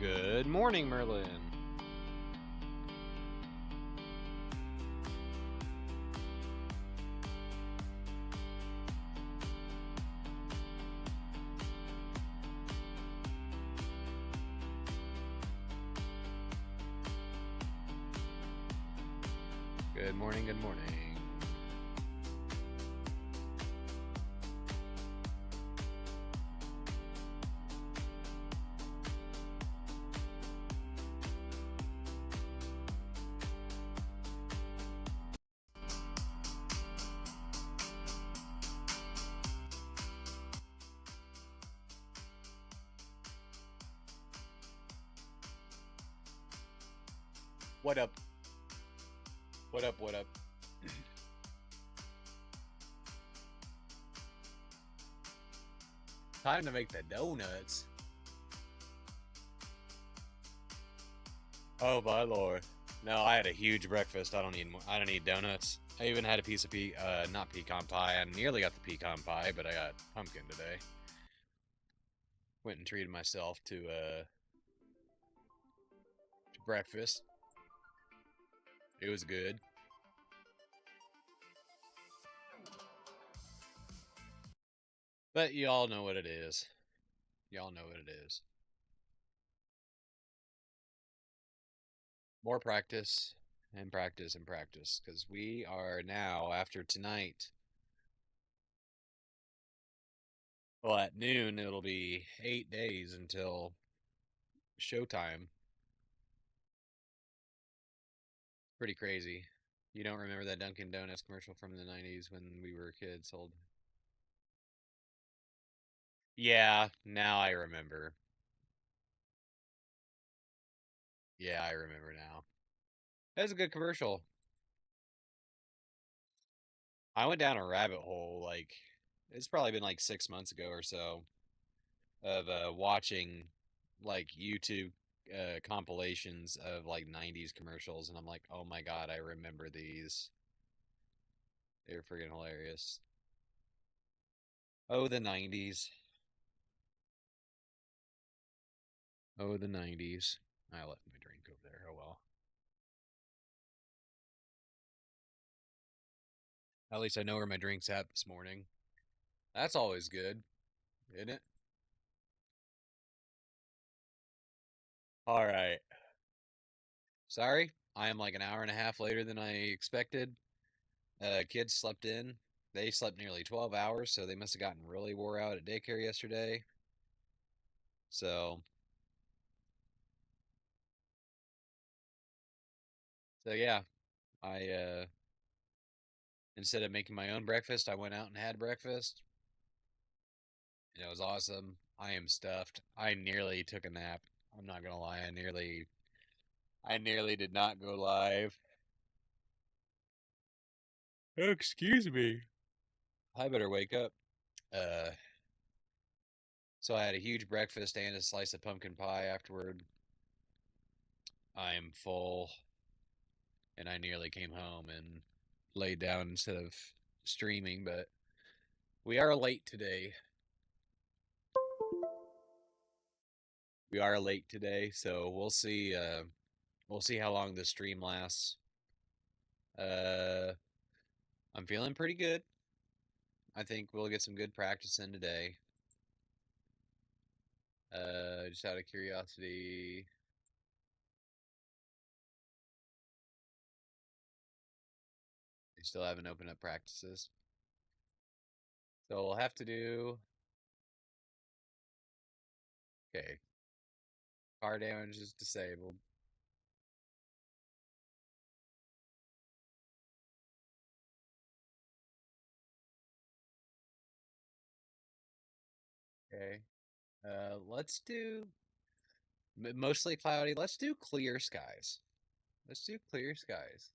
Good morning, Merlin. Good morning, good morning. What up? What up, what up? Time to make the donuts. Oh my lord. No, I had a huge breakfast. I don't need more. I don't need donuts. I even had a piece of not pecan pie. I nearly got the pecan pie, but I got pumpkin today. Went and treated myself to breakfast. It was good. But y'all know what it is. Y'all know what it is. More practice and practice and practice. Because we are now, after tonight, well, at noon, it'll be 8 days until showtime. Pretty crazy. You don't remember that Dunkin' Donuts commercial from the 90s when we were kids? Old. Yeah, now I remember. Yeah, I remember now. That was a good commercial. I went down a rabbit hole, like, it's probably been like 6 months ago or so, of watching like YouTube compilations of like 90s commercials, and I'm like, oh my god, I remember these. They were freaking hilarious. Oh, the 90s. Oh, the 90s. I left my drink over there. Oh well. At least I know where my drink's at this morning. That's always good, isn't it? All right. Sorry, I am like an hour and a half later than I expected. Kids slept in. They slept nearly 12 hours, so they must have gotten really wore out at daycare yesterday. So, so yeah, I instead of making my own breakfast, I went out and had breakfast, and it was awesome. I am stuffed. I nearly took a nap. I'm not gonna lie, I nearly did not go live. Excuse me. I better wake up. Uh, so I had a huge breakfast and a slice of pumpkin pie afterward. I'm full, and I nearly came home and laid down instead of streaming, but we are late today. We are late today, so we'll see. We'll see how long this stream lasts. Uh, I'm feeling pretty good. I think we'll get some good practice in today. Just out of curiosity, they still haven't opened up practices, so we'll have to do. Okay, car damage is disabled. Okay, let's do mostly cloudy. Let's do clear skies. Let's do clear skies.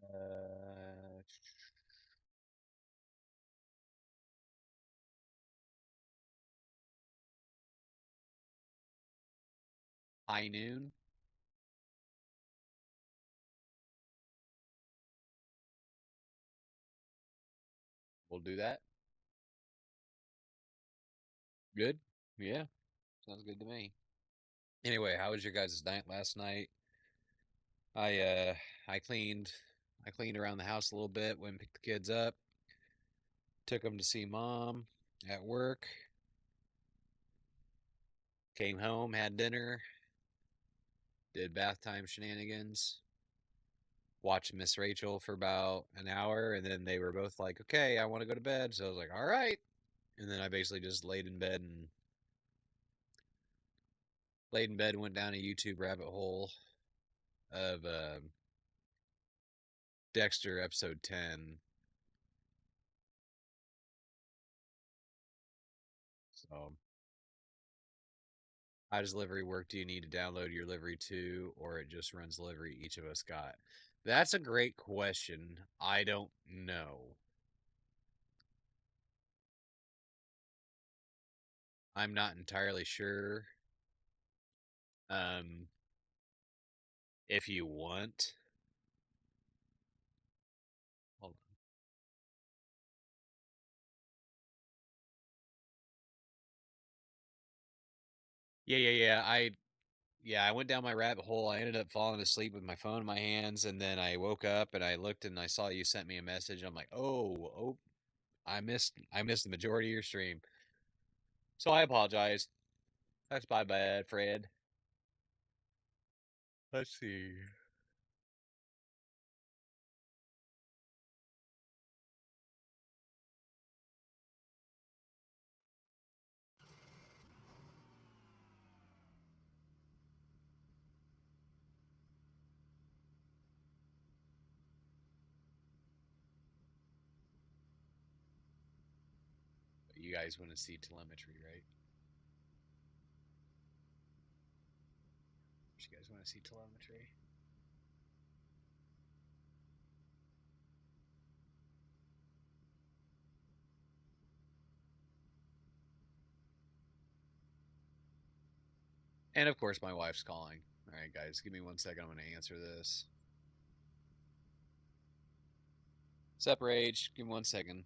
Uh, High noon. We'll do that. Good? Yeah, sounds good to me. Anyway, how was your guys' night last night? I uh I cleaned I cleaned around the house a little bit, went and picked the kids up, took them to see mom at work, came home, had dinner, did bath time shenanigans, watched Miss Rachel for about an hour, and then they were both like, "Okay, I want to go to bed." So I was like, "All right." And then I basically just laid in bed and went down a YouTube rabbit hole of Dexter episode 10. So, how does livery work? Do you need to download your livery too, or it just runs livery each of us got? That's a great question. I don't know. I'm not entirely sure. Um, if you want, hold on. Yeah, I went down my rabbit hole. I ended up falling asleep with my phone in my hands, and then I woke up and I looked and I saw you sent me a message. I'm like, oh, I missed the majority of your stream. So I apologize. That's my bad, Fred. Let's see. You guys want to see telemetry, right? You guys want to see telemetry? And of course, my wife's calling. All right, guys, give me 1 second. I'm going to answer this. Separate. Give me 1 second.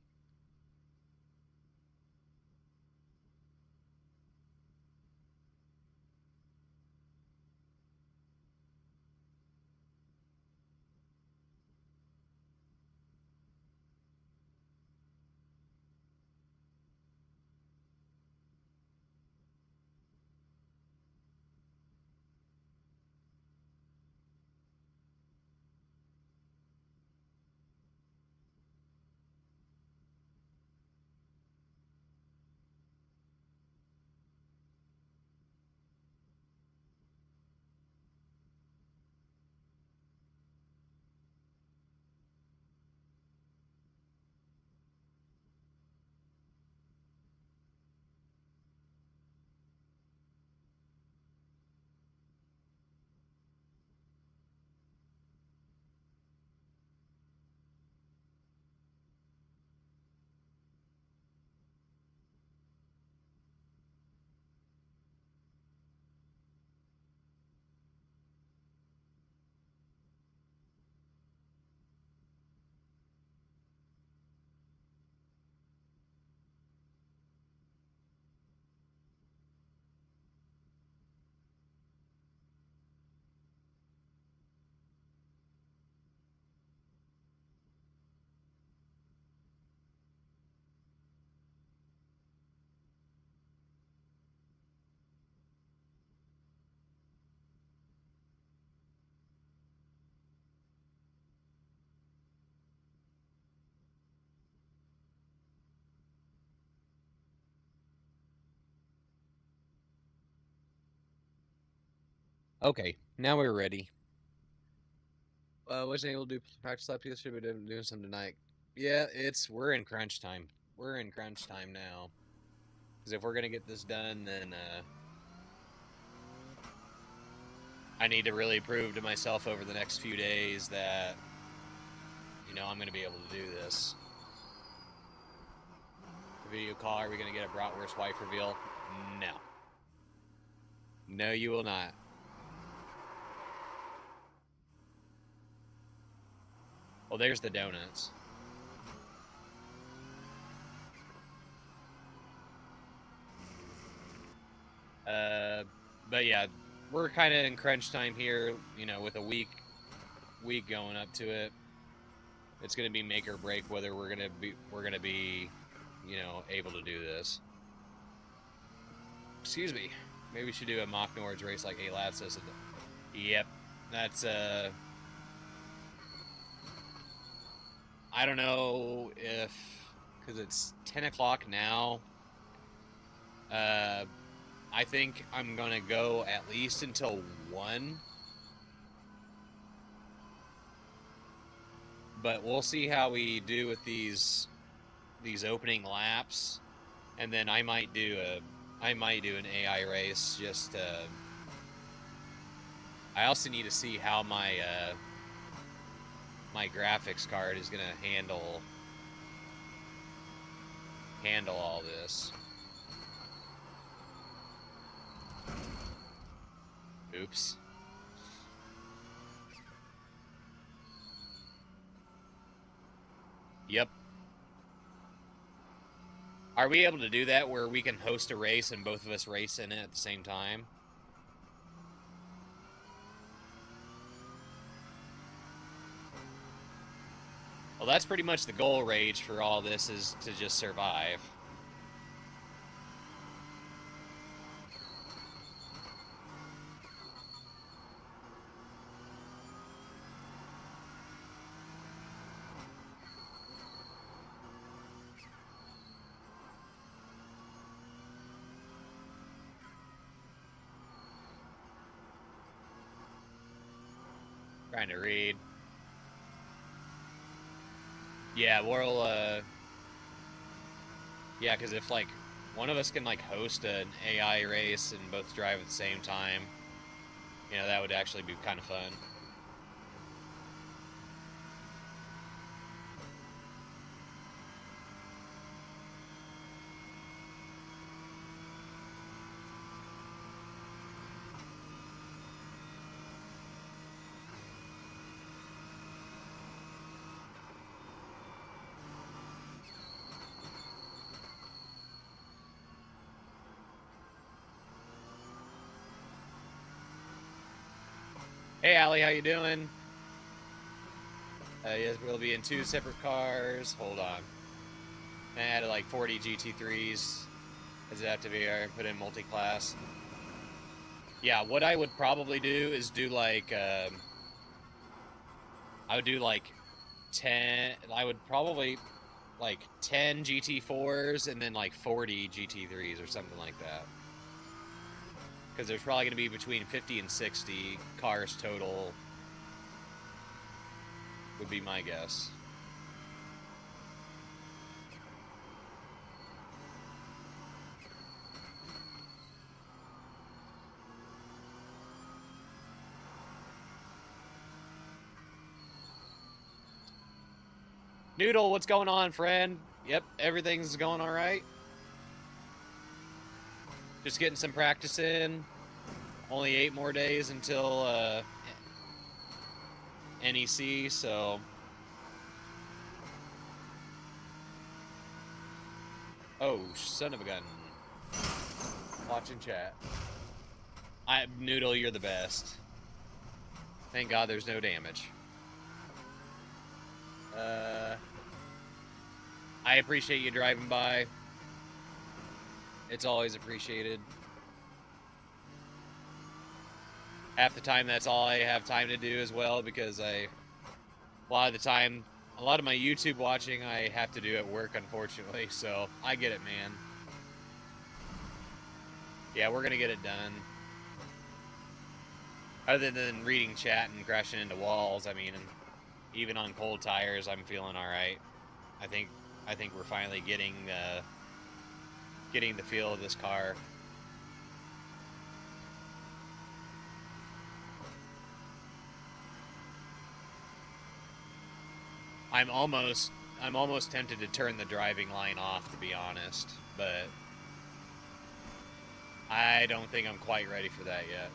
Okay, now we're ready. Wasn't able to do practice lap yesterday, but doing some tonight. Yeah, we're in crunch time. We're in crunch time now. Because if we're gonna get this done, then I need to really prove to myself over the next few days that I'm gonna be able to do this. The video call. Are we gonna get a bratwurst wife reveal? No. No, you will not. Well, there's the donuts. But yeah, we're kind of in crunch time here. You know, with a week going up to it, it's gonna be make or break whether we're gonna be, you know, able to do this. Excuse me. Maybe we should do a mock Nords race like A Lad says. Yep, that's I don't know if because it's 10 o'clock now. Uh, I think I'm gonna go at least until 1. But we'll see how we do with these opening laps, and then I might do an AI race. Just I also need to see how my graphics card is gonna handle all this. Oops. Yep. Are we able to do that where we can host a race and both of us race in it at the same time? Well, that's pretty much the goal, Rage, for all this is to just survive. Trying to read. Yeah, we'll, yeah, because if, like, one of us can, like, host an AI race and both drive at the same time, you know, that would actually be kind of fun. Hey, Allie, how you doing? Yes, we'll be in 2 separate cars. Hold on. I added like 40 GT3s as adaptive AR and put in multi-class. Yeah, what I would probably do is do like, I would do like 10, I would probably like 10 GT4s and then like 40 GT3s or something like that. Because there's probably going to be between 50 and 60 cars total, would be my guess. Noodle, what's going on, friend? Yep, everything's going all right. Just getting some practice in. Only 8 more days until NEC, so oh, son of a gun. Watching chat. Noodle, you're the best. Thank God there's no damage. I appreciate you driving by. It's always appreciated. Half the time, that's all I have time to do as well, because a lot of the time, a lot of my YouTube watching I have to do at work, unfortunately, so I get it, man. Yeah, we're gonna get it done. Other than reading chat and crashing into walls, I mean, even on cold tires, I'm feeling all right. I think we're finally getting the feel of this car. I'm almost tempted to turn the driving line off, to be honest, but I don't think I'm quite ready for that yet.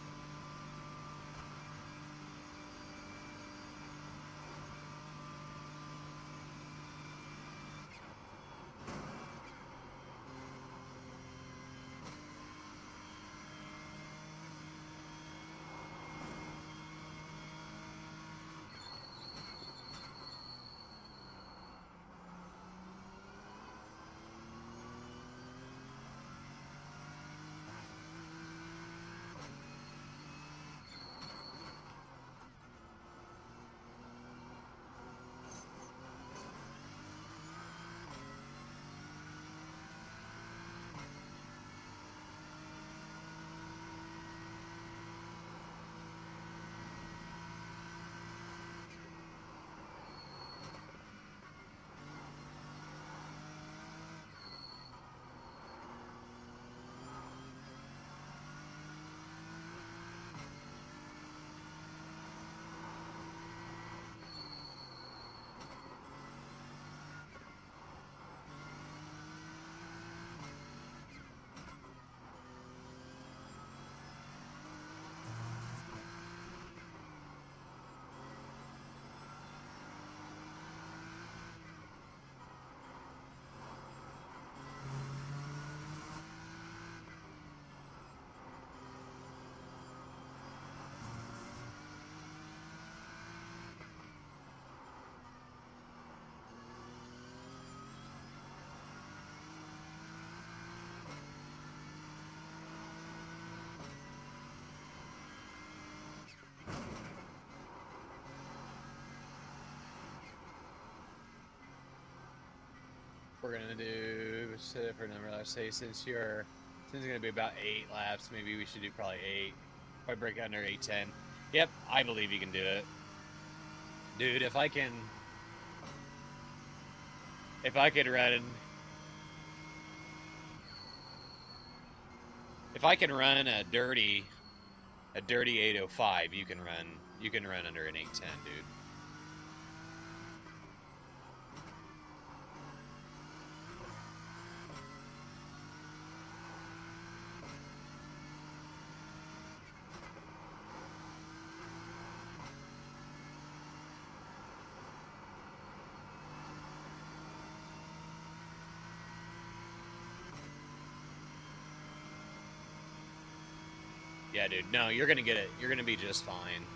we're gonna do a different number. Let's say since it's gonna be about 8 laps, maybe we should do probably 8. Probably break under 8:10. Yep, I believe you can do it, dude. If I can run a dirty 8:05, you can run under an 8:10, dude. Yeah, dude. No, you're gonna get it. You're gonna be just fine.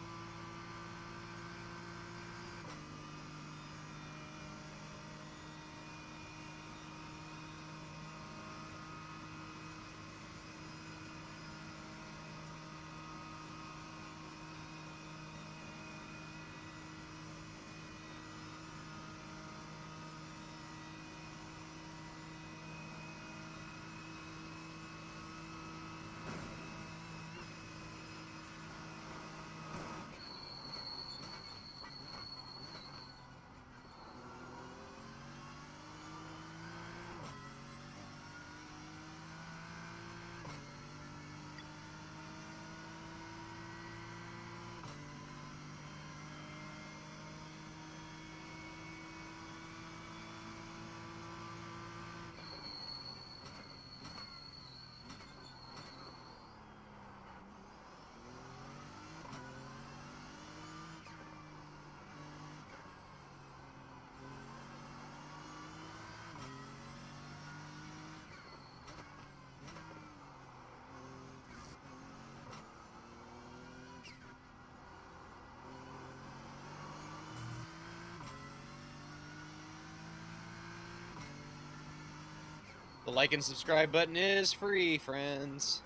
The like and subscribe button is free, friends.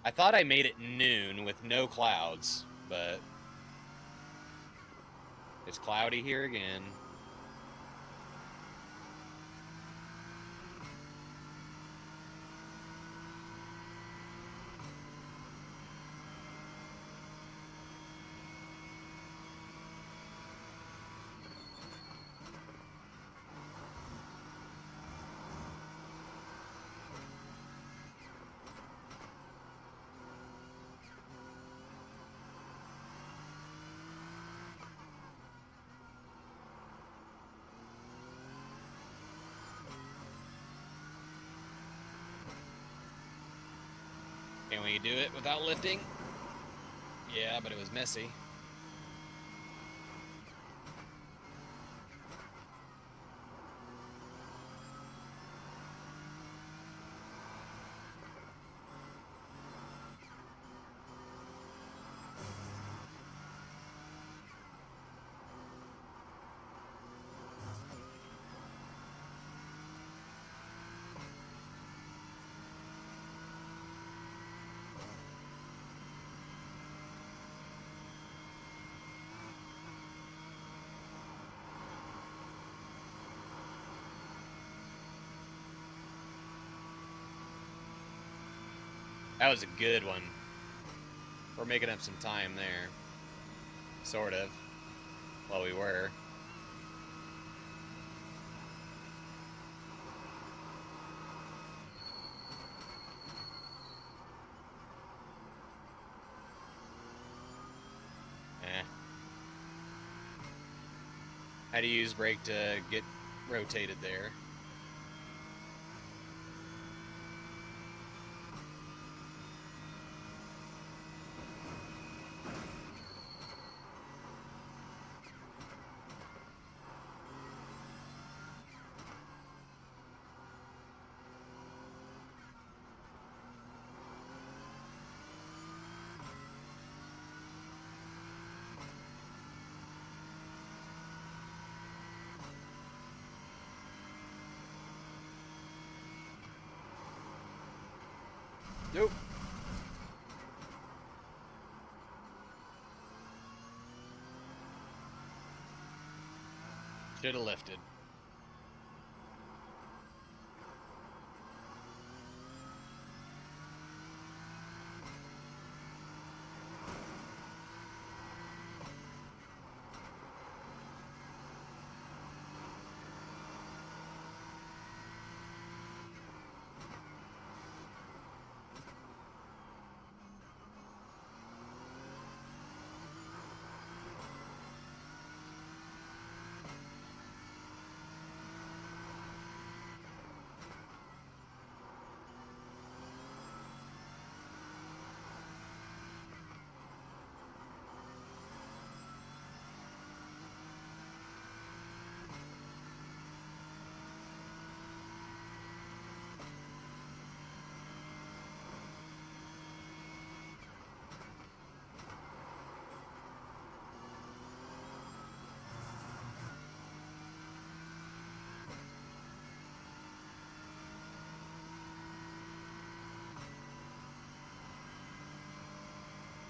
I thought I made it noon with no clouds, but it's cloudy here again. Can we do it without lifting? Yeah, but it was messy. That was a good one. We're making up some time there. Sort of. Well, we were. How do you use brake to get rotated there? Nope. Should have lifted.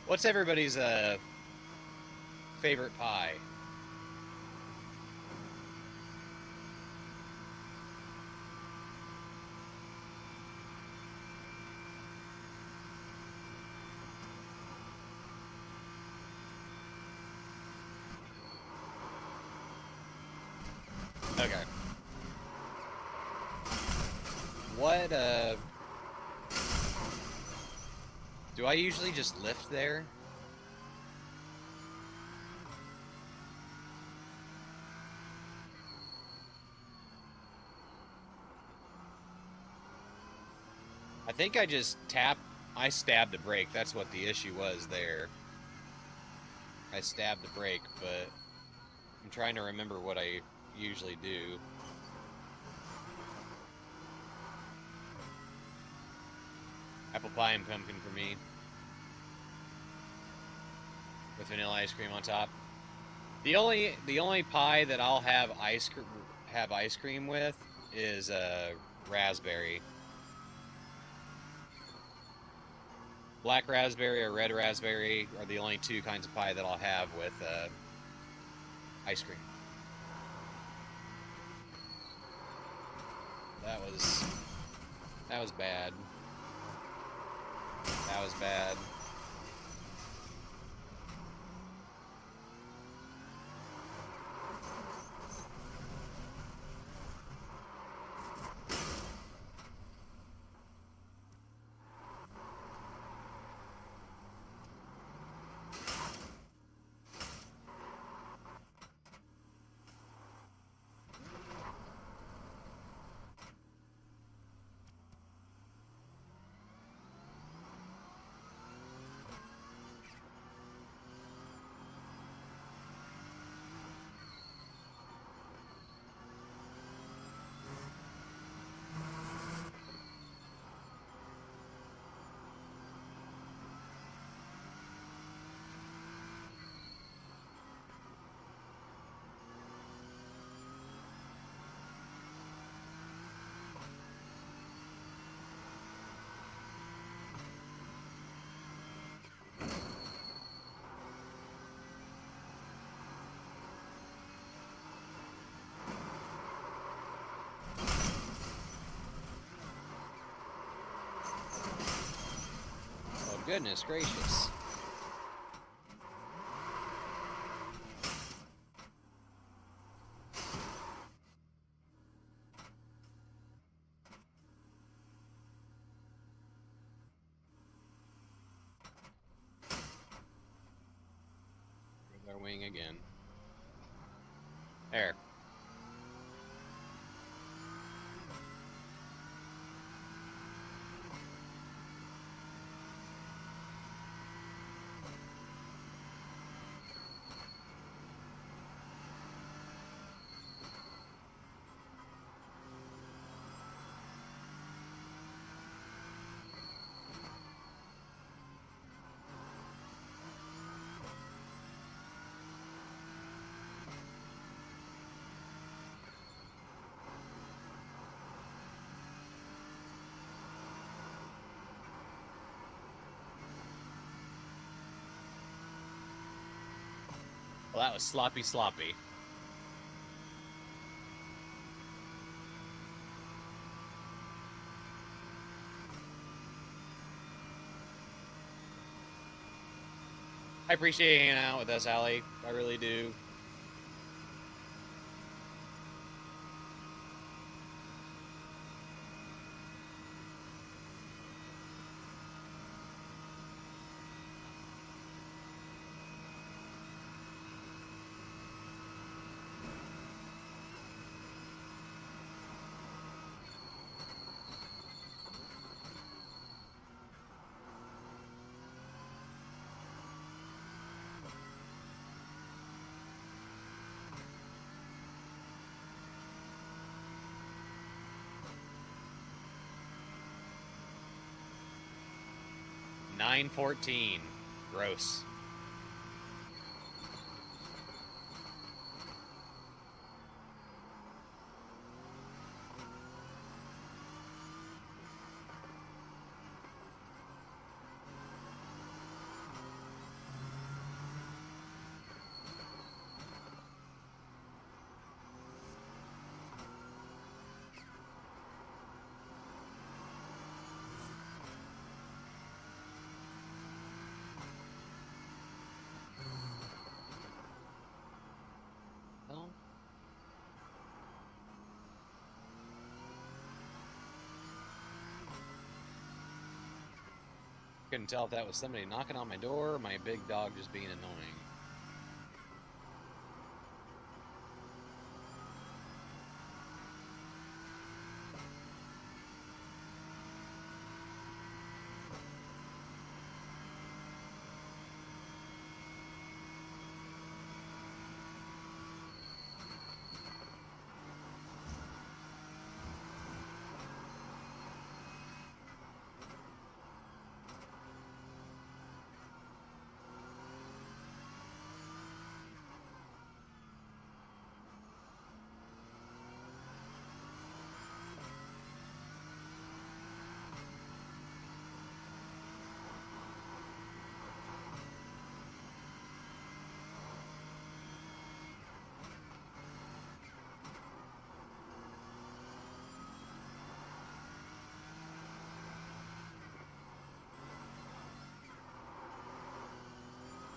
What's everybody's favorite pie? Okay. What do I usually just lift there? I think I just I stabbed the brake. That's what the issue was there. I stabbed the brake, but I'm trying to remember what I usually do. Apple pie and pumpkin for me. With vanilla ice cream on top. The only pie that I'll have ice cream with is raspberry. Black raspberry or red raspberry are the only two kinds of pie that I'll have with ice cream. That was bad. That was bad. Goodness gracious. There's our wing again. There. Well, that was sloppy. appreciate you hanging out with us, Allie. I really do. $9.14. Gross. Couldn't tell if that was somebody knocking on my door or my big dog just being annoying.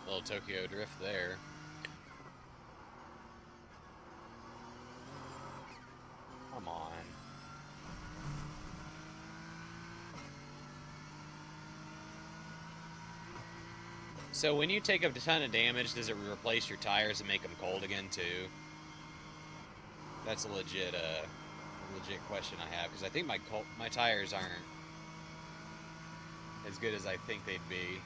Little Tokyo drift there. Come on. So when you take a ton of damage, does it replace your tires and make them cold again too? That's a legit question I have, because I think my tires aren't as good as I think they'd be.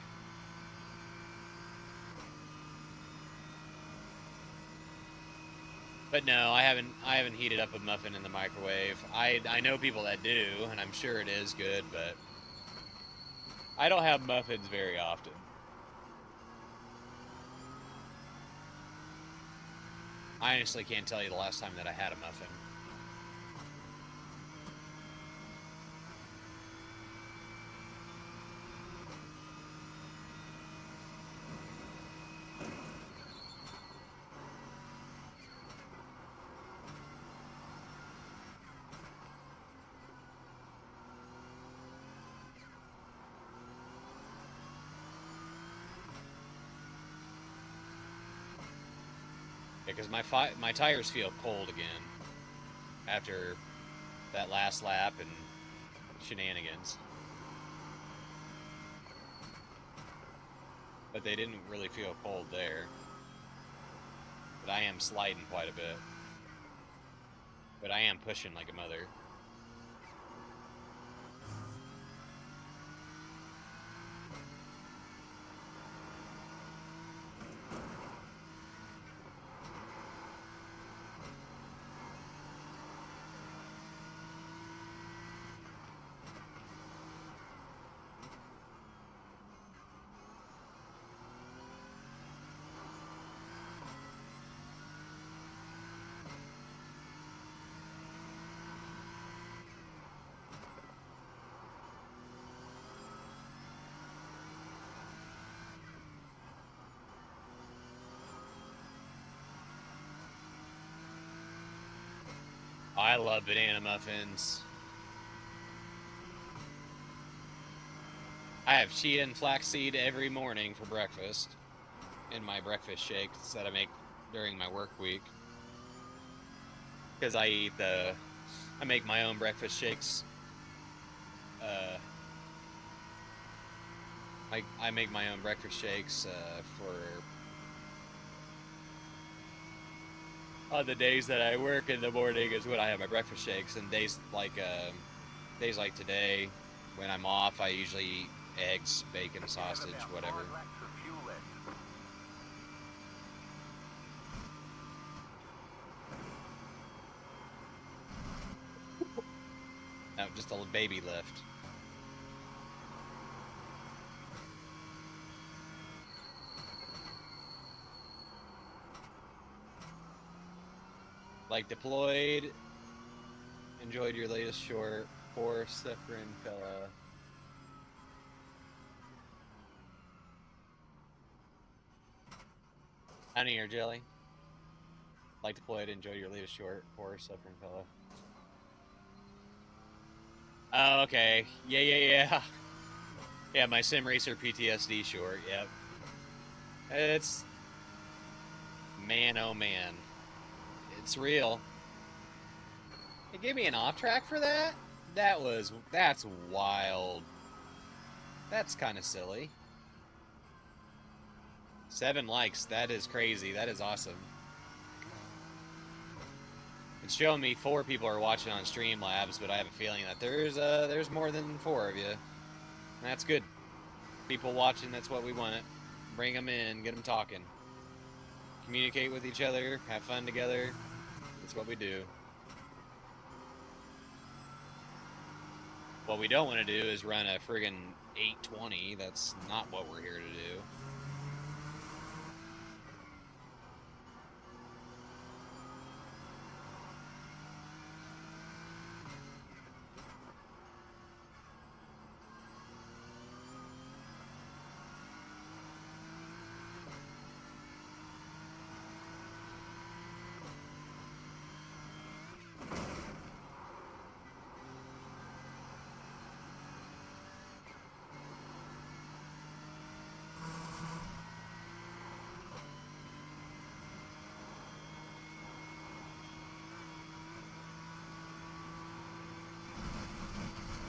But no, I haven't heated up a muffin in the microwave. I know people that do, and I'm sure it is good, but I don't have muffins very often. I honestly can't tell you the last time that I had a muffin. Because my tires feel cold again after that last lap and shenanigans. But they didn't really feel cold there. But I am sliding quite a bit. But I am pushing like a mother. I love banana muffins. I have chia and flaxseed every morning for breakfast. in my breakfast shakes that I make during my work week. Because I make my own breakfast shakes. I make my own breakfast shakes for the days that I work in the morning is when I have my breakfast shakes, and days like today when I'm off, I usually eat eggs, bacon, sausage, whatever. No, just a baby lift. Like deployed. Enjoyed your latest short. Poor suffering fella. Honey or jelly? Like deployed. Enjoyed your latest short. Poor suffering fella. Oh, okay. Yeah. Yeah, my Sim Racer PTSD short. Yep. It's man, oh man. It's real. They gave me an off track for that? That's wild. That's kind of silly. 7 likes. That is crazy. That is awesome. It's showing me 4 people are watching on Streamlabs, but I have a feeling that there's more than 4 of you. That's good. People watching, that's what we want. Bring them in, get them talking. Communicate with each other, have fun together. That's what we do. What we don't want to do is run a friggin' 820. That's not what we're here to do.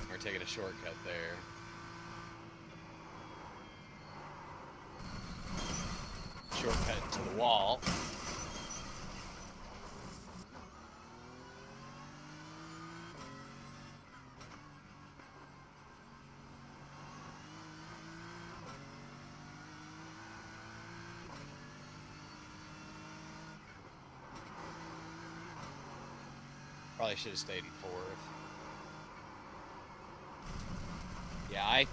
We're taking a shortcut there. Shortcut to the wall. Probably should have stayed in 4th. Yeah,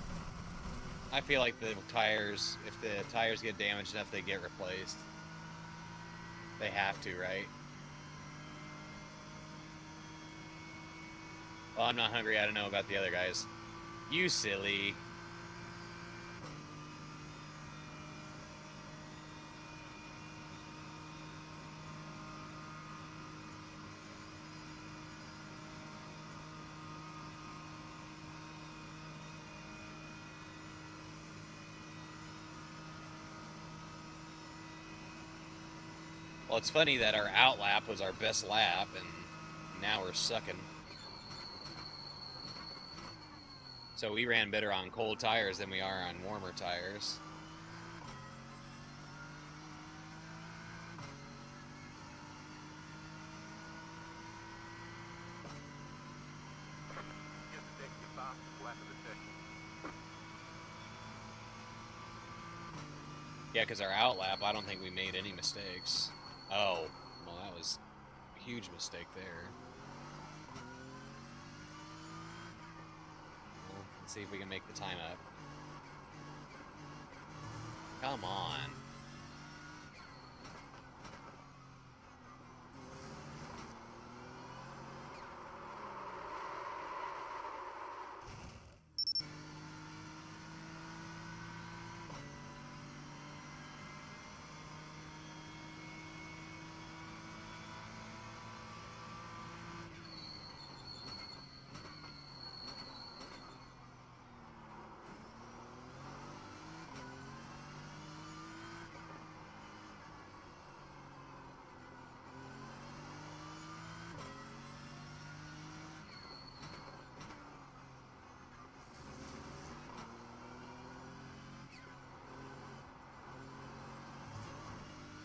I feel like the tires, if the tires get damaged enough, they get replaced. They have to, right? Well, I'm not hungry. I don't know about the other guys. You silly. Well, it's funny that our out lap was our best lap, and now we're sucking. So we ran better on cold tires than we are on warmer tires. Yeah, because our out lap, I don't think we made any mistakes. Oh, well, that was a huge mistake there. Well, let's see if we can make the time up. Come on.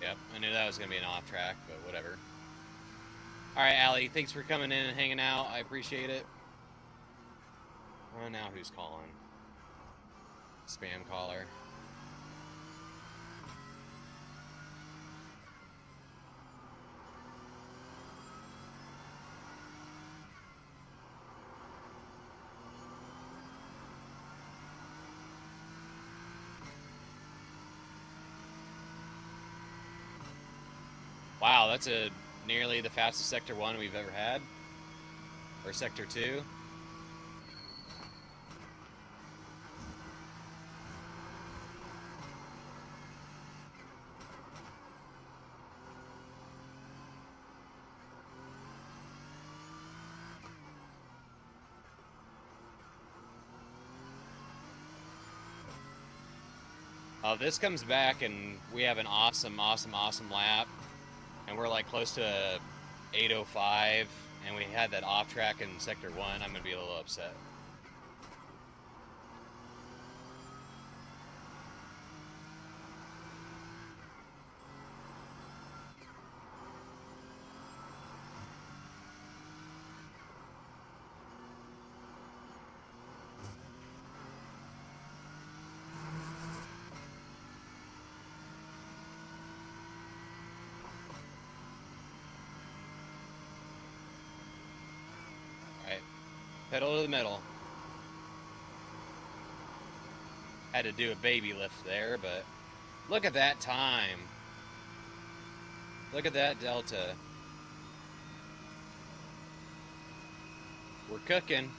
Yep, I knew that was going to be an off track, but whatever. Alright, Allie, thanks for coming in and hanging out. I appreciate it. Oh, now who's calling? Spam caller. Wow, that's nearly the fastest Sector 1 we've ever had. Or Sector 2. This comes back and we have an awesome lap. And we're like close to 8:05, and we had that off track in Sector 1. I'm going to be a little upset. Pedal to the middle. Had to do a baby lift there, but look at that time. Look at that delta. We're cooking.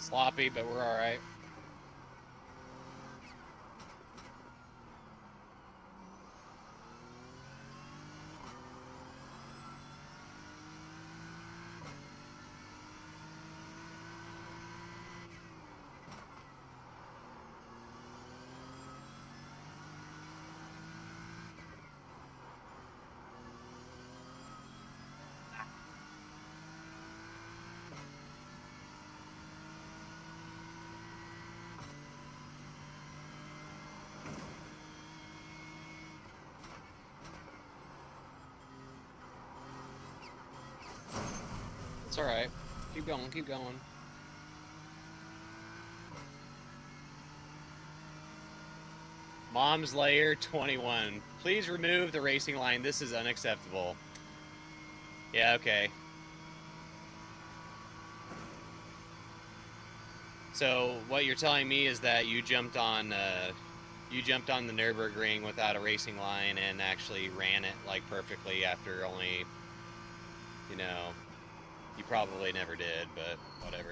Sloppy, but we're all right. It's all right. Keep going, keep going. Mom's Lair 21. Please remove the racing line. This is unacceptable. Yeah, okay. So what you're telling me is that you jumped on the Nurburgring without a racing line and actually ran it like perfectly after only, you know, you probably never did, but whatever.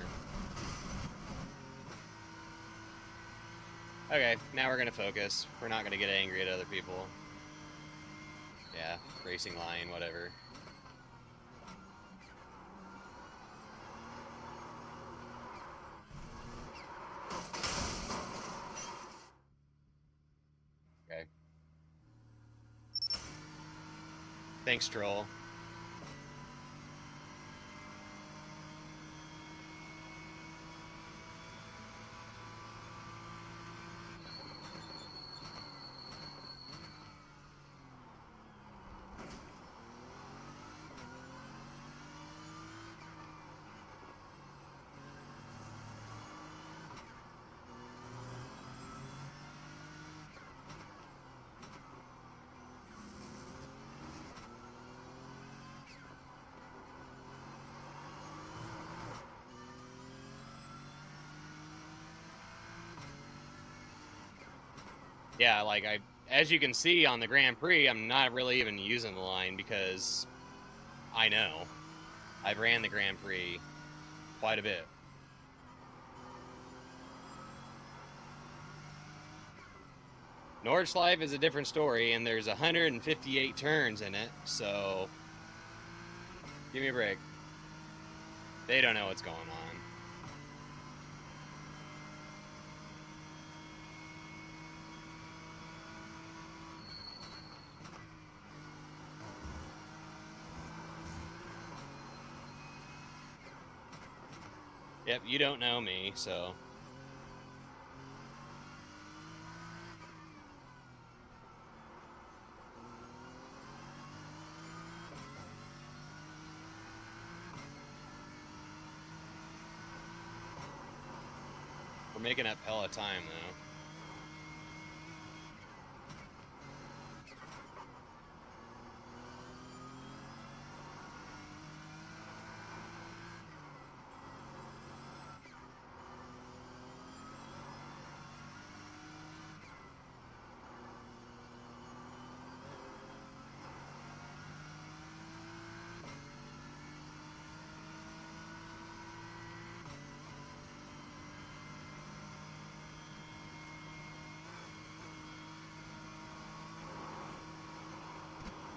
Okay, now we're gonna focus. We're not gonna get angry at other people. Yeah, racing line, whatever. Okay. Thanks, Troll. Yeah, like as you can see on the Grand Prix, I'm not really even using the line because I know I've ran the Grand Prix quite a bit. Nordschliefe is a different story, and there's 158 turns in it, so give me a break. They don't know what's going on. Yep, you don't know me, so. We're making up hella time, though.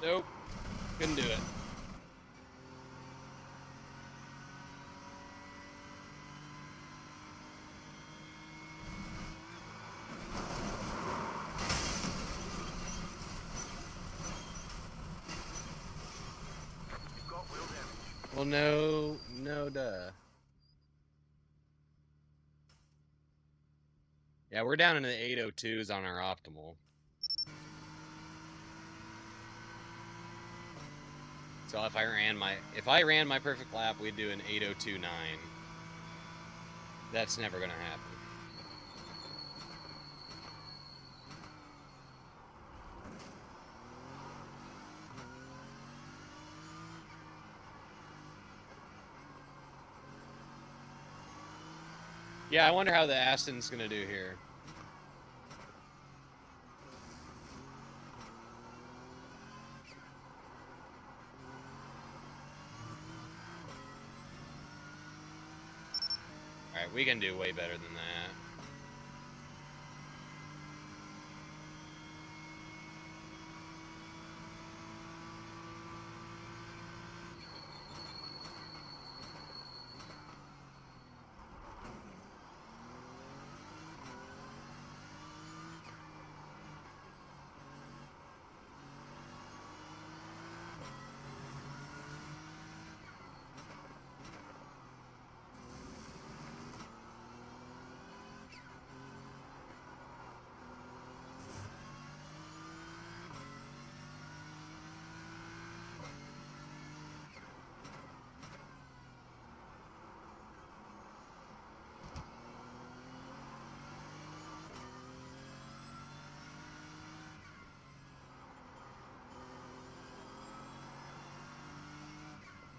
Nope, couldn't do it. Well, no, duh. Yeah, we're down in the 802s on our optimal. So if I ran my perfect lap, we'd do an 802.9. That's never gonna happen. Yeah, I wonder how the Aston's gonna do here. Alright, we can do way better than that.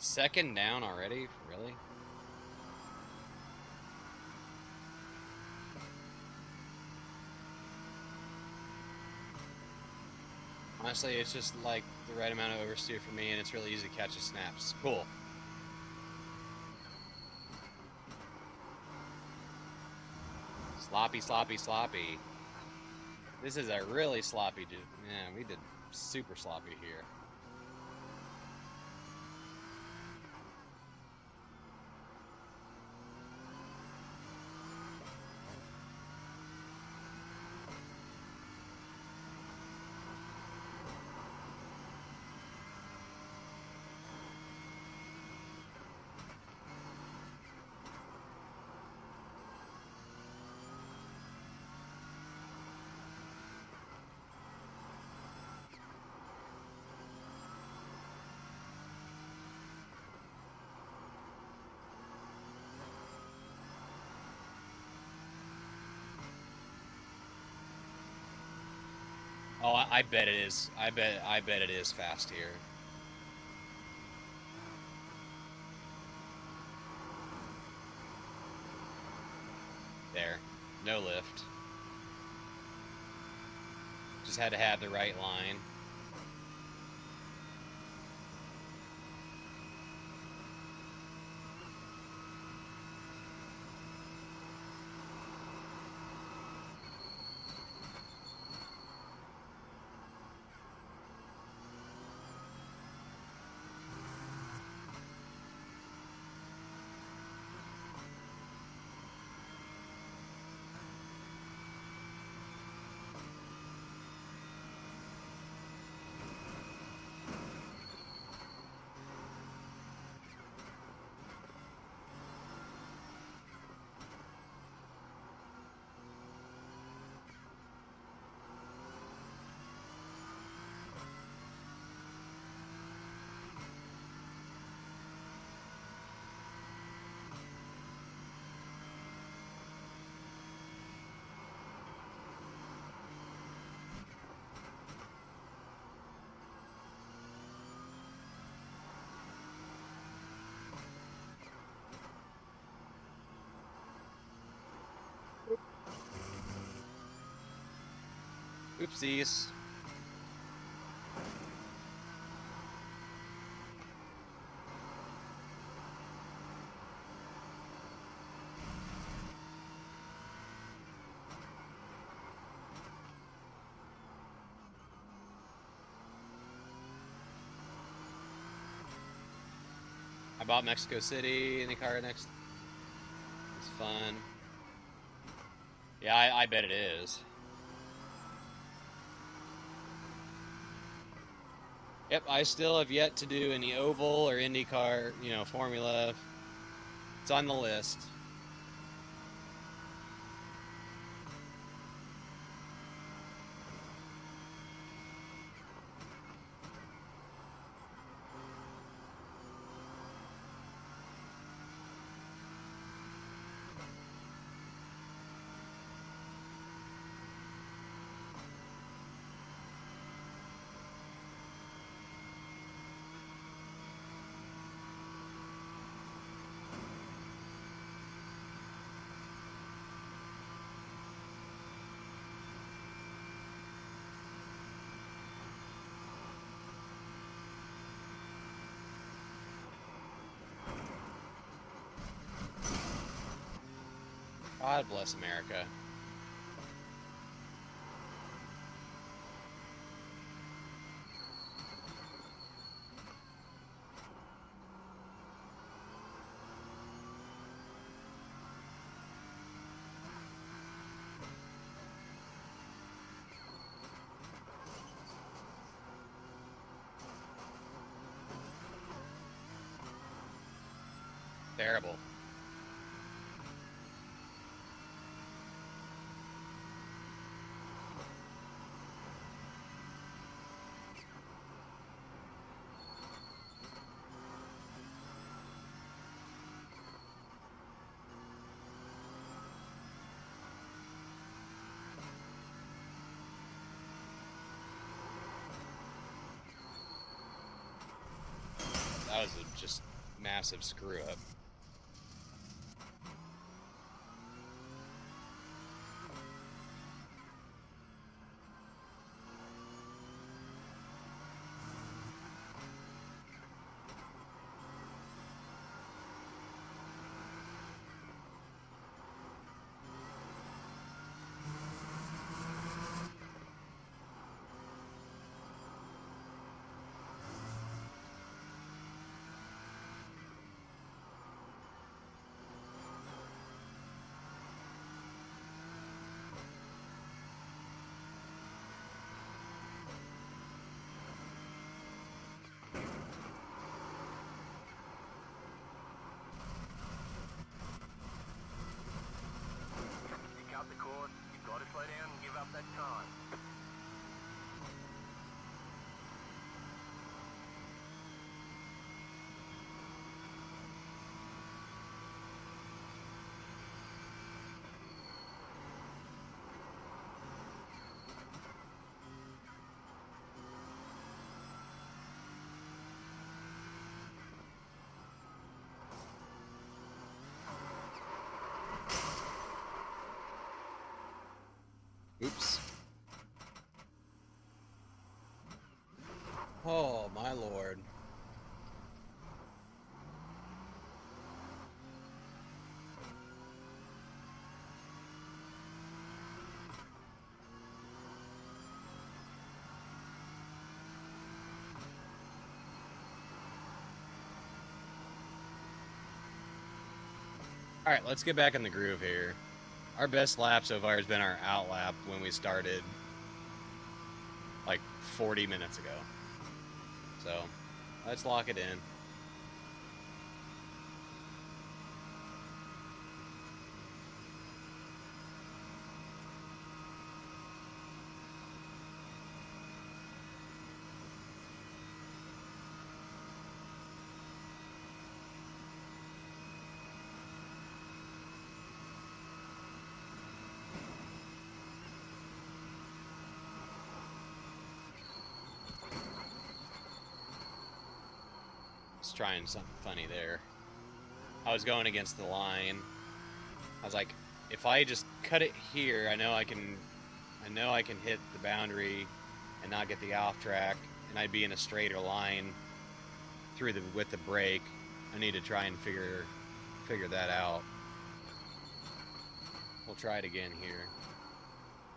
Second down already? Really? Honestly, it's just like the right amount of oversteer for me, and it's really easy to catch the snaps. Cool. Sloppy, sloppy, sloppy. This is a really sloppy dude. Yeah, we did super sloppy here. Oh, I bet it is. I bet it is fast here. There. No lift. Just had to have the right line. Oopsies. I bought Mexico City in the car next. It's fun. Yeah, I bet it is. Yep, I still have yet to do any oval or IndyCar, Formula. It's on the list. God bless America. Terrible. That was a just massive screw up. my lord. All right, let's get back in the groove here. Our best lap so far has been our out lap when we started like 40 minutes ago. So let's lock it in. Trying something funny there. I was going against the line. I was like, if I just cut it here, I know I can hit the boundary and not get the off track, and I'd be in a straighter line through with the brake. I need to try and figure that out. We'll try it again here.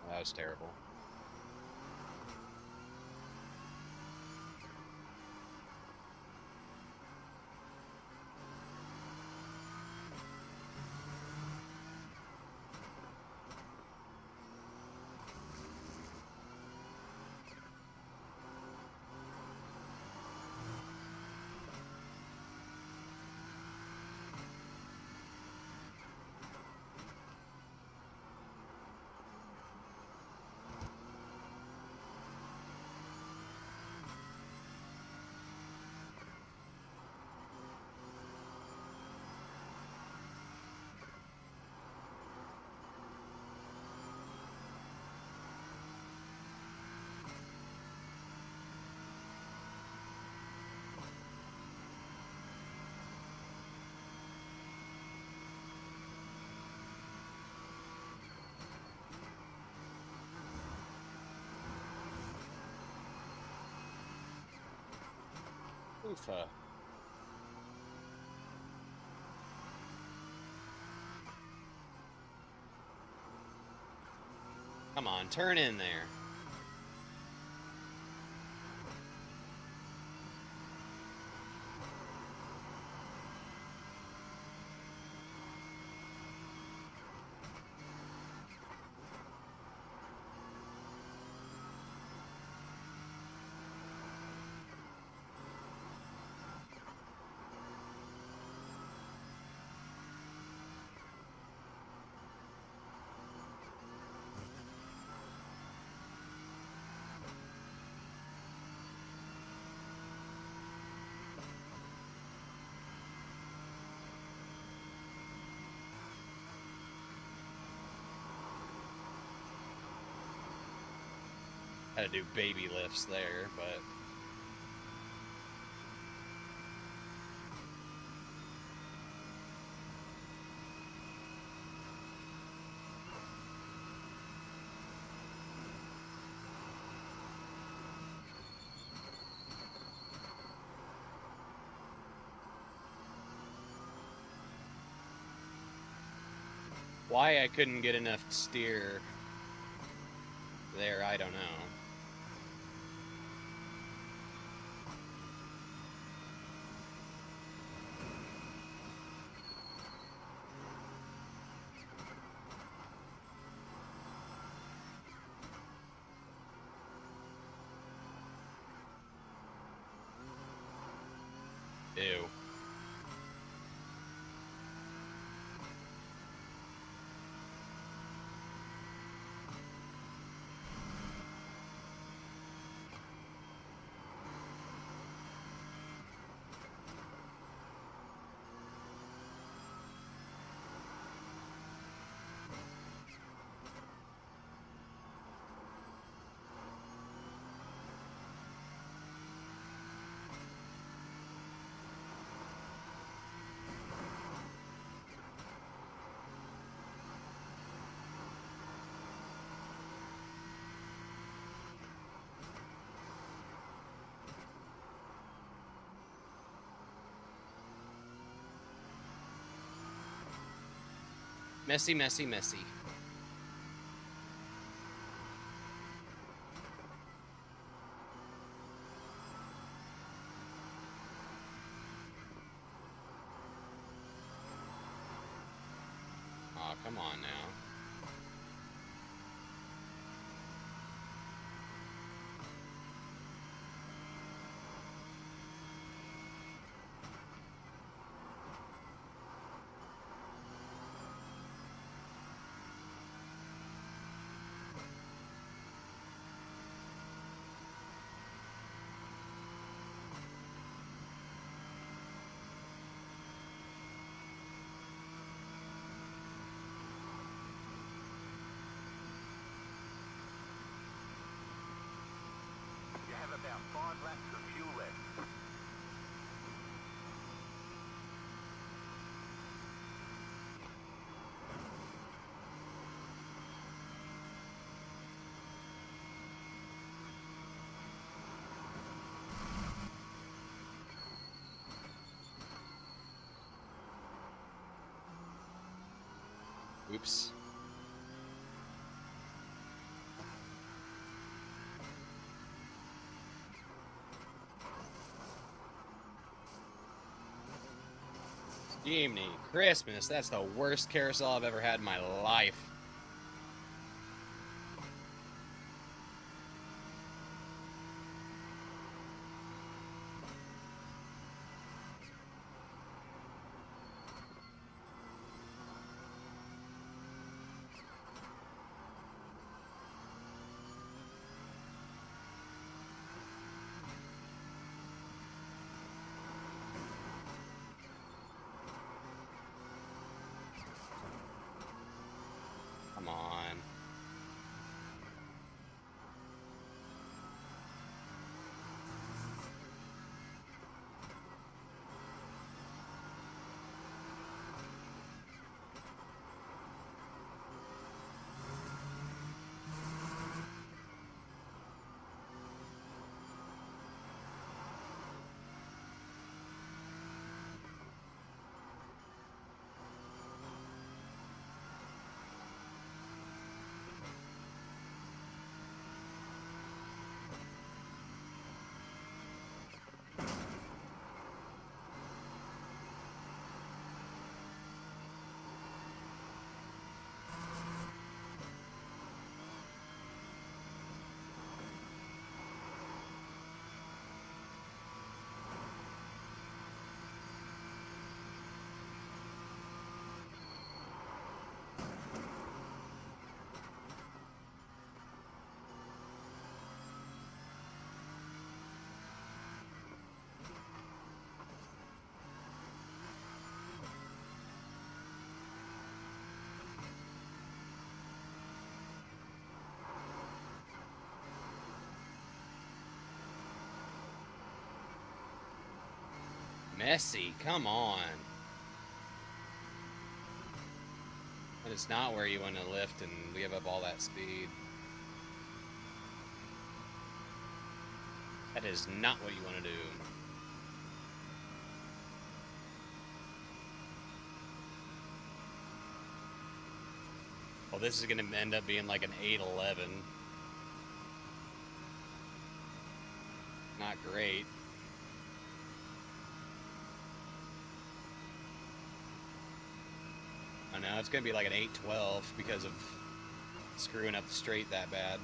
Oh, that was terrible. Oofa. Come on, turn in there. Had to do baby lifts there, but why I couldn't get enough steer there, I don't know. Ew. Messy, messy, messy. Aw, come on now. You have about 5 laps of fuel left. Oops. Jiminy Christmas, that's the worst carousel I've ever had in my life. Come on. Messy, come on. That is not where you want to lift and give up all that speed. That is not what you want to do. Well, this is going to end up being like an 8-11. Not great. I know, it's going to be like an 8-12 because of screwing up the straight that bad.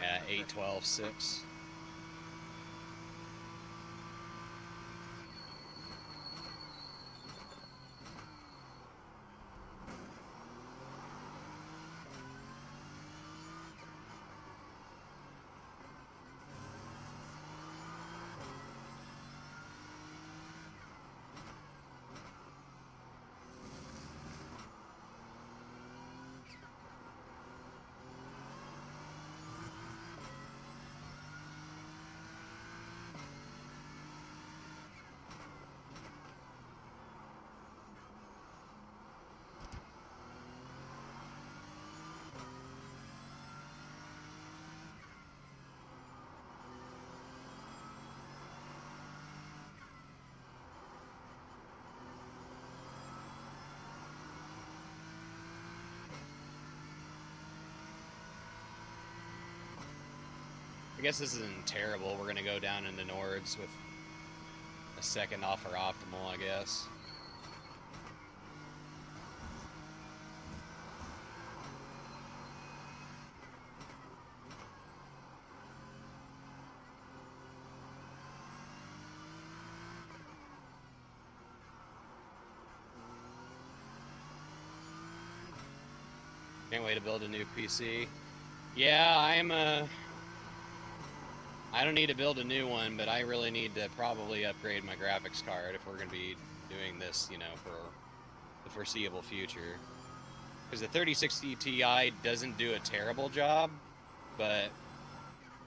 Yeah, 8-12-6. I guess this isn't terrible. We're gonna go down into Nords with a second off our optimal, I guess. Can't wait to build a new PC. Yeah, I don't need to build a new one, but I really need to probably upgrade my graphics card if we're going to be doing this, you know, for the foreseeable future. Because the 3060 Ti doesn't do a terrible job, but,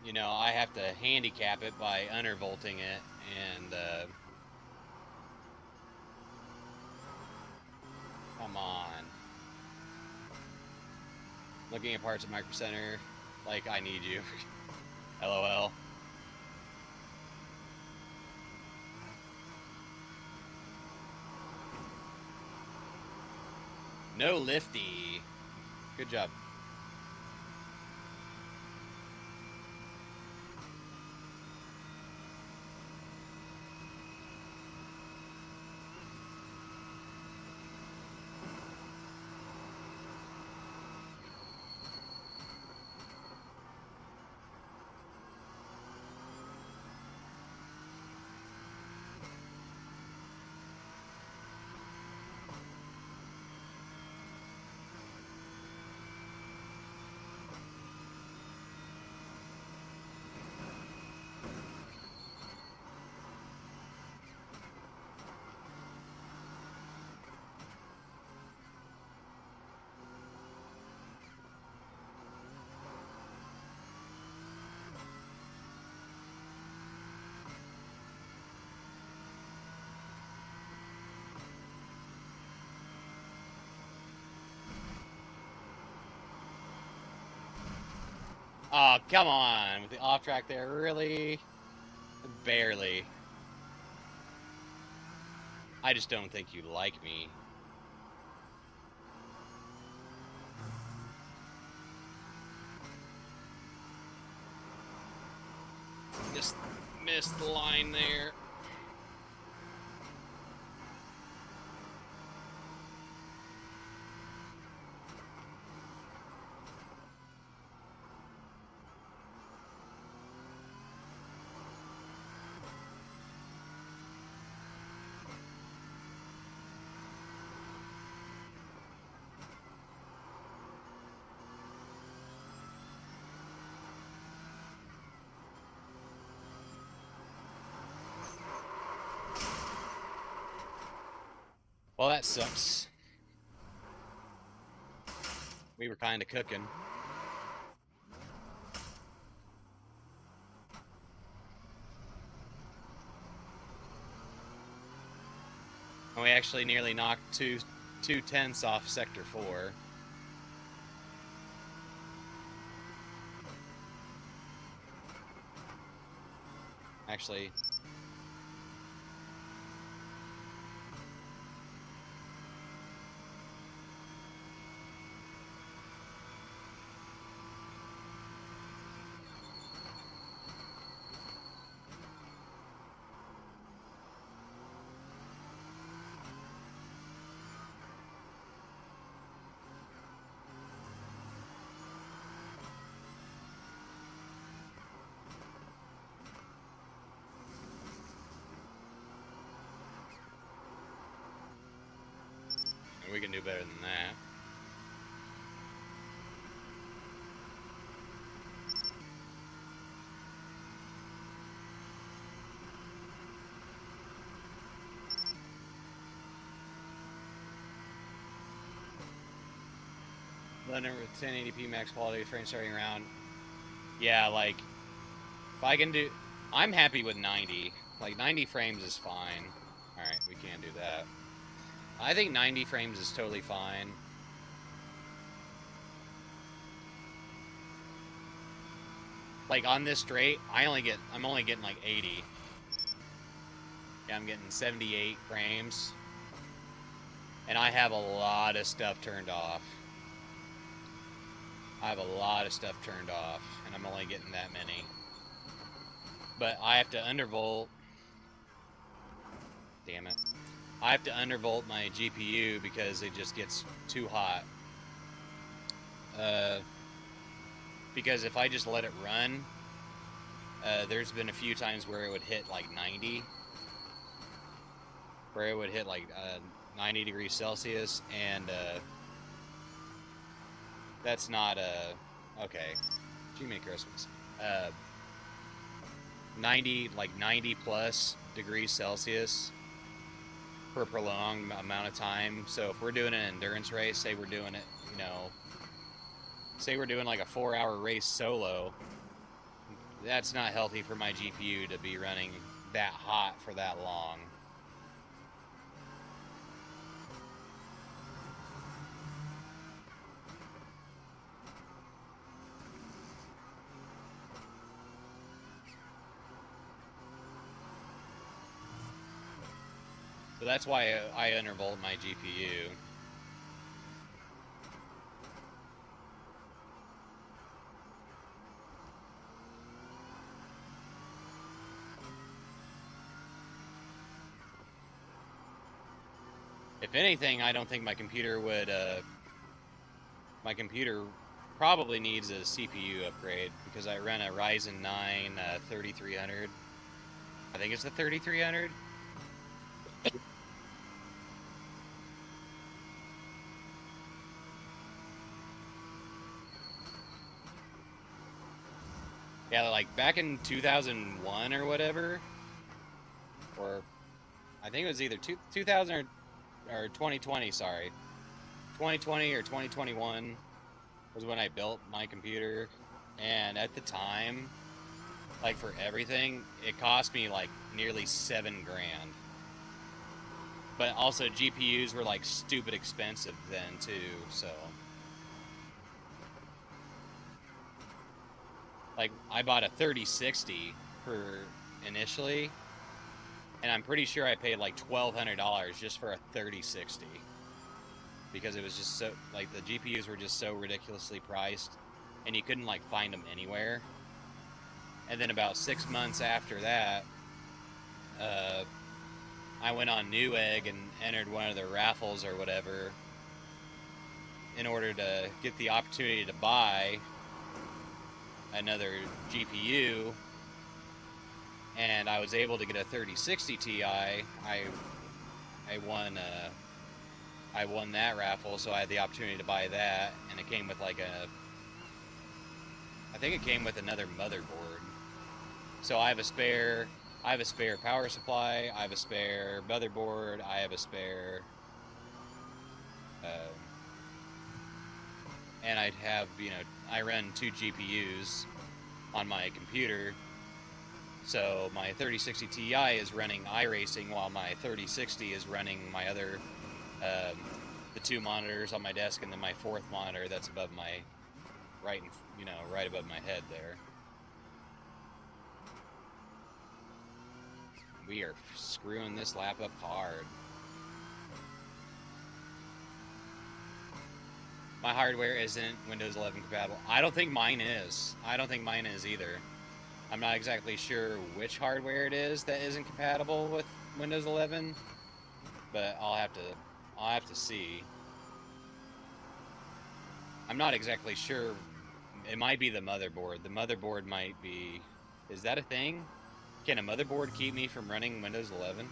you know, I have to handicap it by undervolting it, and, come on. Looking at parts of Micro Center, like, I need you. LOL. No lifty. Good job. Oh, come on. With the off track there, really? Barely. I just don't think you like me. Just missed the line there. Well, that sucks. We were kind of cooking. And we actually nearly knocked two tenths off Sector 4. Actually, we can do better than that. London with 1080p max quality frame starting around. Yeah, like, if I can do... I'm happy with 90. Like, 90 frames is fine. Alright, we can't do that. I think 90 frames is totally fine. Like, on this straight, I'm only getting like 80. Yeah, I'm getting 78 frames. And I have a lot of stuff turned off. I have a lot of stuff turned off, and I'm only getting that many. but I have to undervolt. Damn it. I have to undervolt my GPU because it just gets too hot. Because if I just let it run, there's been a few times where it would hit like 90. Where it would hit like 90 degrees Celsius, and that's not okay. Jiminy Christmas. 90 plus degrees Celsius for a prolonged amount of time. So if we're doing an endurance race, say we're doing it, you know, say we're doing like a 4-hour race solo, that's not healthy for my GPU to be running that hot for that long. So that's why I undervolt my GPU. If anything, I don't think my computer would, my computer probably needs a CPU upgrade because I run a Ryzen 9 3300. I think it's the 3300. Yeah, like back in 2001 or whatever, or I think it was either 2000 or 2020, sorry. 2020 or 2021 was when I built my computer, and at the time, like for everything, it cost me like nearly $7 grand. But also GPUs were like stupid expensive then too, so. Like, I bought a 3060 for initially, and I'm pretty sure I paid like $1,200 just for a 3060 because it was just so, like, the GPUs were just so ridiculously priced, and you couldn't like find them anywhere. And then about 6 months after that, I went on Newegg and entered one of the raffles or whatever in order to get the opportunity to buy another GPU, and I was able to get a 3060 Ti. I won that raffle, so I had the opportunity to buy that, and it came with like I think it came with another motherboard. So I have a spare power supply, I have a spare motherboard, I have a spare and I'd have, you know, I run 2 GPUs on my computer, so my 3060 Ti is running iRacing while my 3060 is running my other, the 2 monitors on my desk, and then my 4th monitor that's above my, right above my head there. We are screwing this lap up hard. My hardware isn't Windows 11 compatible. I don't think mine is. I don't think mine is either. I'm not exactly sure which hardware it is that isn't compatible with Windows 11, but I'll have to see. I'm not exactly sure. It might be the motherboard. The motherboard might be. Is that a thing? Can a motherboard keep me from running Windows 11?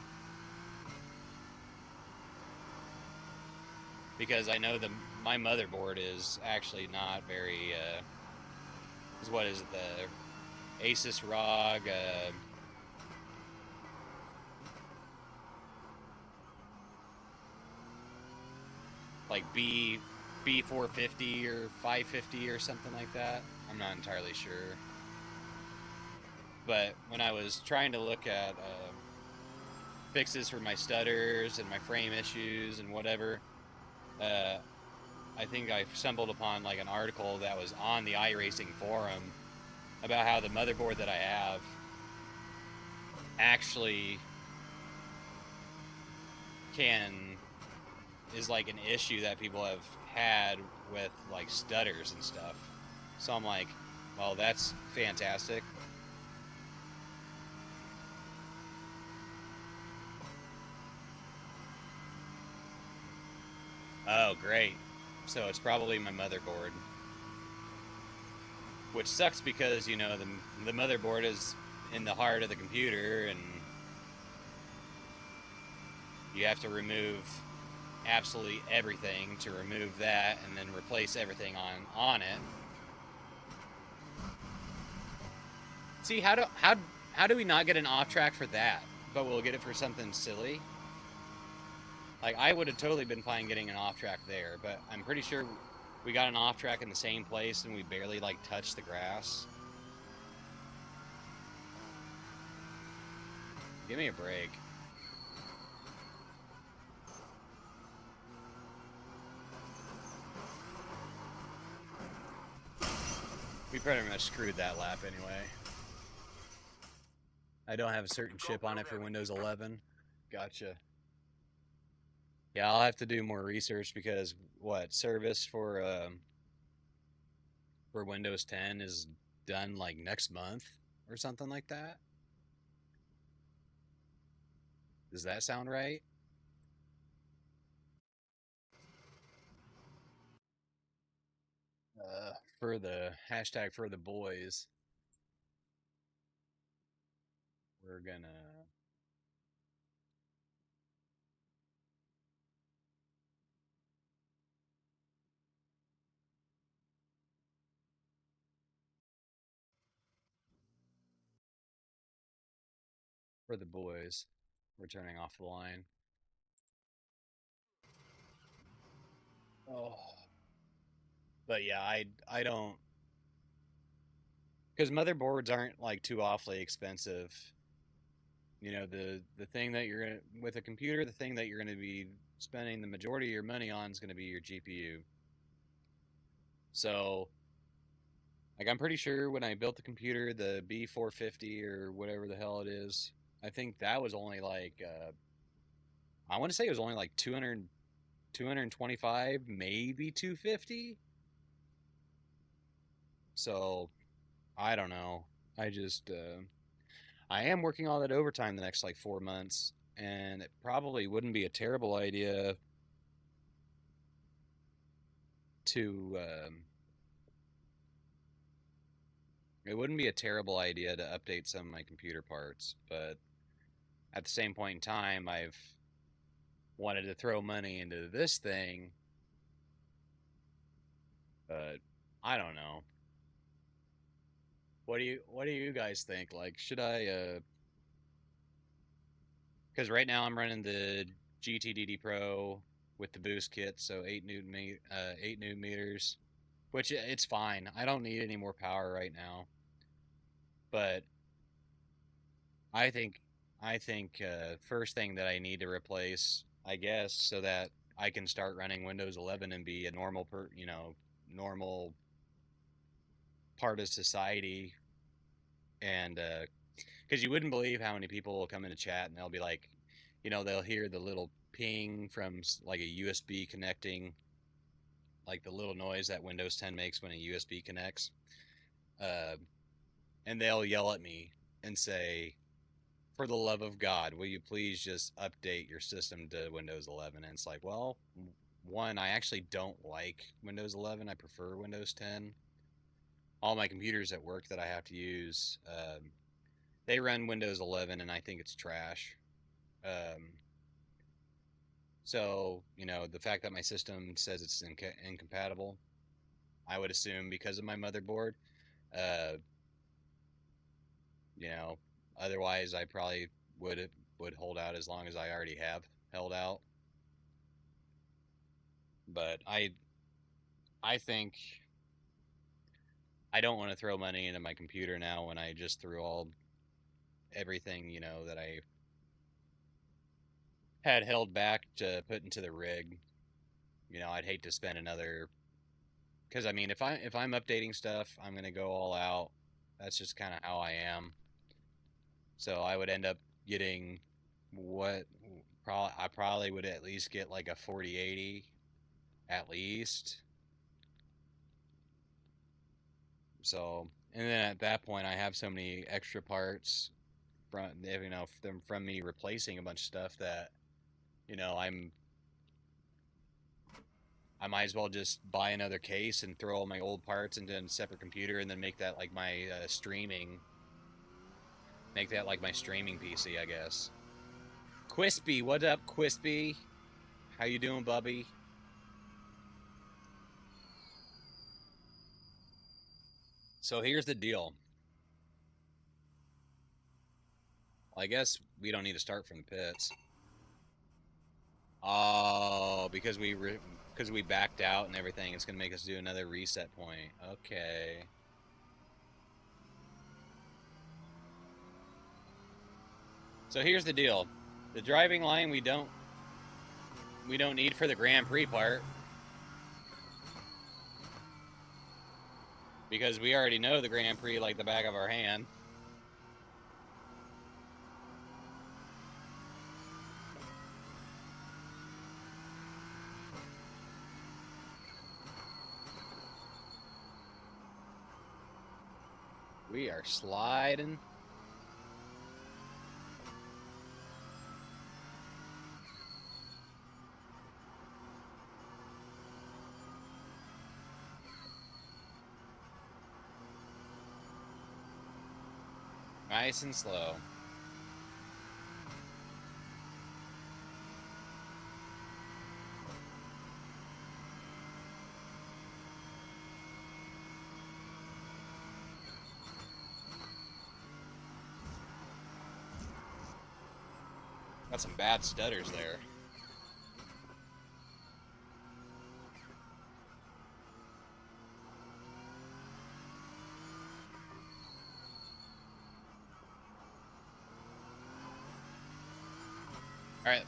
Because I know my motherboard is actually not very, what is it, the Asus ROG, like B450 or 550 or something like that. I'm not entirely sure. But when I was trying to look at fixes for my stutters and my frame issues and whatever, I think I stumbled upon like an article that was on the iRacing forum about how the motherboard that I have actually is like an issue that people have had with like stutters and stuff. So I'm like, well, that's fantastic. Oh, great. So it's probably my motherboard, which sucks because, you know, the motherboard is in the heart of the computer, and you have to remove absolutely everything to remove that and then replace everything on it. See, how do we not get an off track for that, but we'll get it for something silly? Like, I would have totally been fine getting an off track there, but I'm pretty sure we got an off track in the same place and we barely like touched the grass. Give me a break. We pretty much screwed that lap anyway. I don't have a certain chip on it for Windows 11. Gotcha. Yeah, I'll have to do more research because what service for Windows 10 is done like next month or something like that. Does that sound right? For the hashtag for the boys, we're gonna for the boys. We're turning off the line. Oh, but yeah, I don't, because motherboards aren't like too awfully expensive. You know, the thing that you're gonna with a computer, the thing that you're gonna be spending the majority of your money on is gonna be your GPU. So, like, I'm pretty sure when I built the computer, the B450 or whatever the hell it is, I think that was only like I want to say it was only like 225, maybe 250. So I don't know. I just I am working all that overtime the next like 4 months, and it probably wouldn't be a terrible idea to it wouldn't be a terrible idea to update some of my computer parts, but at the same point in time, I've wanted to throw money into this thing, but I don't know. What do you guys think? Like, should I because right now I'm running the GTDD Pro with the boost kit, so 8 newton meters, which it's fine. I don't need any more power right now, but I think I think first thing that I need to replace, I guess, so that I can start running Windows 11 and be a normal part of society, and because you wouldn't believe how many people will come into chat and they'll be like, they'll hear the little ping from like a USB connecting, like the little noise that Windows 10 makes when a USB connects, uh, and they'll yell at me and say, "For the love of God, will you please just update your system to Windows 11?" And it's like, well, one, I actually don't like Windows 11. I prefer Windows 10. All my computers at work that I have to use, they run Windows 11, and I think it's trash. Um, so, the fact that my system says it's incompatible, I would assume because of my motherboard. Uh, you know, otherwise I probably would would hold out as long as I already have held out. But I think I don't want to throw money into my computer now when I just threw all everything, that I had held back to put into the rig. I'd hate to spend another, because I mean, if I'm updating stuff, I'm gonna go all out. That's just kind of how I am. So I would end up getting what I probably would at least get like a 4080 at least. So, and then at that point, I have so many extra parts from me replacing a bunch of stuff that I'm I might as well just buy another case and throw all my old parts into a separate computer and then make that like my streaming. Make that like my streaming PC, I guess. Quispy, what up, Quispy? How you doing, Bubby? So here's the deal. Well, I guess we don't need to start from the pits. Oh, because we backed out and everything, it's gonna make us do another reset point. Okay. So here's the deal. The driving line we don't need for the Grand Prix part. Because we already know the Grand Prix like the back of our hand. We are sliding. Nice and slow. Got some bad stutters there. All right.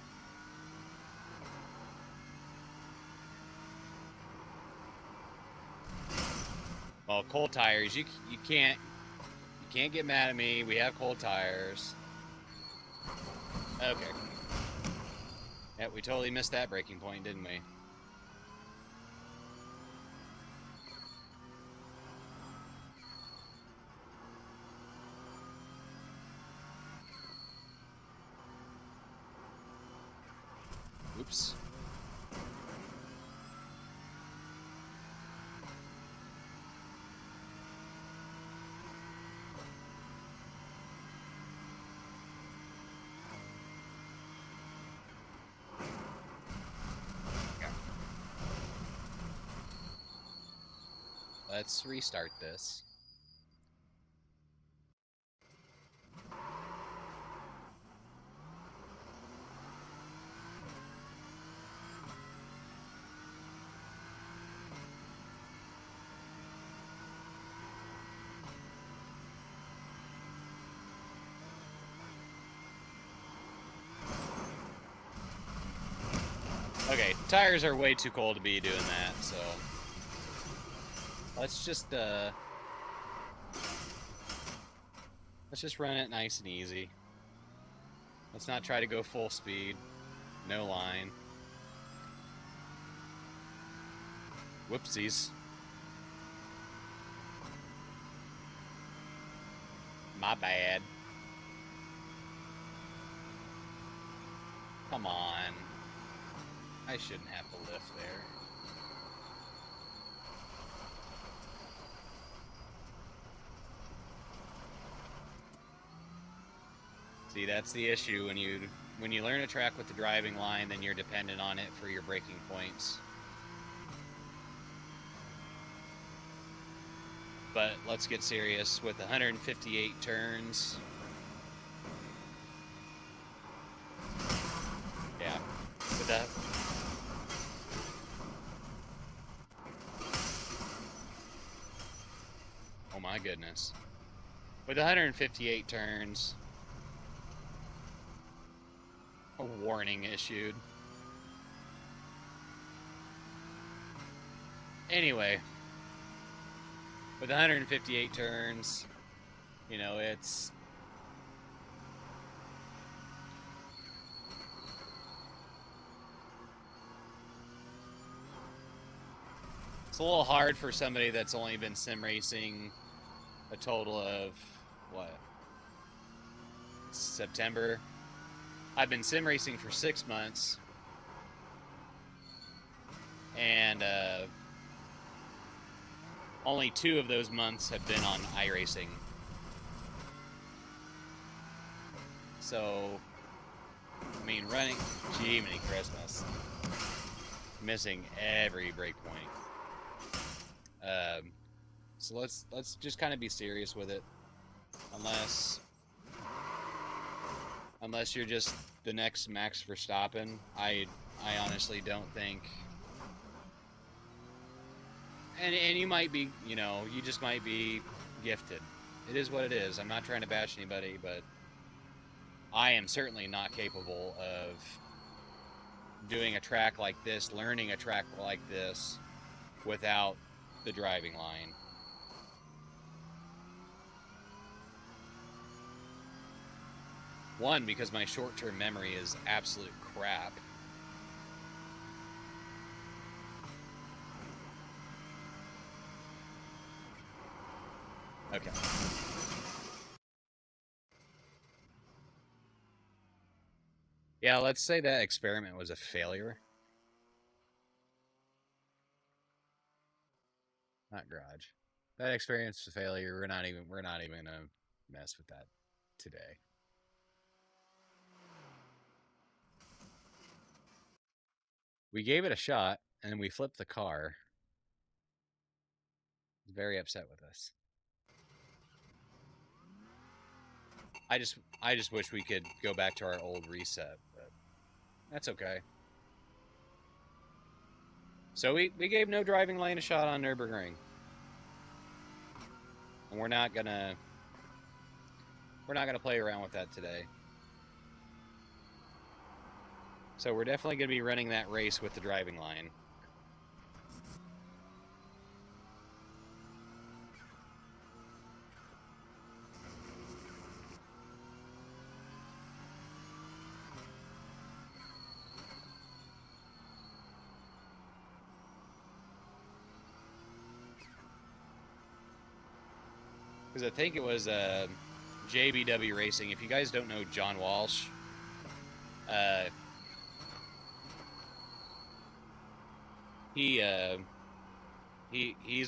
Well, cold tires, you can't get mad at me. We have cold tires. Okay. Yeah, we totally missed that breaking point, didn't we? Oops. Let's restart this. Okay, tires are way too cold to be doing that, so let's just run it nice and easy. Let's not try to go full speed. No line. Whoopsies. My bad. Come on. I shouldn't have to lift there. See, that's the issue when you learn a track with the driving line, then you're dependent on it for your braking points. But let's get serious with 158 turns. Yeah, with that. Oh my goodness. With 158 turns, a warning issued. Anyway, with 158 turns, you know, it's a little hard for somebody that's only been sim racing a total of, what, September? I've been sim racing for 6 months. and only 2 of those months have been on iRacing. So, I mean, running, Jiminy Christmas, missing every breakpoint. So let's just kind of be serious with it, unless you're just the next Max Verstappen. I honestly don't think. And you might be, you know, you just might be gifted. It is what it is. I'm not trying to bash anybody, but I am certainly not capable of doing a track like this, learning a track like this, without the driving line. One, because my short-term memory is absolute crap. Okay. Yeah, let's say that experiment was a failure. Not garage. That experiment was a failure. We're not even gonna mess with that today. We gave it a shot, and we flipped the car. He's very upset with us. I just wish we could go back to our old reset, but that's okay. So we gave no driving lane a shot on Nurburgring. And we're not gonna play around with that today. So we're definitely gonna be running that race with the driving line. Because I think it was JBW Racing. If you guys don't know John Walsh, he's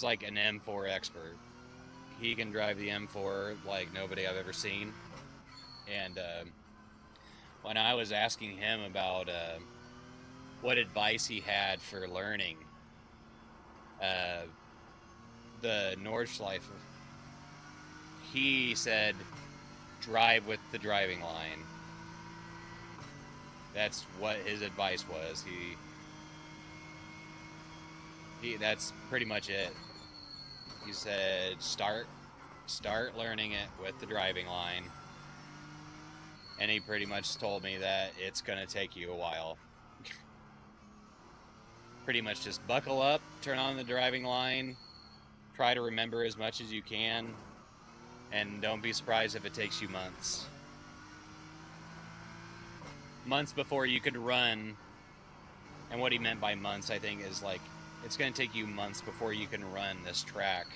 like an M4 expert. He can drive the M4 like nobody I've ever seen. And when I was asking him about what advice he had for learning the Nordschliefe, he said, drive with the driving line. That's what his advice was. That's pretty much it. He said, start learning it with the driving line. And he pretty much told me that it's gonna take you a while. Pretty much just buckle up, turn on the driving line, try to remember as much as you can, and don't be surprised if it takes you months. Months before you could run. And what he meant by months, I think, is like, it's going to take you months before you can run this track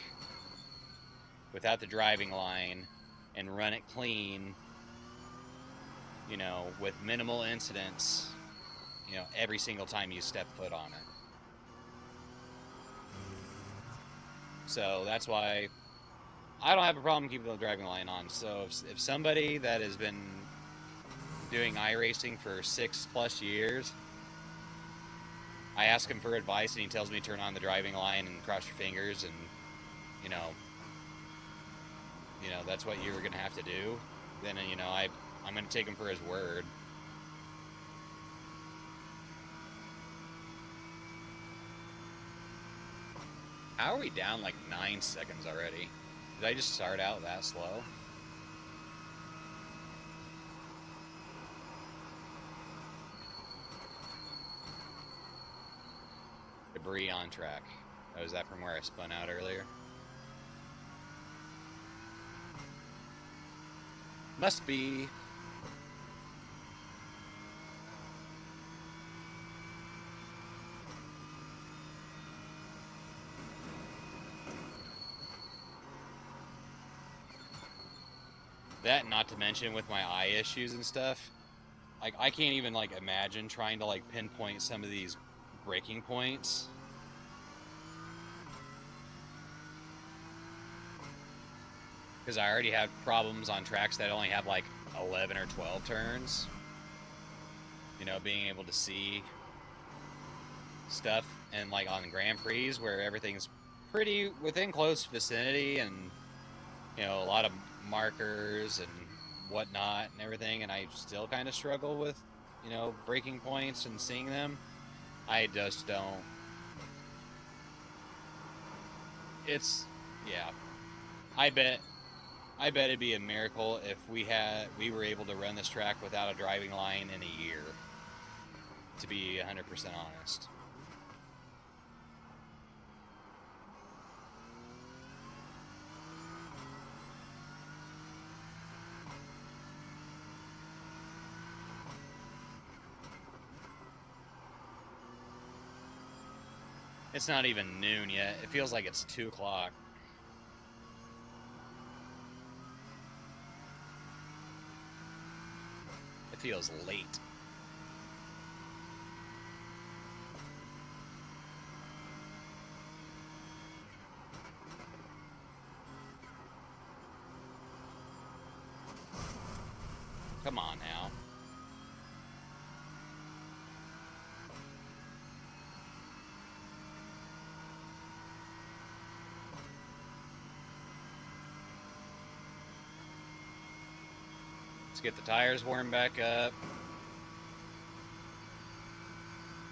without the driving line and run it clean, you know, with minimal incidents, you know, every single time you step foot on it. So that's why I don't have a problem keeping the driving line on. So if somebody that has been doing iRacing for 6+ years, I ask him for advice and he tells me turn on the driving line and cross your fingers and, you know, that's what you're going to have to do, then, you know, I'm going to take him for his word. How are we down like 9 seconds already? Did I just start out that slow? Debris on track. Oh, is that from where I spun out earlier? Must be. That, not to mention with my eye issues and stuff, like I can't even like imagine trying to like pinpoint some of these breaking points because I already have problems on tracks that only have like 11 or 12 turns. You know, being able to see stuff, and like on Grand Prix where everything's pretty within close vicinity, and you know, a lot of markers and whatnot and everything, and I still kind of struggle with, you know, breaking points and seeing them. I just don't. It's, yeah. I bet it'd be a miracle if we were able to run this track without a driving line in a year. To be 100% honest. It's not even noon yet. It feels like it's 2 o'clock. It feels late. Come on now. Let's get the tires warmed back up.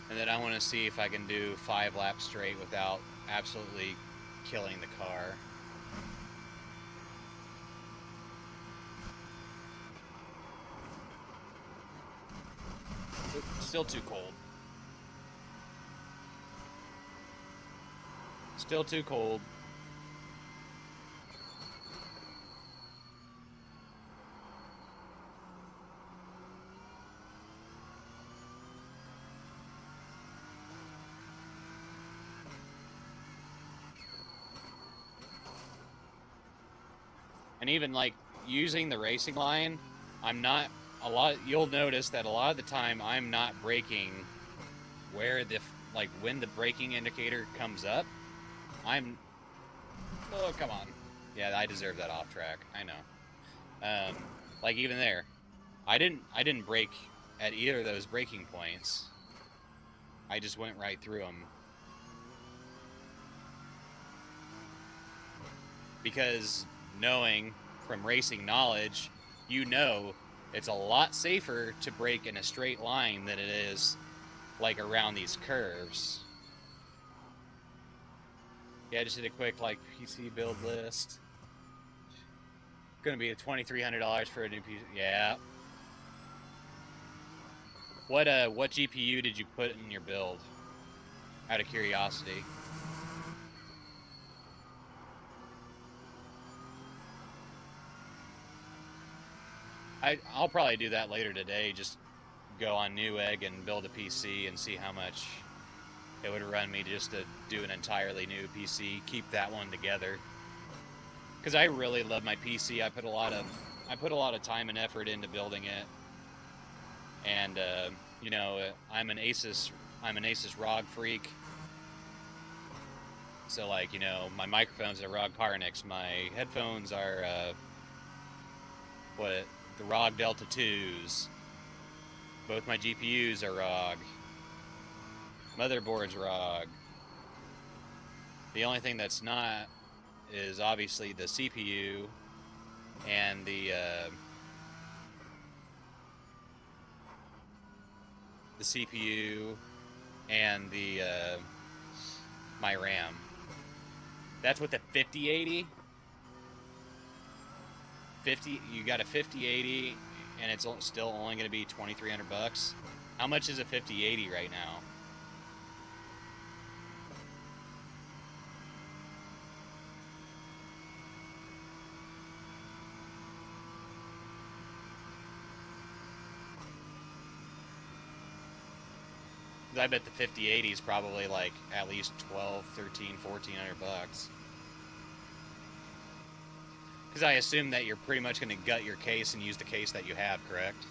And then I want to see if I can do 5 laps straight without absolutely killing the car. Still too cold. Still too cold. And even like using the racing line, you'll notice that a lot of the time I'm not braking where when the braking indicator comes up, oh, come on. Yeah, I deserve that off track. I know. Like even there, I didn't brake at either of those braking points. I just went right through them. Because knowing from racing knowledge, you know it's a lot safer to brake in a straight line than it is like around these curves. Yeah, I just did a quick like PC build list. Gonna be $2,300 for a new PC. Yeah. What GPU did you put in your build? Out of curiosity. I'll probably do that later today. Just go on Newegg and build a PC and see how much it would run me just to do an entirely new PC. Keep that one together. Because I really love my PC. I put a lot of time and effort into building it. And you know, I'm an Asus ROG freak. So like, you know, my microphone's a ROG Carnix. My headphones are the ROG Delta 2s. Both my GPUs are ROG. Motherboard's ROG. The only thing that's not is obviously the CPU and the CPU and the my RAM. That's with the 5080. You got a 5080 and it's still only going to be $2,300. How much is a 5080 right now? I bet the 5080 is probably like at least 12, 13, 1400 bucks. Because I assume that you're pretty much going to gut your case and use the case that you have, correct?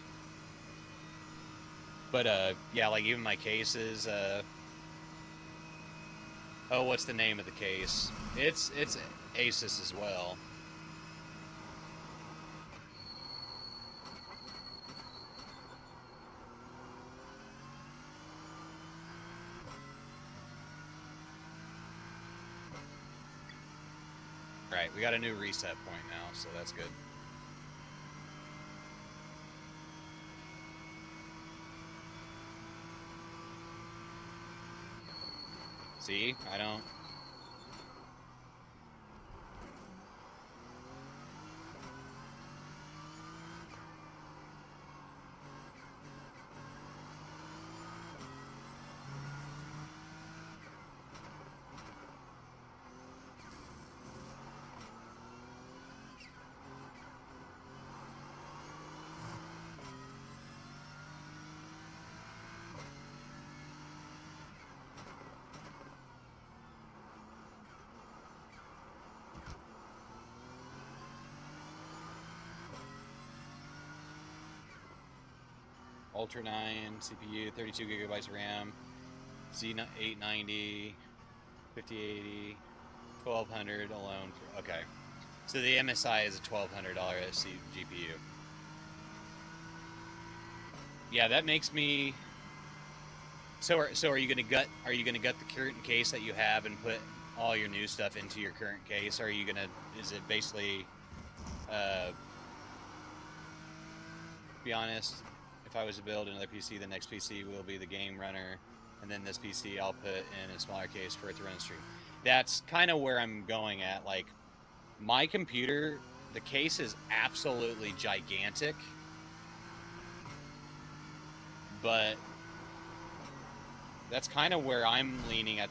But yeah, like even my cases, oh, what's the name of the case? It's Asus as well. Right, we got a new reset point now, so that's good. See, I don't... Ultra 9 CPU, 32 gigabytes RAM, Z890, 5080, 1200 alone. Okay, so the MSI is a $1,200 SC GPU. Yeah, that makes me. So are you gonna gut? Are you gonna gut the current case that you have and put all your new stuff into your current case? Or are you gonna? Is it basically? Be honest. If I was to build another PC, the next PC will be the game runner, and then this PC I'll put in a smaller case for it to run stream. That's kind of where I'm going at. Like, my computer, the case is absolutely gigantic, but that's kind of where I'm leaning at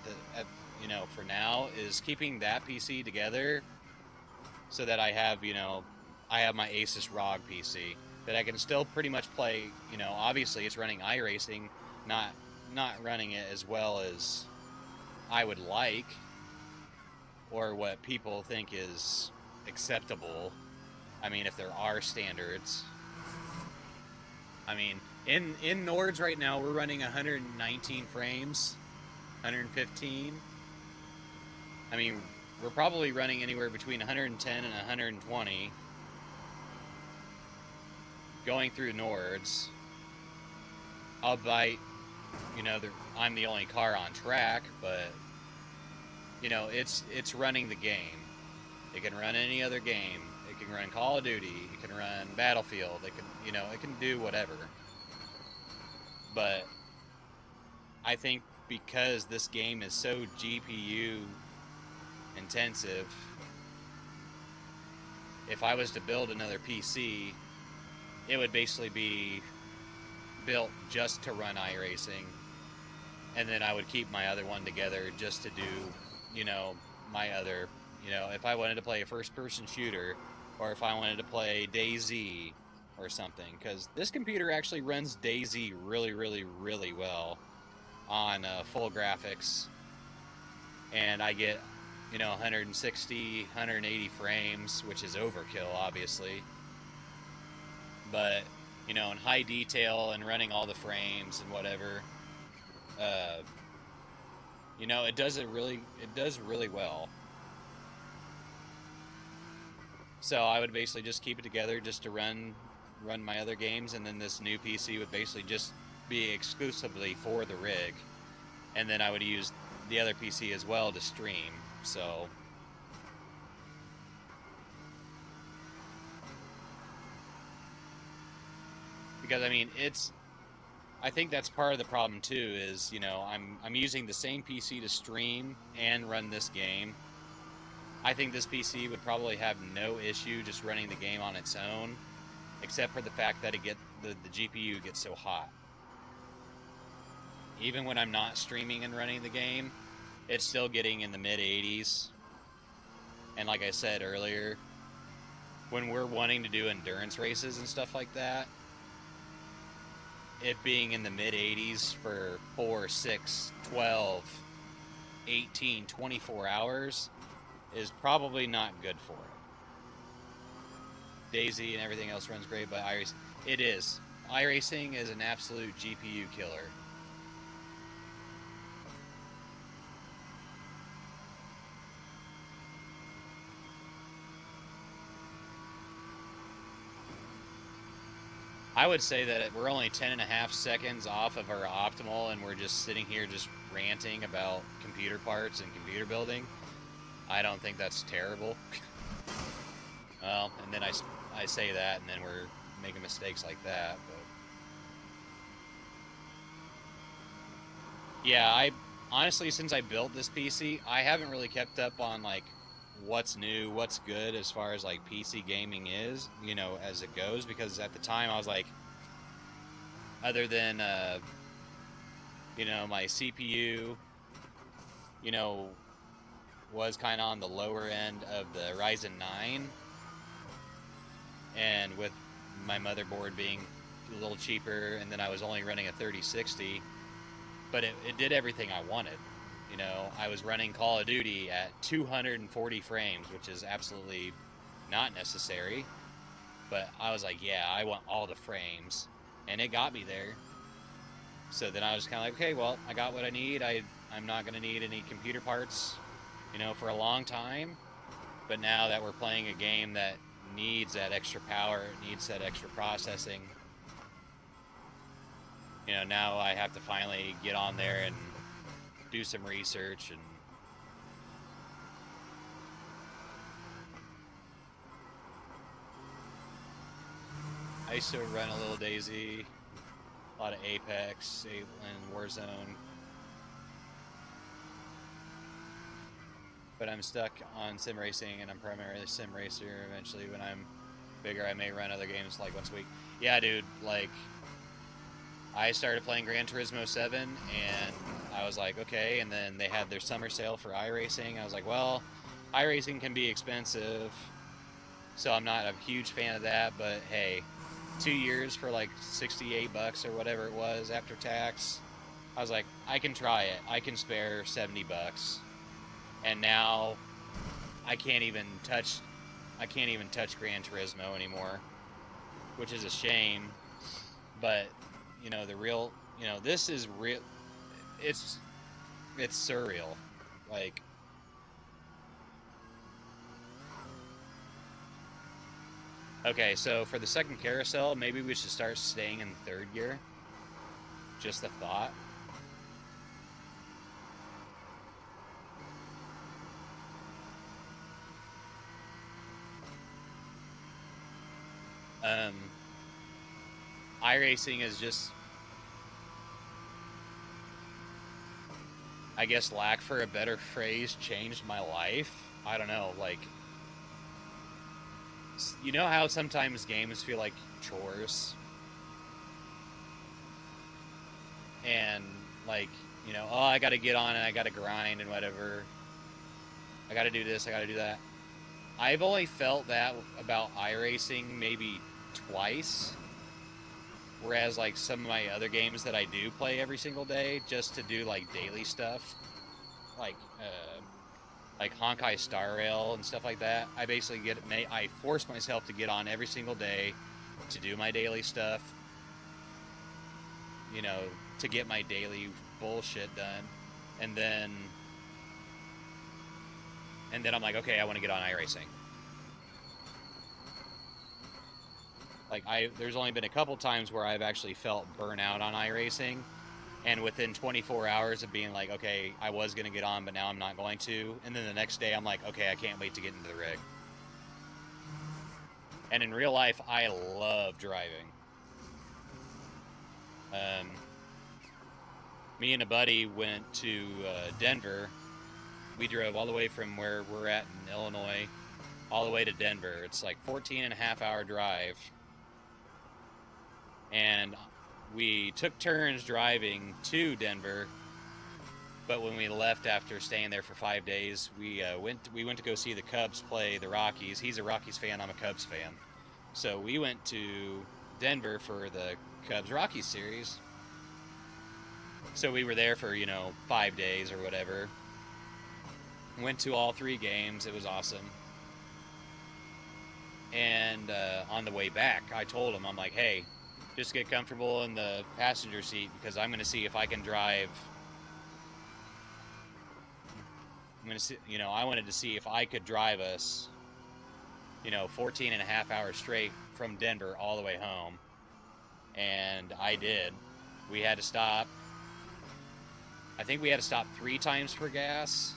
you know, for now, is keeping that PC together so that I have, you know, I have my Asus ROG PC that I can still pretty much play. You know, obviously it's running iRacing, not running it as well as I would like or what people think is acceptable. I mean, if there are standards. I mean, in Nords right now, we're running 119 frames, 115. I mean, we're probably running anywhere between 110 and 120 going through Nords. Albeit, you know, I'm the only car on track, but, you know, it's running the game. It can run any other game. It can run Call of Duty. It can run Battlefield. It can, you know, it can do whatever. But I think because this game is so GPU intensive, if I was to build another PC, it would basically be built just to run iRacing, and then I would keep my other one together just to do, you know, my other, you know, if I wanted to play a first-person shooter, or if I wanted to play DayZ or something, because this computer actually runs DayZ really, really, really well on full graphics, and I get, you know, 160, 180 frames, which is overkill, obviously. But, you know, in high detail and running all the frames and whatever, you know, it does really well. So I would basically just keep it together just to run my other games, and then this new PC would basically just be exclusively for the rig, and then I would use the other PC as well to stream. So because I mean, I think that's part of the problem too, is, you know, I'm using the same PC to stream and run this game. I think this PC would probably have no issue just running the game on its own, except for the fact that the GPU gets so hot. Even when I'm not streaming and running the game, it's still getting in the mid 80s. And like I said earlier, when we're wanting to do endurance races and stuff like that, it being in the mid 80s for 4, 6, 12, 18, 24 hours is probably not good for it. DayZ and everything else runs great, but iRacing, it is. iRacing is an absolute GPU killer. I would say that we're only 10.5 seconds off of our optimal, and we're just sitting here just ranting about computer parts and computer building. I don't think that's terrible. Well, and then I say that, and then we're making mistakes like that. But yeah, I honestly, since I built this PC, I haven't really kept up on like what's new, what's good as far as like PC gaming is, you know, as it goes. Because at the time I was like, other than you know, my CPU, you know, was kind of on the lower end of the Ryzen 9, and with my motherboard being a little cheaper, and then I was only running a 3060, but it did everything I wanted. You know, I was running Call of Duty at 240 frames, which is absolutely not necessary, but I was like, yeah, I want all the frames, and it got me there. So then I was kind of like, okay, well, I got what I need. I'm not going to need any computer parts, you know, for a long time. But now that we're playing a game that needs that extra power, needs that extra processing, you know, now I have to finally get on there and do some research. And I used to run a little Daisy, a lot of Apex, and Warzone. But I'm stuck on sim racing, and I'm primarily a sim racer. Eventually, when I'm bigger, I may run other games like once a week. Yeah, dude, like, I started playing Gran Turismo 7, and I was like, okay, and then they had their summer sale for iRacing. I was like, well, iRacing can be expensive, so I'm not a huge fan of that, but hey, 2 years for like 68 bucks or whatever it was after tax. I was like, I can try it. I can spare 70 bucks. And now I can't even touch Gran Turismo anymore, which is a shame. But you know, this is real. It's surreal. Like, okay, so for the second carousel, maybe we should start staying in third gear. Just a thought. iRacing is just, I guess, lack for a better phrase, changed my life. I don't know, like, you know how sometimes games feel like chores? And, like, you know, oh, I gotta get on and I gotta grind and whatever. I gotta do this, I gotta do that. I've only felt that about iRacing maybe twice. Whereas, like, some of my other games that I do play every single day, just to do, like, daily stuff, like Honkai Star Rail and stuff like that, I basically I force myself to get on every single day to do my daily stuff, you know, to get my daily bullshit done, and then I'm like, okay, I want to get on iRacing. Like, there's only been a couple times where I've actually felt burnout on iRacing, and within 24 hours of being like, okay, I was going to get on, but now I'm not going to, and then the next day I'm like, okay, I can't wait to get into the rig. And in real life, I love driving. Me and a buddy went to Denver. We drove all the way from where we're at in Illinois all the way to Denver. It's like 14.5-hour drive. And we took turns driving to Denver, but when we left after staying there for 5 days, we went to go see the Cubs play the Rockies. He's a Rockies fan, I'm a Cubs fan. So we went to Denver for the Cubs-Rockies series. So we were there for, 5 days or whatever. Went to all 3 games. It was awesome. And on the way back, I told him, I'm like, hey, just get comfortable in the passenger seat because I'm going to see if I can drive. I'm going to see, I wanted to see if I could drive us, 14.5 hours straight from Denver all the way home. And I did. We had to stop. I think we had to stop 3 times for gas,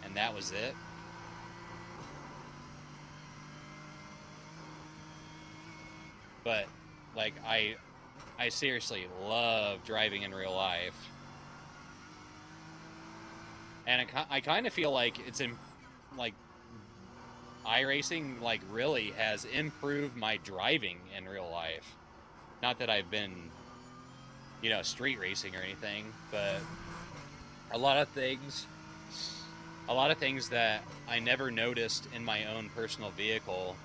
and that was it. but like I seriously love driving in real life. And I kind of feel like it's in, like, iRacing, like, really has improved my driving in real life. Not that I've been, you know, street racing or anything, but a lot of things that I never noticed in my own personal vehicle,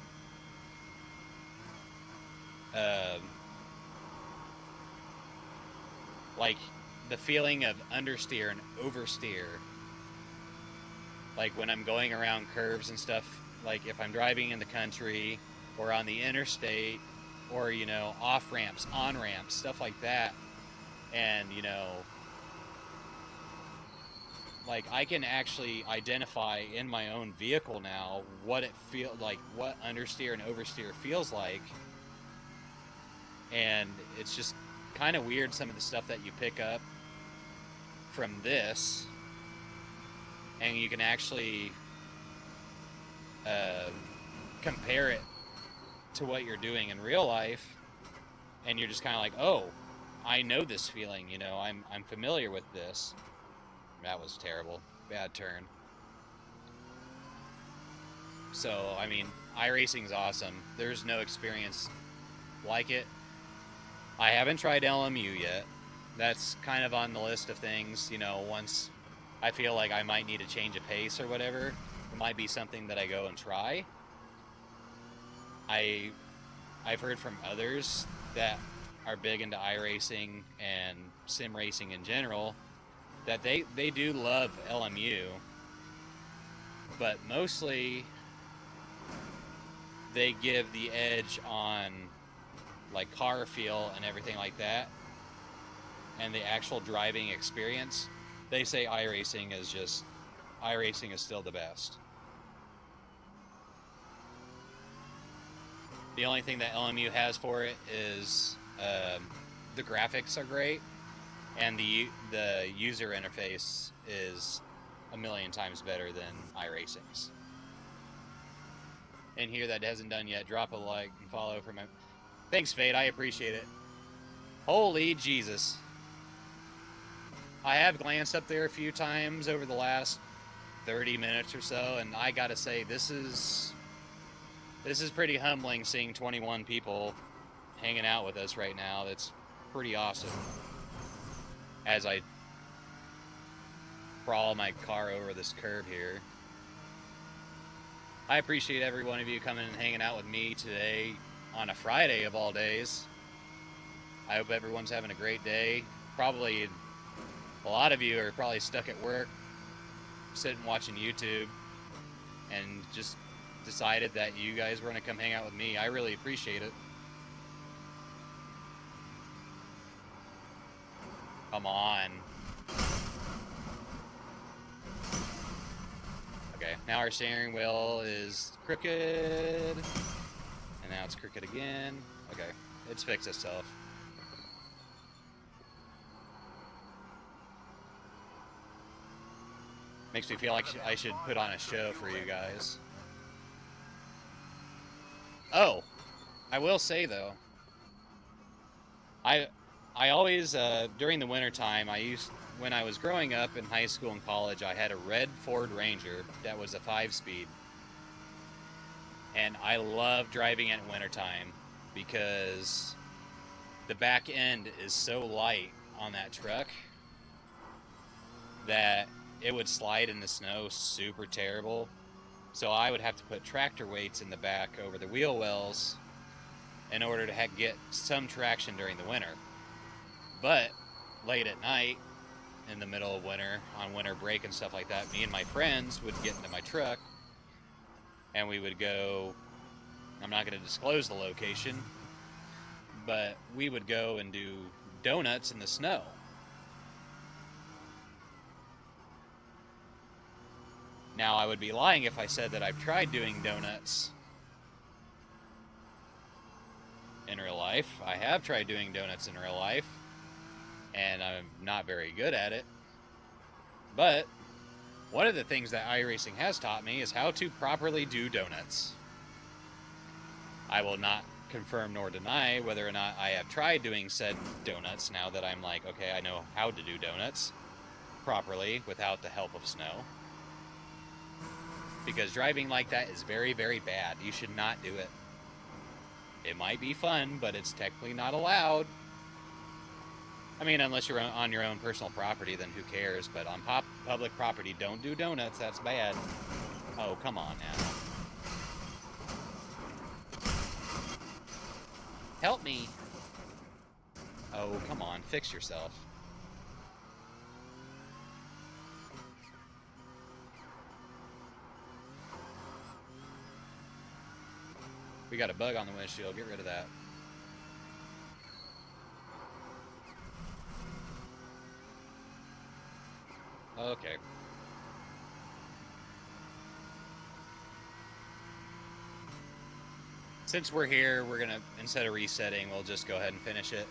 like the feeling of understeer and oversteer. Like when I'm going around curves and stuff, like if I'm driving in the country or on the interstate or, you know, off ramps, on ramps, stuff like that. And, you know, like I can actually identify in my own vehicle now what it feels like, what understeer and oversteer feels like. And it's just kind of weird, some of the stuff that you pick up from this. And you can actually compare it to what you're doing in real life, and you're just kind of like, oh, I know this feeling, you know, I'm familiar with this. That was terrible. Bad turn. So, I mean, iRacing's awesome. There's no experience like it. I haven't tried LMU yet. That's kind of on the list of things, you know, once I feel like I might need a change of pace or whatever, it might be something that I go and try. I've heard from others that are big into iRacing and sim racing in general that they do love LMU, but mostly they give the edge on like car feel and everything like that, and the actual driving experience. They say iRacing is still the best. The only thing that LMU has for it is the graphics are great, and the user interface is a million times better than iRacing's. And here that hasn't done yet, drop a like and follow for my... Thanks, Fade, I appreciate it. Holy Jesus. I have glanced up there a few times over the last 30 minutes or so, and I gotta say, this is pretty humbling, seeing 21 people hanging out with us right now. That's pretty awesome. As I crawl my car over this curve here. I appreciate every one of you coming and hanging out with me today on a Friday of all days. I hope everyone's having a great day. Probably a lot of you are probably stuck at work, sitting watching YouTube, and just decided that you guys were going to come hang out with me. I really appreciate it. Come on. Okay, now our steering wheel is crooked, and now it's crooked again. Okay, it's fixed itself. Makes me feel like I should put on a show for you guys. Oh, I will say though, I always during the winter time, when I was growing up in high school and college, I had a red Ford Ranger that was a 5-speed, and I love driving it in wintertime because the back end is so light on that truck that it would slide in the snow super terrible. So I would have to put tractor weights in the back over the wheel wells in order to get some traction during the winter. But late at night, in the middle of winter, on winter break and stuff like that, me and my friends would get into my truck and we would go, I'm not going to disclose the location, but we would go and do donuts in the snow. Now, I would be lying if I said that I've tried doing donuts in real life. I have tried doing donuts in real life, and I'm not very good at it. But one of the things that iRacing has taught me is how to properly do donuts. I will not confirm nor deny whether or not I have tried doing said donuts now that I'm like, okay, I know how to do donuts properly without the help of snow. Because driving like that is very, very bad. You should not do it. It might be fun, but it's technically not allowed. I mean, unless you're on your own personal property, then who cares? But on public property, don't do donuts. That's bad. Oh, come on now. Help me. Oh, come on. Fix yourself. We got a bug on the windshield. Get rid of that. Okay. Since we're here, we're gonna, instead of resetting, we'll just go ahead and finish it.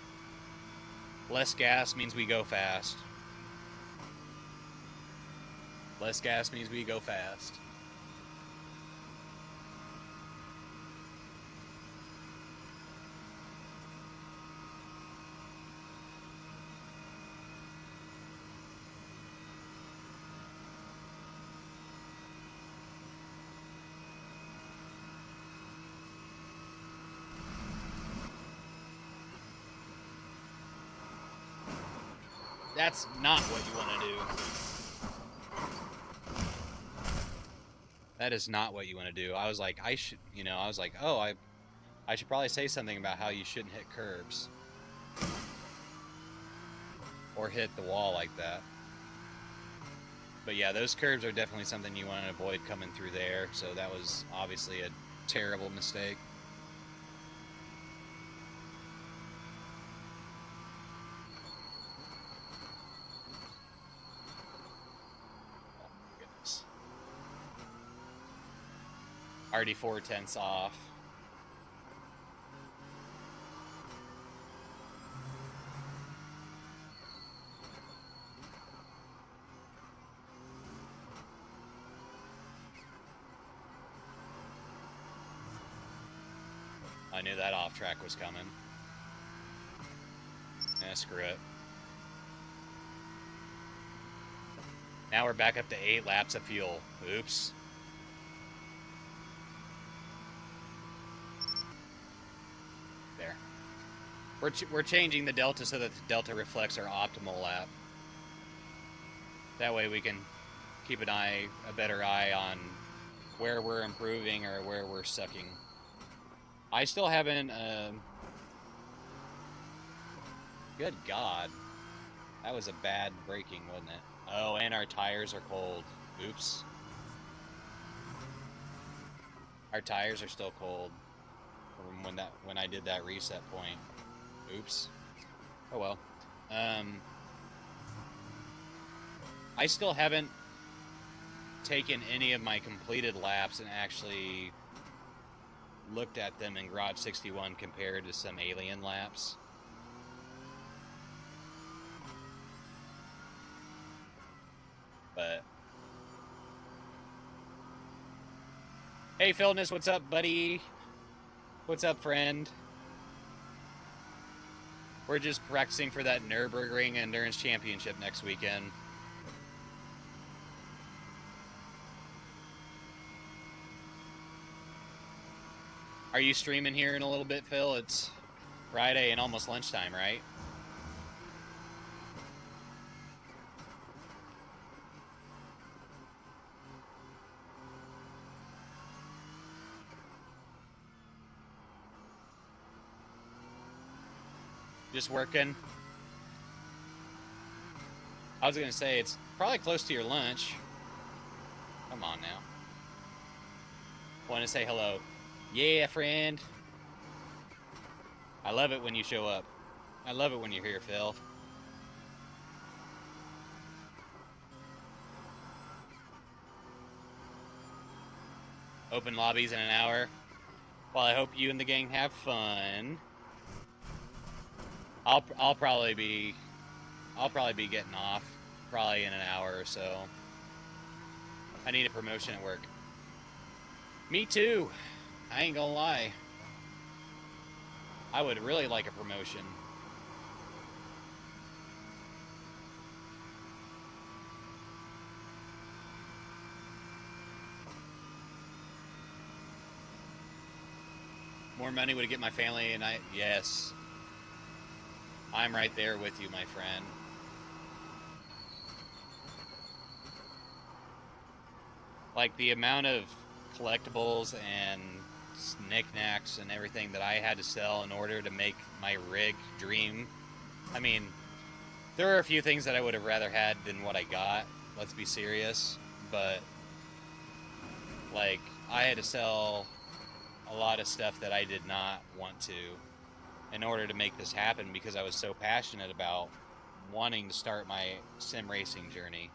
Less gas means we go fast. Less gas means we go fast. That's not what you want to do. That is not what you want to do. I was like, I should, you know, I was like, oh, I should probably say something about how you shouldn't hit curbs. Or hit the wall like that. But yeah, those curbs are definitely something you want to avoid coming through there. So that was obviously a terrible mistake. Already 4/10 off. I knew that off track was coming. Eh, screw it. Now we're back up to 8 laps of fuel. Oops. There. We're changing the delta so that the delta reflects our optimal lap. That way we can keep a better eye on where we're improving or where we're sucking. I still haven't, good God. That was a bad braking, wasn't it? Oh, and our tires are cold. Oops. Our tires are still cold from when I did that reset point. Oops. Oh well. I still haven't taken any of my completed laps and actually looked at them in Garage 61 compared to some alien laps. But hey, Philness, what's up, buddy? What's up, friend? We're just practicing for that Nurburgring Endurance Championship next weekend. Are you streaming here in a little bit, Phil? It's Friday and almost lunchtime, right? Just working. I was gonna say, it's probably close to your lunch. Come on now. Want to say hello. Yeah, friend. I love it when you show up. I love it when you're here, Phil. Open lobbies in an hour. Well, I hope you and the gang have fun. I'll probably be getting off probably in an hour or so. I need a promotion at work. Me too. I ain't gonna lie. I would really like a promotion. More money would get my family and I. Yes. I'm right there with you, my friend. Like, the amount of collectibles and knickknacks and everything that I had to sell in order to make my rig dream. I mean, there are a few things that I would have rather had than what I got. Let's be serious. But, like, I had to sell a lot of stuff that I did not want to in order to make this happen because I was so passionate about wanting to start my sim racing journey.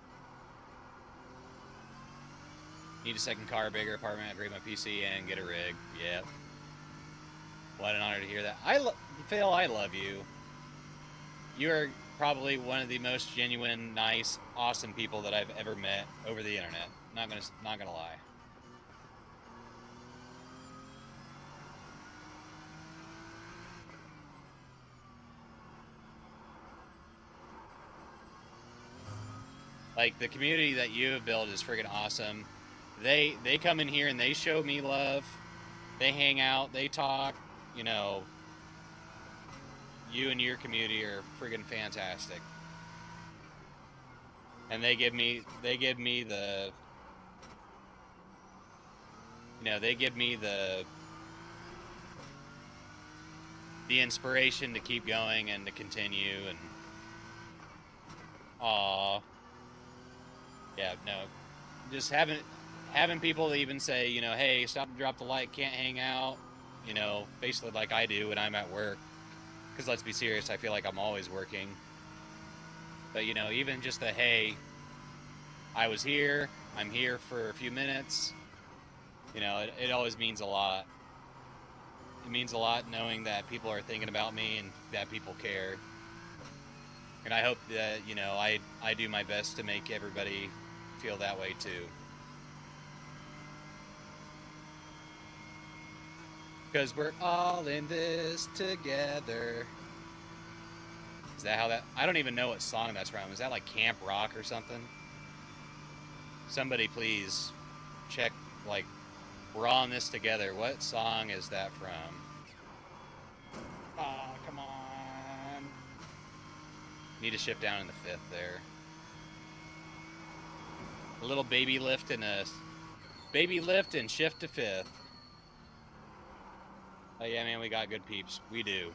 Need a second car, bigger apartment, upgrade my PC, and get a rig. Yep. What an honor to hear that. Phil, I love you. You are probably one of the most genuine, nice, awesome people that I've ever met over the internet. Not gonna lie. Like, the community that you have built is friggin' awesome. They come in here and they show me love. They hang out, they talk, you know. You and your community are friggin' fantastic. And they give me the, you know, they give me the inspiration to keep going and to continue. And aw. Yeah, no, just having people even say, you know, hey, stop and drop the like, can't hang out, you know, basically like I do when I'm at work. Because let's be serious, I feel like I'm always working. But, you know, even just the, hey, I was here, I'm here for a few minutes, you know, it always means a lot. It means a lot knowing that people are thinking about me and that people care. And I hope that, you know, I do my best to make everybody feel that way too. Because we're all in this together. Is that how that... I don't even know what song that's from. Is that like Camp Rock or something? Somebody please check, like, we're all in this together. What song is that from? Oh, come on. Need to shift down in the 5th there. A little baby lift and shift to 5th. Oh yeah, man, we got good peeps. We do.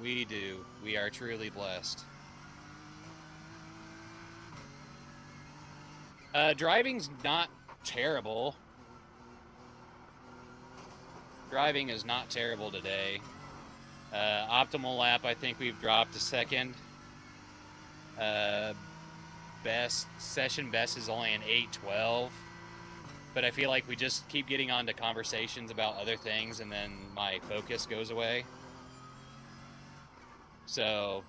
We do. We are truly blessed. Driving's not terrible. Driving is not terrible today. Optimal lap, I think we've dropped to 2nd. Session best is only an 8:12. But I feel like we just keep getting onto conversations about other things and then my focus goes away. So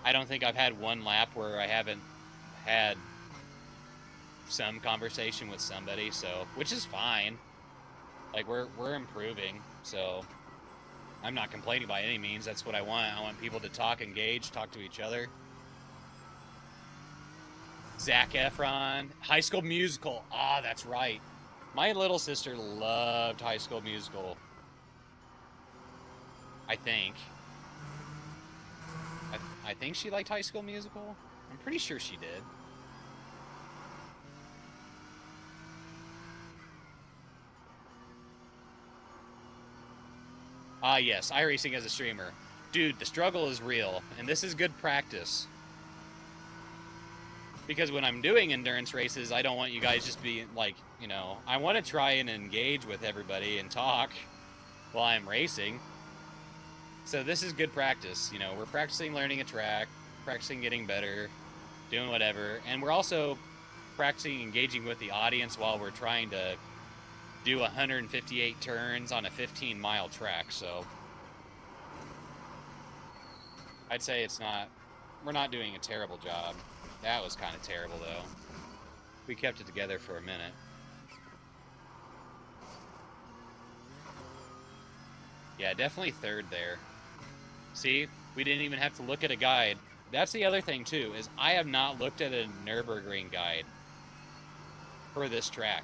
I don't think I've had one lap where I haven't had some conversation with somebody, so which is fine. Like we're improving, so I'm not complaining by any means. That's what I want. I want people to talk, engage, talk to each other. Zac Efron, High School Musical. Ah, that's right. My little sister loved High School Musical. I think. I think she liked High School Musical. I'm pretty sure she did. Ah, yes, iRacing as a streamer. Dude, the struggle is real, and this is good practice. Because when I'm doing endurance races, I don't want you guys just being like, you know, I want to try and engage with everybody and talk while I'm racing. So this is good practice. You know, we're practicing learning a track, practicing getting better, doing whatever. And we're also practicing engaging with the audience while we're trying to do 158 turns on a 15-mile track. So I'd say we're not doing a terrible job. That was kind of terrible, though. We kept it together for a minute. Yeah, definitely third there. See, we didn't even have to look at a guide. That's the other thing too, is I have not looked at a Nurburgring guide for this track.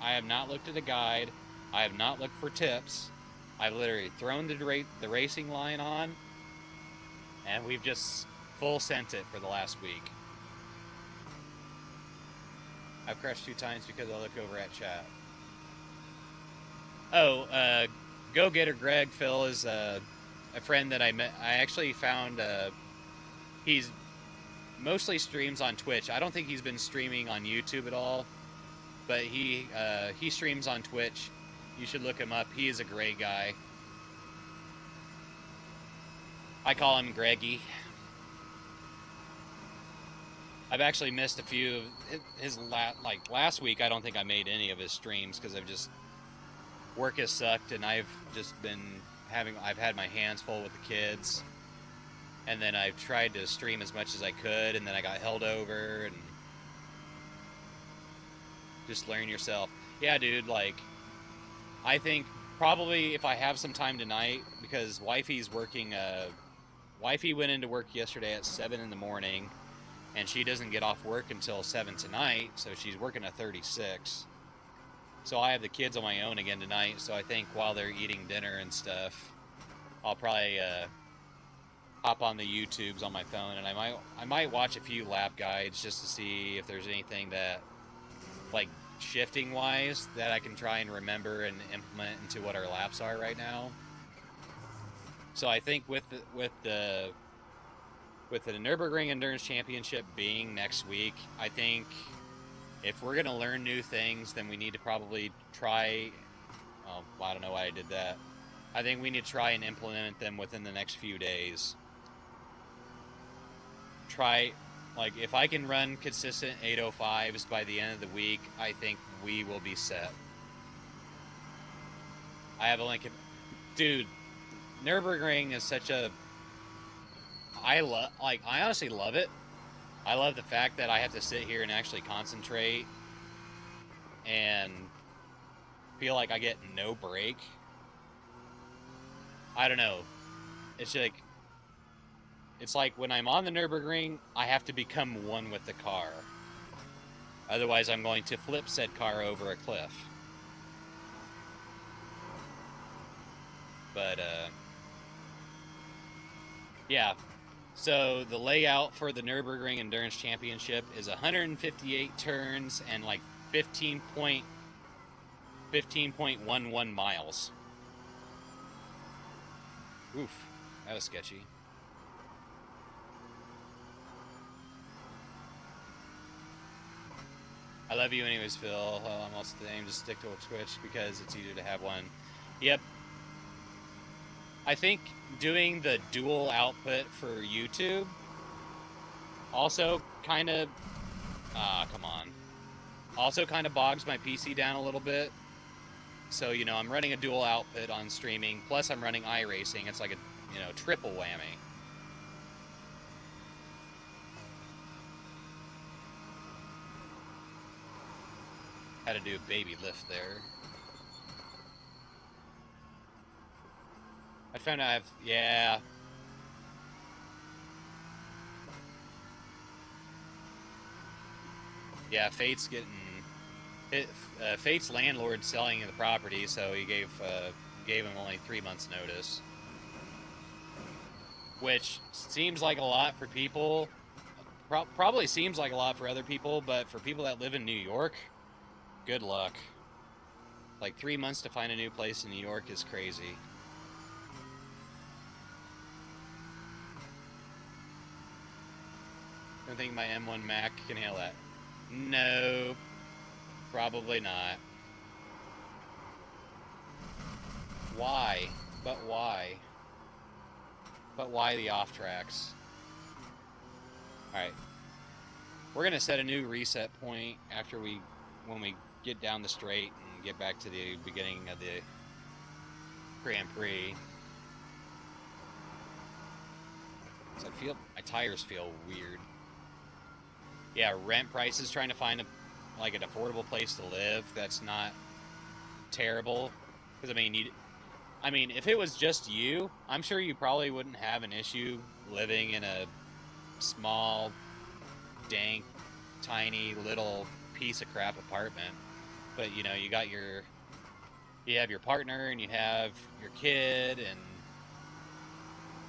I have not looked at a guide. I have not looked for tips. I've literally thrown the racing line on, and we've just full sent it for the last week. I've crashed 2 times because I look over at chat. Oh, Go-Getter Greg Phil is a friend that I met. I actually found he's mostly streams on Twitch. I don't think he's been streaming on YouTube at all, but he streams on Twitch. You should look him up. He is a great guy. I call him Greggy. I've actually missed a few of his like last week. I don't think I made any of his streams because work has sucked, and I've just been I've had my hands full with the kids, and then I've tried to stream as much as I could, and then I got held over, and just learn yourself. Yeah, dude, like, I think probably if I have some time tonight, because wifey's working, wifey went into work yesterday at 7 in the morning, and she doesn't get off work until 7 tonight, so she's working a 36. So I have the kids on my own again tonight, so I think while they're eating dinner and stuff, I'll probably hop on the YouTubes on my phone, and I might watch a few lap guides just to see if there's anything that, like, shifting wise, that I can try and remember and implement into what our laps are right now. So I think with the Nurburgring Endurance Championship being next week, I think if we're going to learn new things, then we need to probably try, oh, I don't know why I did that. I think we need to try and implement them within the next few days. Try, like, if I can run consistent 805s by the end of the week, I think we will be set. I have a link. Dude, Nurburgring is such a, I honestly love it. I love the fact that I have to sit here and actually concentrate and feel like I get no break. I don't know. It's like when I'm on the Nürburgring, I have to become one with the car. Otherwise, I'm going to flip said car over a cliff. But, yeah. So the layout for the Nürburgring Endurance Championship is 158 turns and like 15.11 miles. Oof, that was sketchy. I love you anyways, Phil. Well, I'm also saying just stick to Twitch because it's easier to have one. Yep. I think doing the dual output for YouTube also kind of, come on. Also kind of bogs my PC down a little bit. So, you know, I'm running a dual output on streaming, plus I'm running iRacing. It's like a, you know, triple whammy. Had to do a baby lift there. I found out yeah. Yeah, Fate's getting... Fate's landlord selling the property, so he gave him only 3 months notice. Which seems like a lot for people. Probably seems like a lot for other people, but for people that live in New York, good luck. Like 3 months to find a new place in New York is crazy. I don't think my M1 Mac can handle that. No, probably not. Why? But why? But why the off tracks? Alright. We're gonna set a new reset point after when we get down the straight and get back to the beginning of the Grand Prix. So I feel, my tires feel weird. Yeah, rent prices, trying to find an affordable place to live that's not terrible. Because, I mean, I mean, if it was just you, I'm sure you probably wouldn't have an issue living in a small, dank, tiny little piece of crap apartment. But you know, you have your partner and you have your kid, and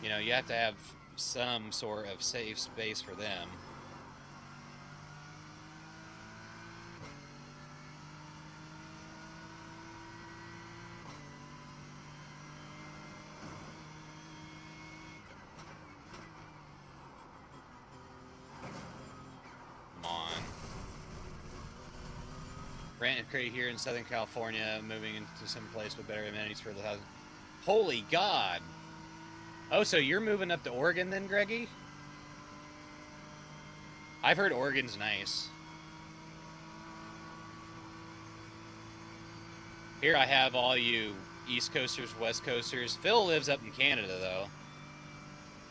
you know, you have to have some sort of safe space for them. Rent a crate here in Southern California, moving into some place with better amenities for the house. Holy God! Oh, so you're moving up to Oregon then, Greggy? I've heard Oregon's nice. Here I have all you East Coasters, West Coasters. Phil lives up in Canada, though.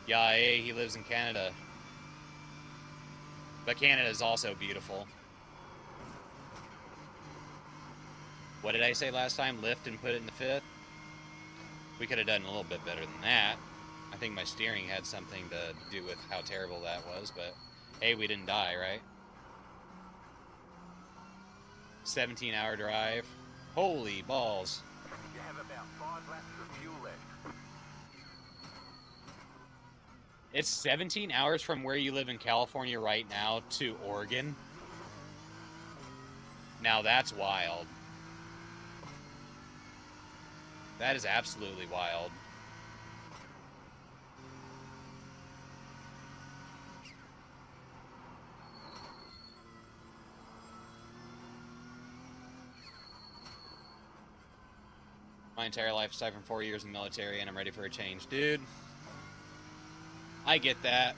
Yeah, he lives in Canada. But Canada is also beautiful. What did I say last time? Lift and put it in the fifth? We could have done a little bit better than that. I think my steering had something to do with how terrible that was, but hey, we didn't die, right? 17-hour drive. Holy balls. You have about 5 laps of fuel left. It's 17 hours from where you live in California right now to Oregon. Now that's wild. That is absolutely wild. My entire life, aside from 4 years in the military, and I'm ready for a change. Dude, I get that.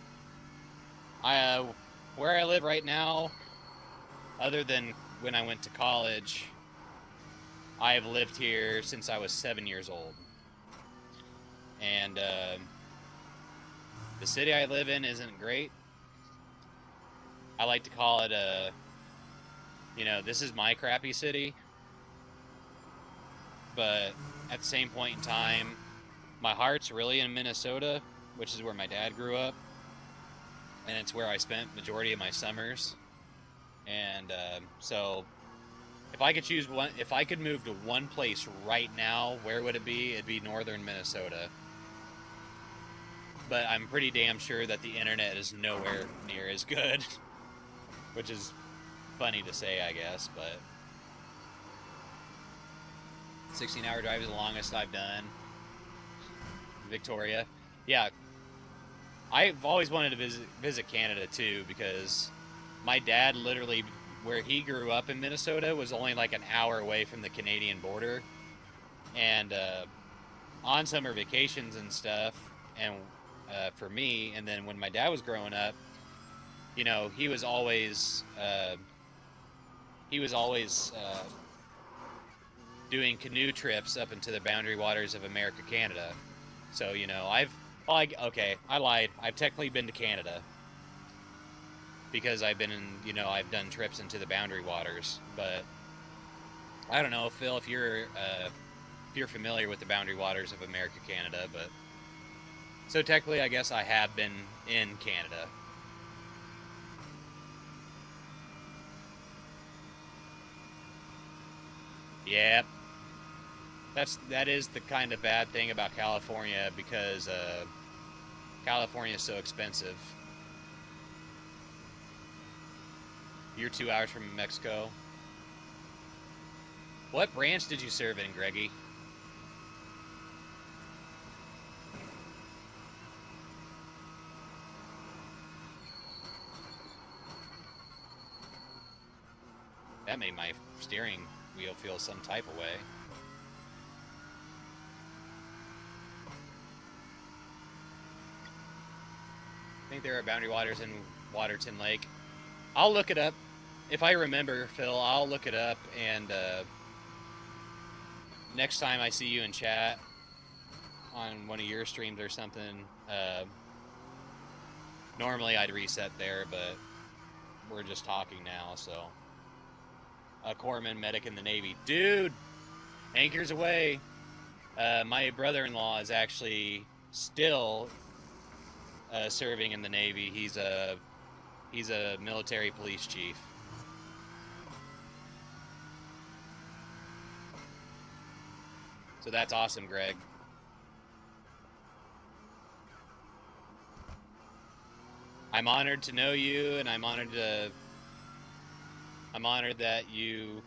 Where I live right now, other than when I went to college, I have lived here since I was 7 years old. And the city I live in isn't great. I like to call it this is my crappy city. But at the same point in time, my heart's really in Minnesota, which is where my dad grew up. And it's where I spent majority of my summers. And so if I could choose one, if I could move to one place right now, where would it be? It'd be northern Minnesota. But I'm pretty damn sure that the internet is nowhere near as good. Which is funny to say, I guess, but 16-hour drive is the longest I've done. Victoria. Yeah. I've always wanted to visit Canada too, because my dad literally, where he grew up in Minnesota, was only like an hour away from the Canadian border. And on summer vacations and stuff, and for me, and then when my dad was growing up, you know, he was always doing canoe trips up into the boundary waters of America, Canada. So, you know, I lied. I've technically been to Canada because I've been in, you know, I've done trips into the boundary waters. But I don't know, Phil, if you're familiar with the boundary waters of America, Canada. But so technically, I guess I have been in Canada. Yep. That is the kind of bad thing about California, because California is so expensive. You're 2 hours from Mexico. What branch did you serve in, Greggy? That made my steering wheel feel some type of way. I think there are boundary waters in Waterton Lake. I'll look it up. If I remember, Phil, I'll look it up, and next time I see you in chat on one of your streams or something, normally I'd reset there, but we're just talking now, so. A corpsman medic in the Navy. Dude! Anchors away! My brother-in-law is actually still serving in the Navy. He's a military police chief. So that's awesome, Greg. I'm honored to know you, and I'm honored that you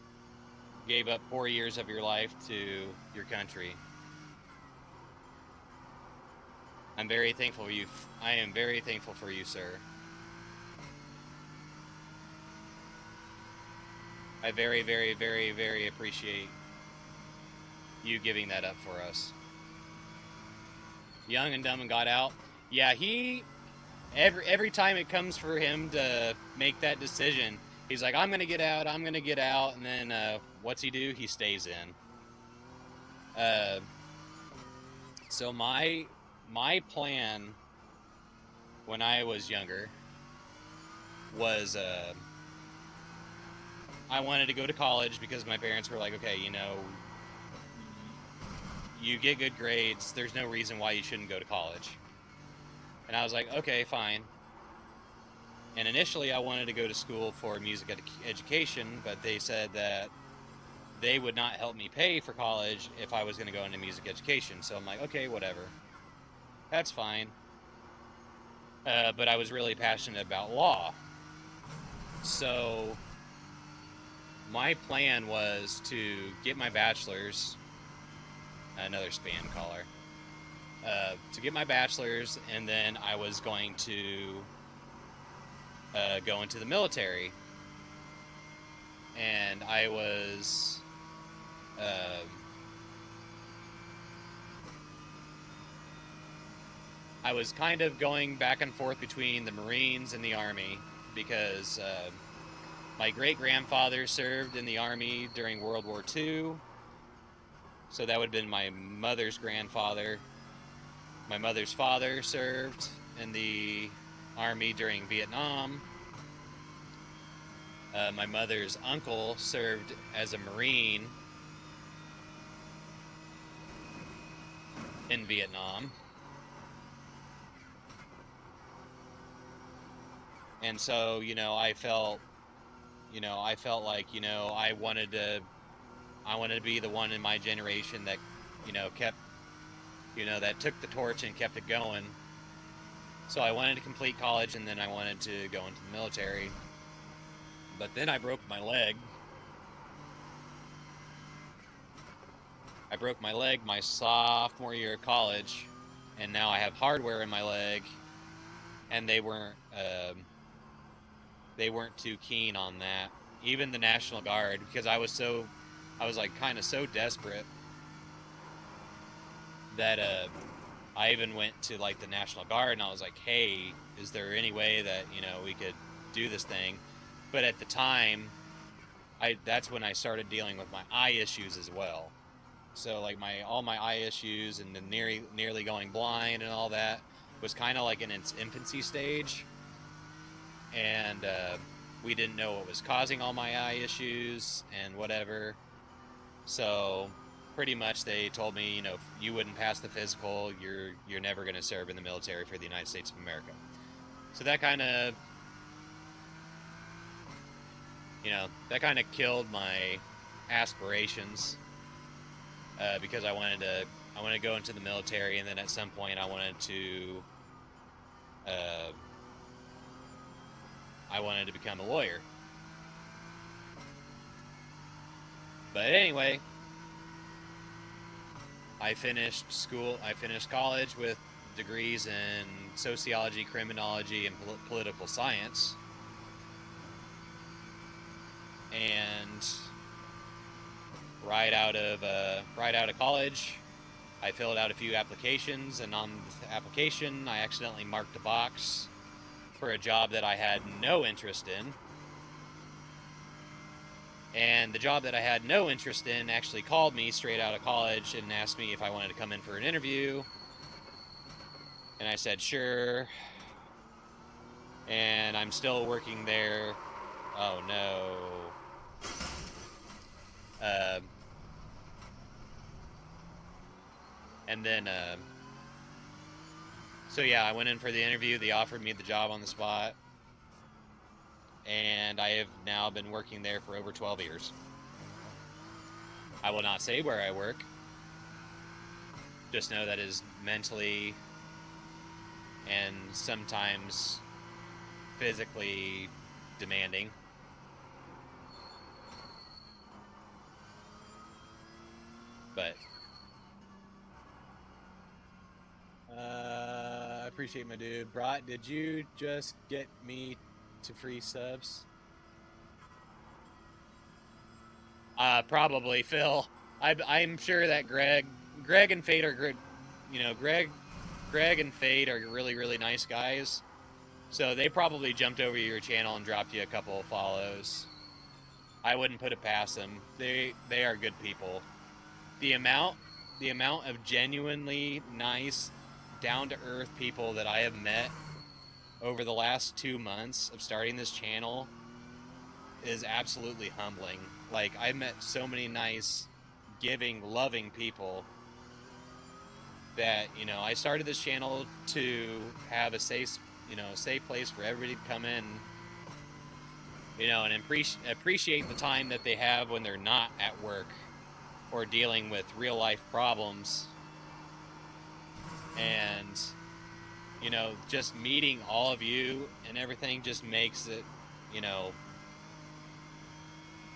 gave up 4 years of your life to your country. I'm very thankful for you. I am very thankful for you, sir. I very, very, very, very appreciate you giving that up for us. Young and dumb and got out. Yeah, every time it comes for him to make that decision, he's like, I'm gonna get out, and then what's he do? He stays in. So my plan when I was younger was I wanted to go to college because my parents were like, okay, you get good grades, there's no reason why you shouldn't go to college. And I was like, okay, fine. And initially I wanted to go to school for music education, but they said that they would not help me pay for college if I was going to go into music education. So I'm like, okay, whatever. That's fine. But I was really passionate about law. So my plan was to get my bachelor's, another spam caller, to get my bachelor's, and then I was going to go into the military. And I was kind of going back and forth between the Marines and the Army because my great-grandfather served in the Army during World War II. So that would have been my mother's grandfather. My mother's father served in the Army during Vietnam. My mother's uncle served as a Marine in Vietnam. And so, I felt like, I wanted to be the one in my generation that, kept, that took the torch and kept it going. So I wanted to complete college, and then I wanted to go into the military. But then I broke my leg. I broke my leg my sophomore year of college, and now I have hardware in my leg, and they weren't too keen on that. Even the National Guard, because I was like kind of so desperate that I even went to like the National Guard, and I was like, hey, is there any way that we could do this thing? But at the time, that's when I started dealing with my eye issues as well. So like all my eye issues and the nearly going blind and all that was kind of like in its infancy stage, and we didn't know what was causing all my eye issues and whatever. So pretty much they told me, if you wouldn't pass the physical, you're never going to serve in the military for the United States of America. So that kind of killed my aspirations, because I wanted to go into the military, and then at some point I wanted to become a lawyer. But anyway, I finished college with degrees in sociology, criminology, and political science. And right out of college, I filled out a few applications, and on the application, I accidentally marked a box for a job that I had no interest in. And the job that I had no interest in actually called me straight out of college and asked me if I wanted to come in for an interview. And I said, sure. And I'm still working there. Oh no. And then, so yeah, I went in for the interview. They offered me the job on the spot. And I have now been working there for over 12 years. I will not say where I work. Just know that is mentally and sometimes physically demanding. But I appreciate my dude. Brat, did you just get me to free subs? Probably, Phil. I'm sure that Greg and Fade are good. You know, Greg and Fade are really, really nice guys. So they probably jumped over your channel and dropped you a couple of follows. I wouldn't put it past them. They are good people. The amount of genuinely nice, down to earth people that I have met over the last 2 months of starting this channel is absolutely humbling. Like, I met so many nice, giving, loving people that, you know, I started this channel to have a safe place for everybody to come in, you know, and appreciate the time that they have when they're not at work or dealing with real life problems. And, you know, just meeting all of you and everything just makes it, you know,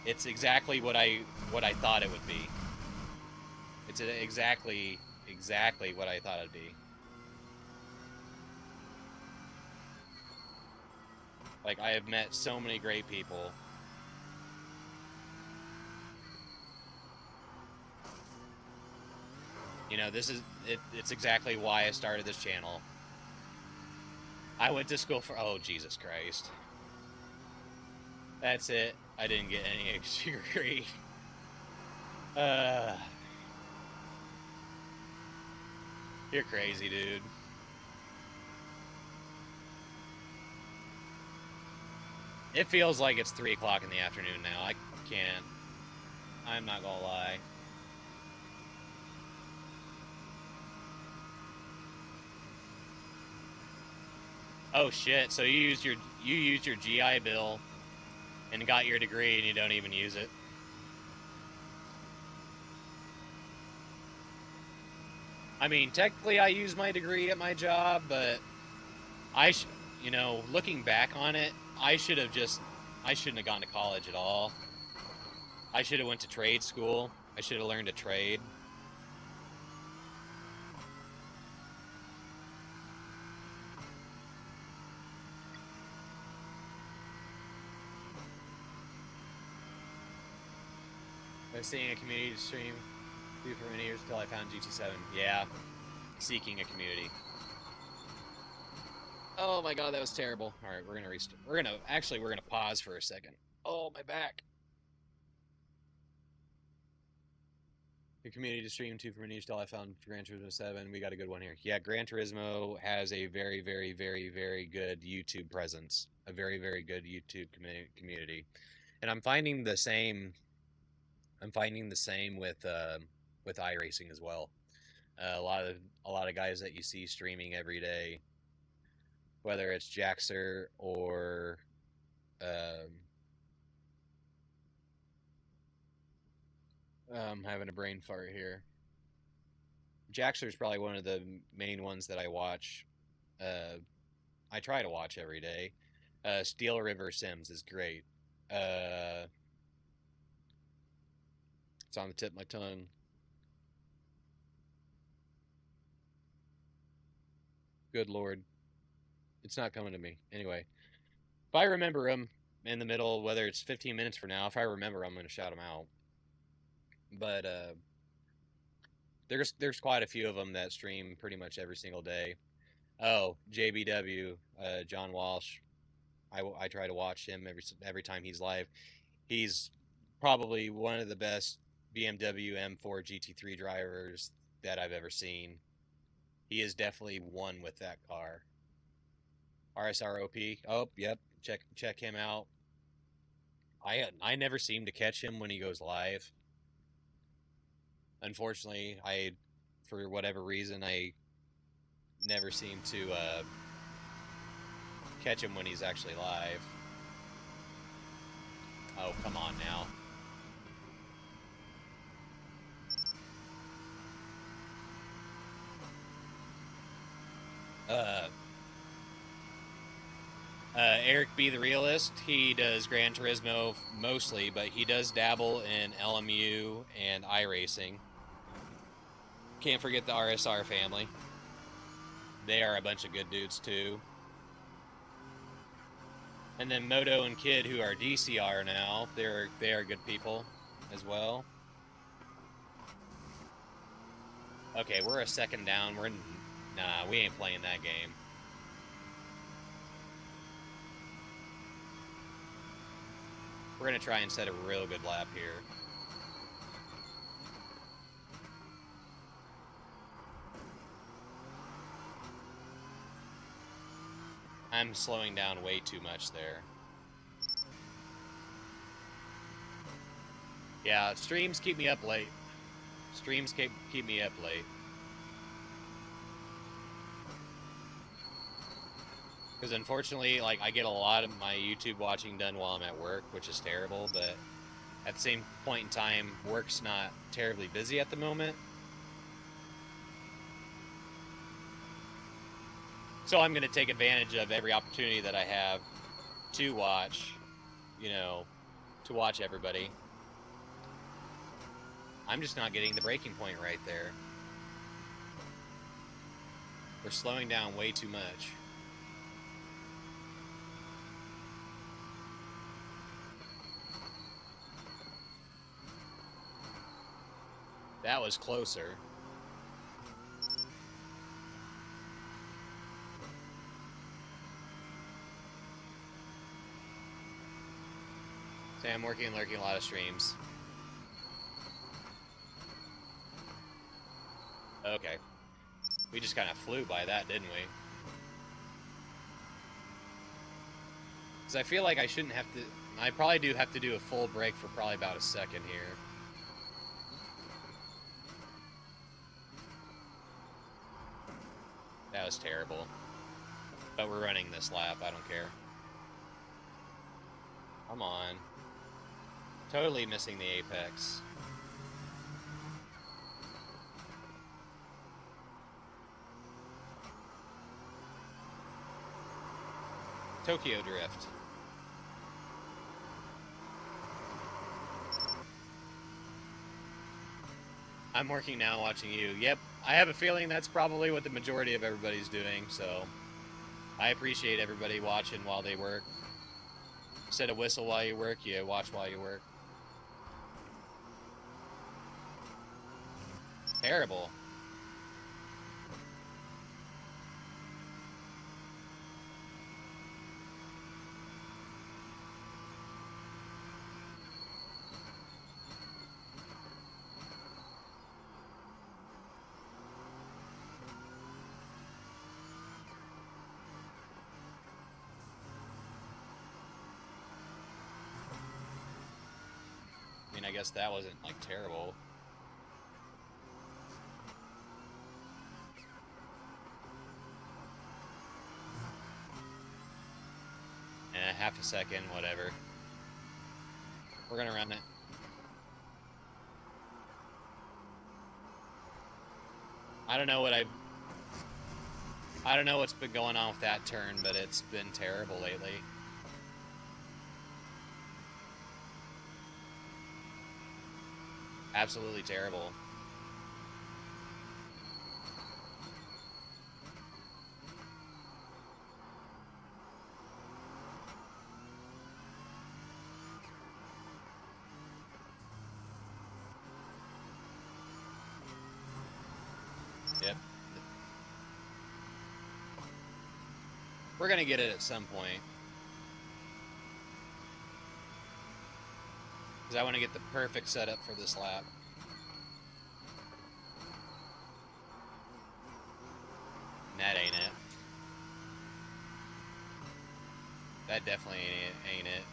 it's exactly what I thought it would be. It's exactly what I thought it'd be. Like, I have met so many great people. You know, it's exactly why I started this channel. I went to school for, oh, Jesus Christ. That's it. I didn't get any degree. You're crazy, dude. It feels like it's 3 o'clock in the afternoon now. I can't. I'm not gonna lie. Oh shit! So you used your GI Bill and got your degree, and you don't even use it. I mean, technically, I use my degree at my job, but you know, looking back on it, I shouldn't have gone to college at all. I should have went to trade school. I should have learned a trade. I was seeing a community stream for many years until I found GT7. Yeah, seeking a community. Oh my god, that was terrible. All right, we're gonna restart. We're gonna pause for a second. Oh, my back. The community stream too for many years till I found Gran Turismo 7. We got a good one here. Yeah, Gran Turismo has a very, very, very, very good YouTube presence. A very, very good YouTube community, and I'm finding the same. I'm finding the same with iRacing as well. A lot of guys that you see streaming every day, whether it's Jaxer or I'm having a brain fart here. Jaxer is probably one of the main ones that I watch. I try to watch every day. Steel River Sims is great. It's on the tip of my tongue. Good lord. It's not coming to me. Anyway, if I remember them in the middle, whether it's 15 minutes from now, if I remember, I'm going to shout them out. But there's quite a few of them that stream pretty much every single day. Oh, JBW, John Walsh. I try to watch him every time he's live. He's probably one of the best BMW M4 GT3 drivers that I've ever seen. He is definitely one with that car. RSROP. Oh, yep. Check him out. I never seem to catch him when he goes live. Unfortunately, for whatever reason, I never seem to catch him when he's actually live. Oh, come on now. Eric B. the Realist, he does Gran Turismo mostly, but he does dabble in LMU and iRacing. Can't forget the RSR family. They are a bunch of good dudes too. And then Moto and Kid, who are DCR now, they are good people as well. Okay, we're a second down. Nah, we ain't playing that game. We're gonna try and set a real good lap here. I'm slowing down way too much there. Yeah, streams keep me up late. Streams keep me up late. Because unfortunately, like, I get a lot of my YouTube watching done while I'm at work, which is terrible, but at the same point in time, work's not terribly busy at the moment. So I'm going to take advantage of every opportunity that I have to watch, you know, to watch everybody. I'm just not getting the breaking point right there. We're slowing down way too much. That was closer. So I'm lurking a lot of streams. Okay. We just kind of flew by that, didn't we? Because I feel like I shouldn't have to... I probably do have to do a full break for probably about a second here. That was terrible. But we're running this lap, I don't care. Come on. Totally missing the apex. Tokyo Drift. I'm working now watching you. Yep, I have a feeling that's probably what the majority of everybody's doing, so I appreciate everybody watching while they work. Instead of whistle while you work, you watch while you work. Terrible. I mean, I guess that wasn't, like, terrible. Half a second, whatever. We're gonna run it. I don't know what's been going on with that turn, but it's been terrible lately. Absolutely terrible. Yep. We're gonna get it at some point. Because I want to get the perfect setup for this lap. And that ain't it. That definitely ain't it.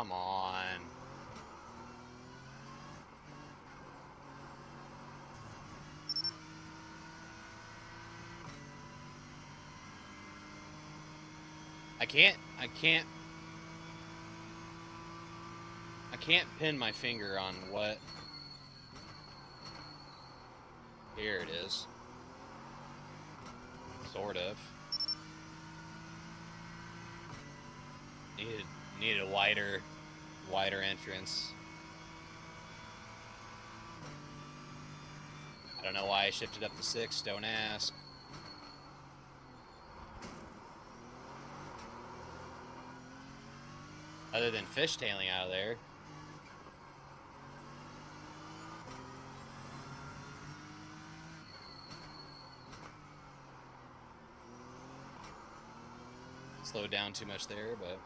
Come on. I can't pin my finger on what. Here it is. Sort of. Needed a wider entrance. I don't know why I shifted up to 6, don't ask. Other than fishtailing out of there. Slowed down too much there, but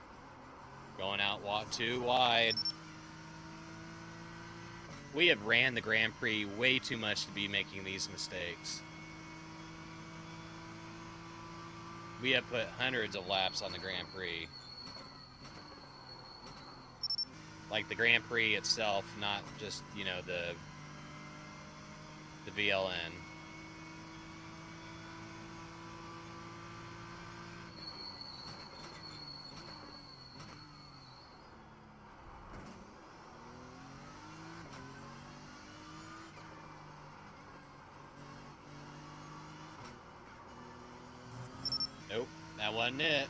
going out too wide. We have ran the Grand Prix way too much to be making these mistakes. We have put hundreds of laps on the Grand Prix. Like the Grand Prix itself, not just, you know, the VLN. Nope, that wasn't it.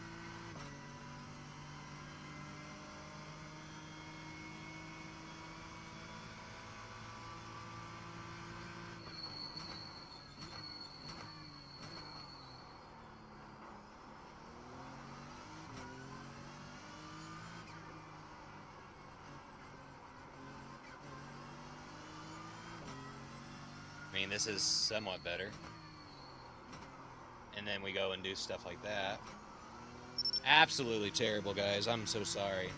I mean, this is somewhat better. And then we go and do stuff like that. Absolutely terrible, guys. I'm so sorry.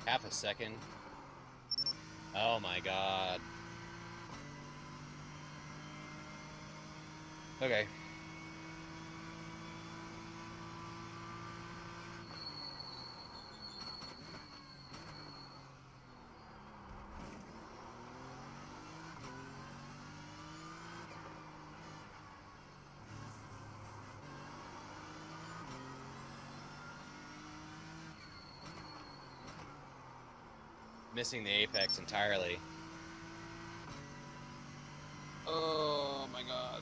Half a second. Oh my god. Okay. Missing the apex entirely. Oh my god.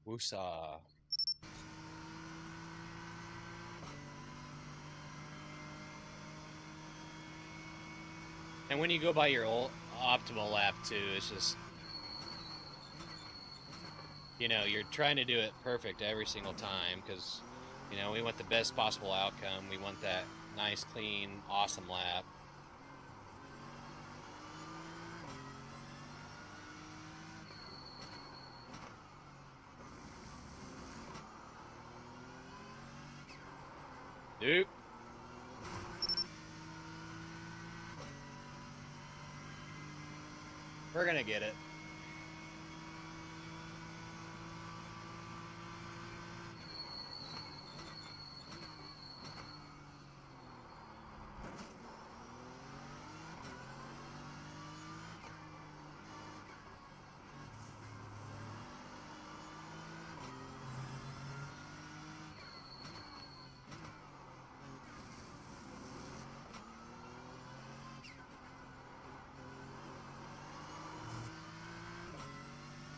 Woosah. And when you go by your optimal lap too, it's just, you know, you're trying to do it perfect every single time because, you know, we want the best possible outcome. We want that nice, clean, awesome lap. Nope. We're gonna get it.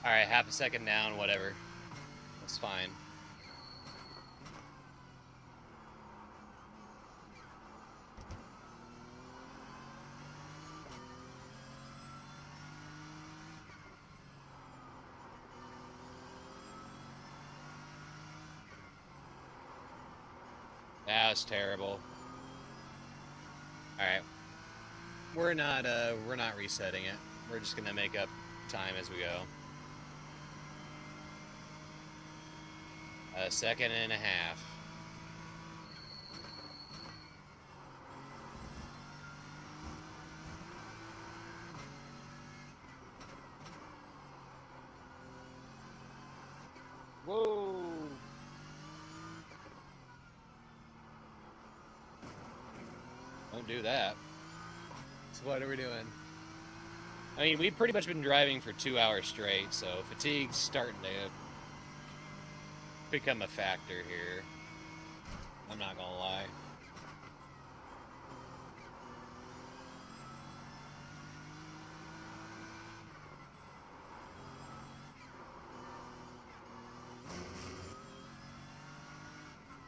Alright, half a second down, whatever. That's fine. That was terrible. Alright. We're not resetting it. We're just gonna make up time as we go. A second and a half. Whoa! Don't do that. So what are we doing? I mean, we've pretty much been driving for 2 hours straight, so fatigue's starting to become a factor here. I'm not gonna lie.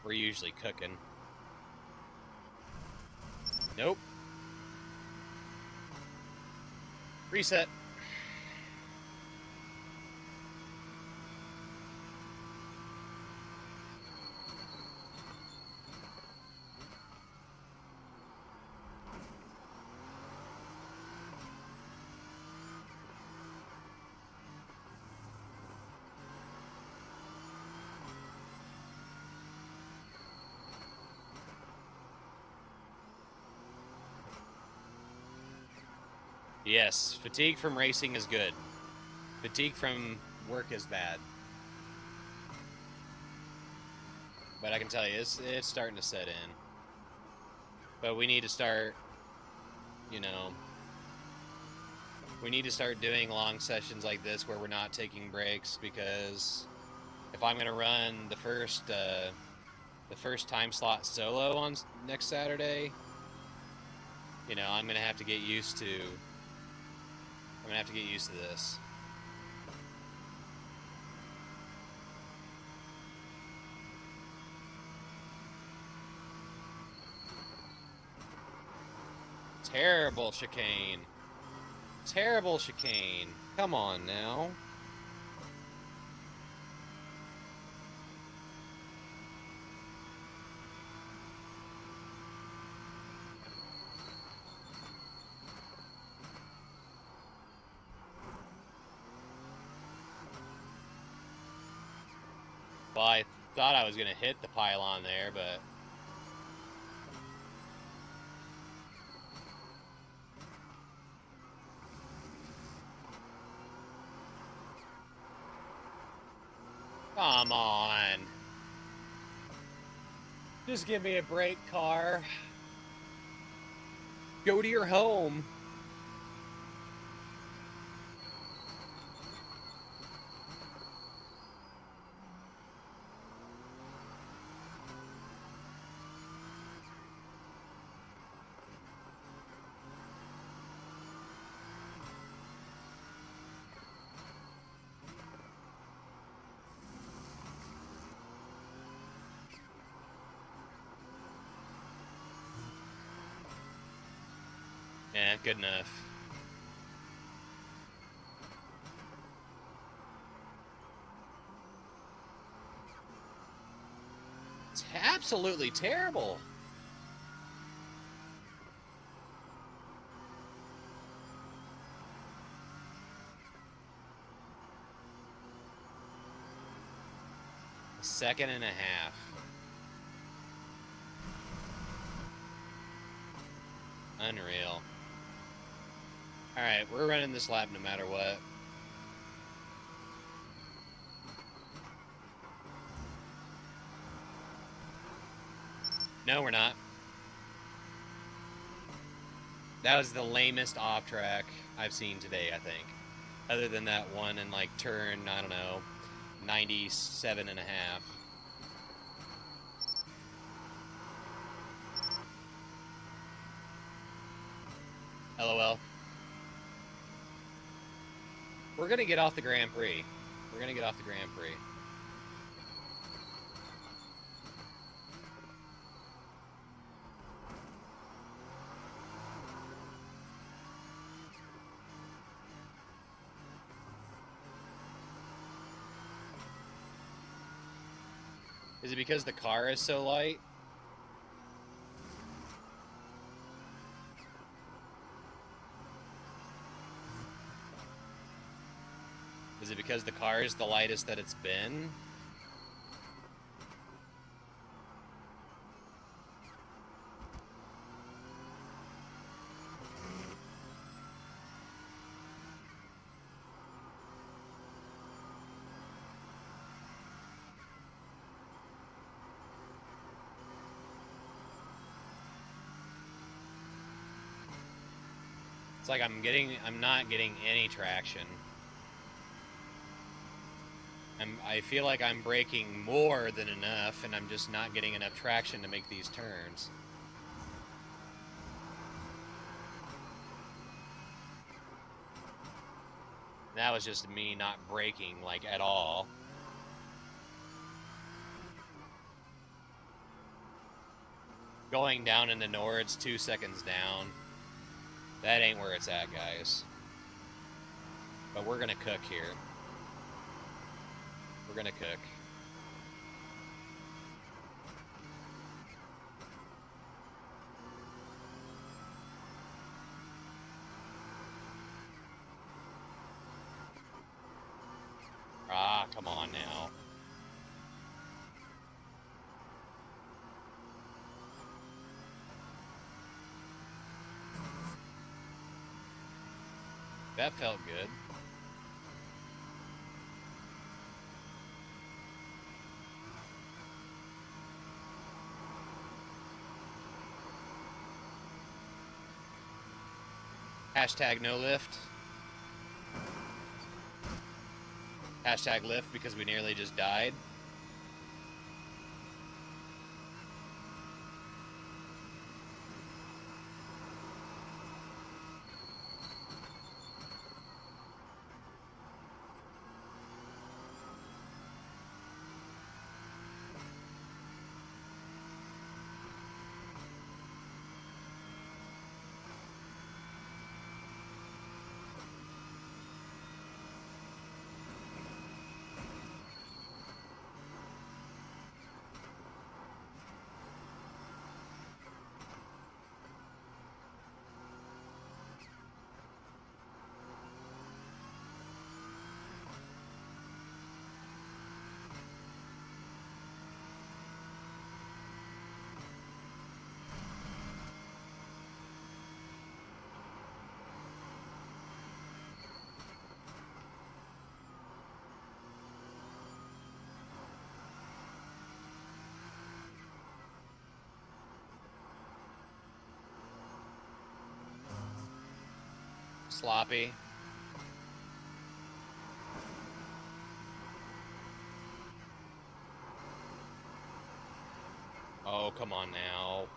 We're usually cooking. Nope. Reset. Yes, fatigue from racing is good. Fatigue from work is bad. But I can tell you, it's starting to set in. But we need to start, you know, we need to start doing long sessions like this where we're not taking breaks, because if I'm going to run the first time slot solo on next Saturday, you know, I'm going to have to get used to this. Terrible chicane. Terrible chicane. Come on now. Well, I thought I was going to hit the pylon there, but... Come on. Just give me a break, car. Go to your home. Yeah, good enough. It's absolutely terrible. Second and a half. Unreal. Alright, we're running this lap no matter what. No, we're not. That was the lamest off track I've seen today, I think. Other than that one in, like, turn, I don't know, 97 and a half. LOL. We're gonna get off the Grand Prix. We're gonna get off the Grand Prix. Is it because the car is so light? Is it because the car is the lightest that it's been? It's like I'm not getting any traction. I feel like I'm braking more than enough, and I'm just not getting enough traction to make these turns. That was just me not braking, like, at all. Going down in the Nords, 2 seconds down. That ain't where it's at, guys. But we're gonna cook here. We're gonna cook. Ah, come on now. That felt good. Hashtag no lift. Hashtag lift because we nearly just died. Sloppy. Oh, come on now.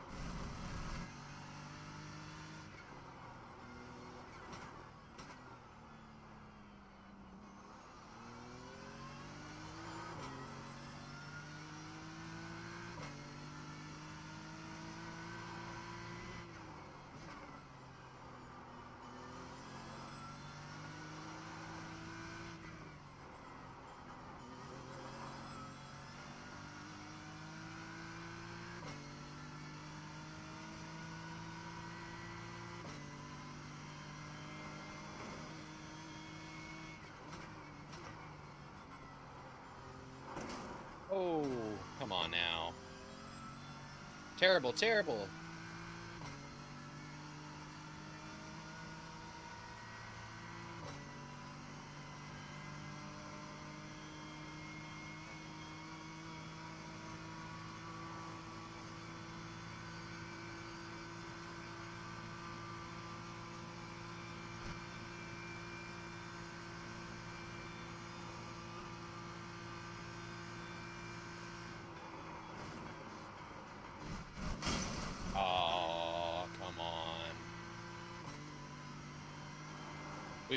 Oh, come on now. Terrible, terrible.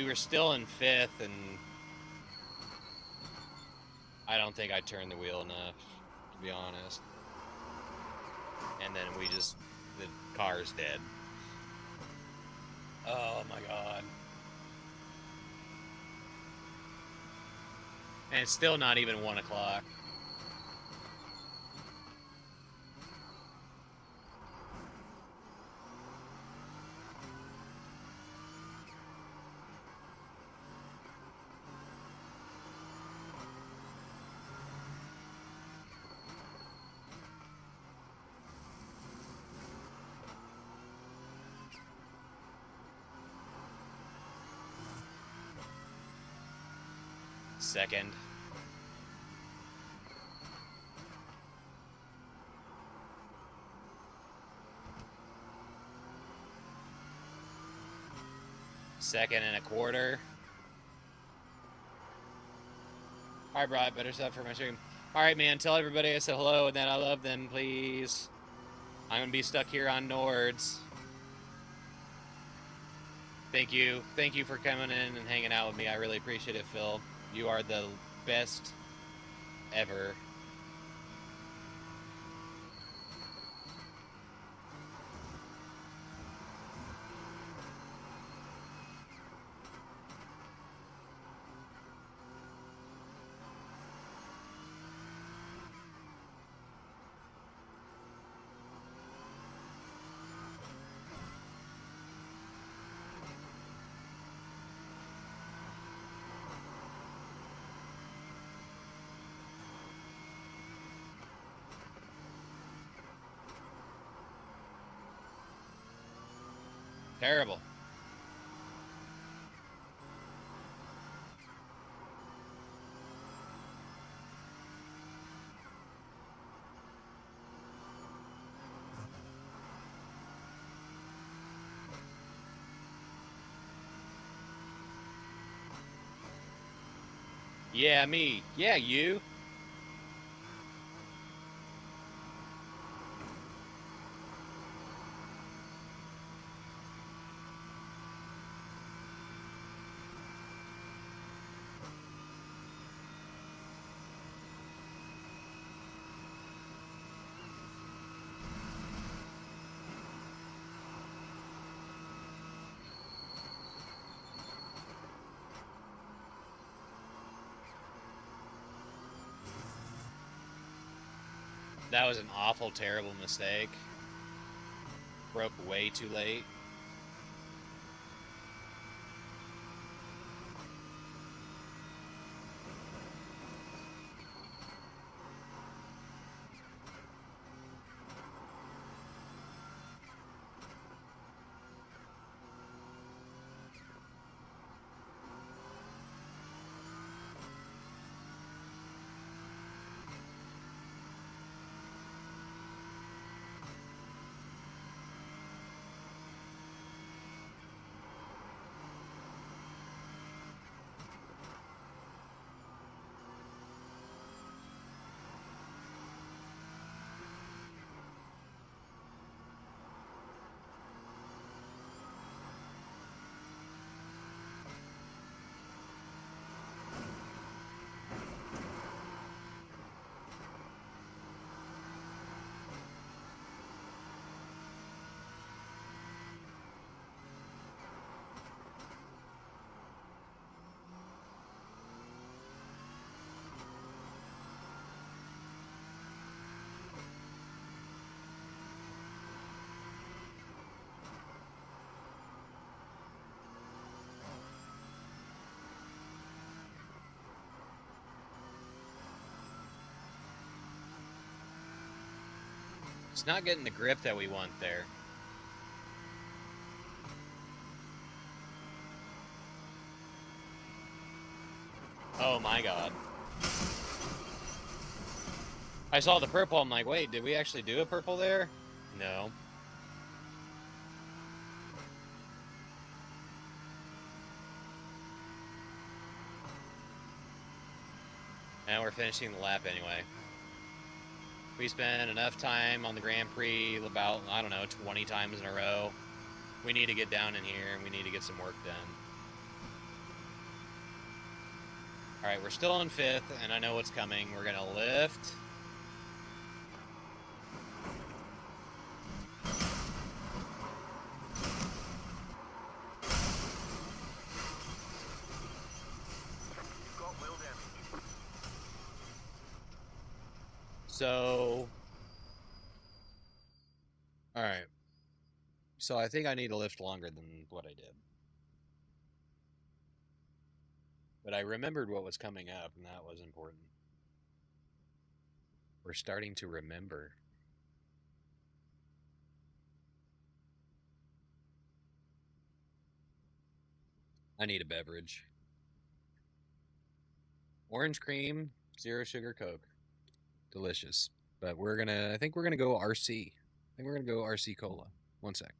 we were still in 5th, and I don't think I turned the wheel enough, to be honest. And then the car's dead. Oh my god. And it's still not even 1 o'clock. Second. Second and a quarter. Alright, bro, I better sub for my stream. Alright, man, tell everybody I said hello and that I love them, please. I'm gonna be stuck here on Nords. Thank you. Thank you for coming in and hanging out with me. I really appreciate it, Phil. You are the best ever. Terrible. Yeah, me. Yeah, you. That was an awful, terrible mistake. Broke way too late. It's not getting the grip that we want there. Oh my god. I saw the purple, I'm like, wait, did we actually do a purple there? No. And we're finishing the lap anyway. We spent enough time on the Grand Prix, about, I don't know, 20 times in a row. We need to get down in here and we need to get some work done. All right, we're still in fifth, and I know what's coming. We're gonna lift. You've got wheel damage. So, all right. So I think I need to lift longer than what I did. But I remembered what was coming up, and that was important. We're starting to remember. I need a beverage. Orange cream, zero sugar Coke. Delicious. But I think we're gonna go RC. I think we're gonna go RC Cola. One sec.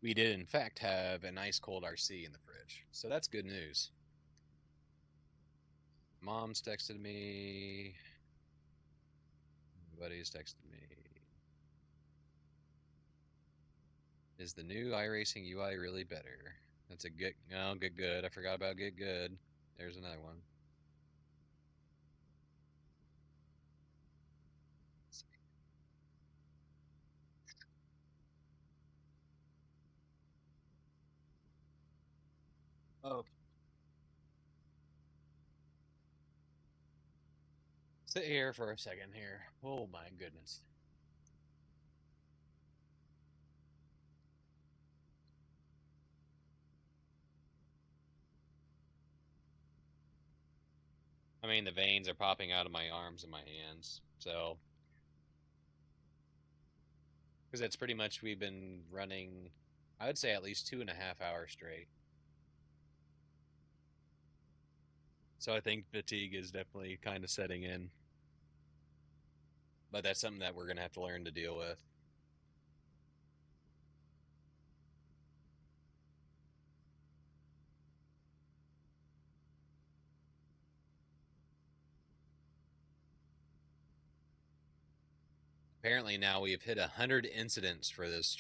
We did, in fact, have an ice cold RC in the fridge. So that's good news. Mom's texted me. Buddy's texted me. Is the new iRacing UI really better? That's a good. No, good. I forgot about get good. There's another one. Oh, sit here for a second here. Oh my goodness. I mean, the veins are popping out of my arms and my hands. So, because that's pretty much we've been running, I would say at least 2.5 hours straight. So I think fatigue is definitely kind of setting in. But that's something that we're going to have to learn to deal with. Apparently now we've hit 100 incidents for this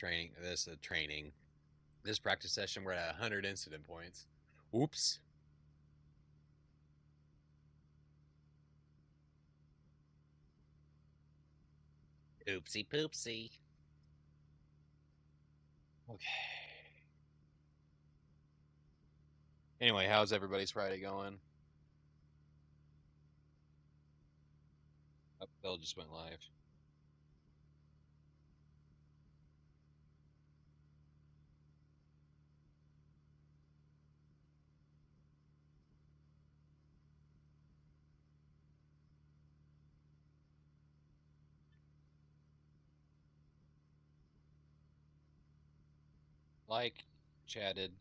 this practice session. We're at 100 incident points. Oops. Oopsie poopsie. Okay. Anyway, how's everybody's Friday going? Oh, Bill just went live. Like, chatted.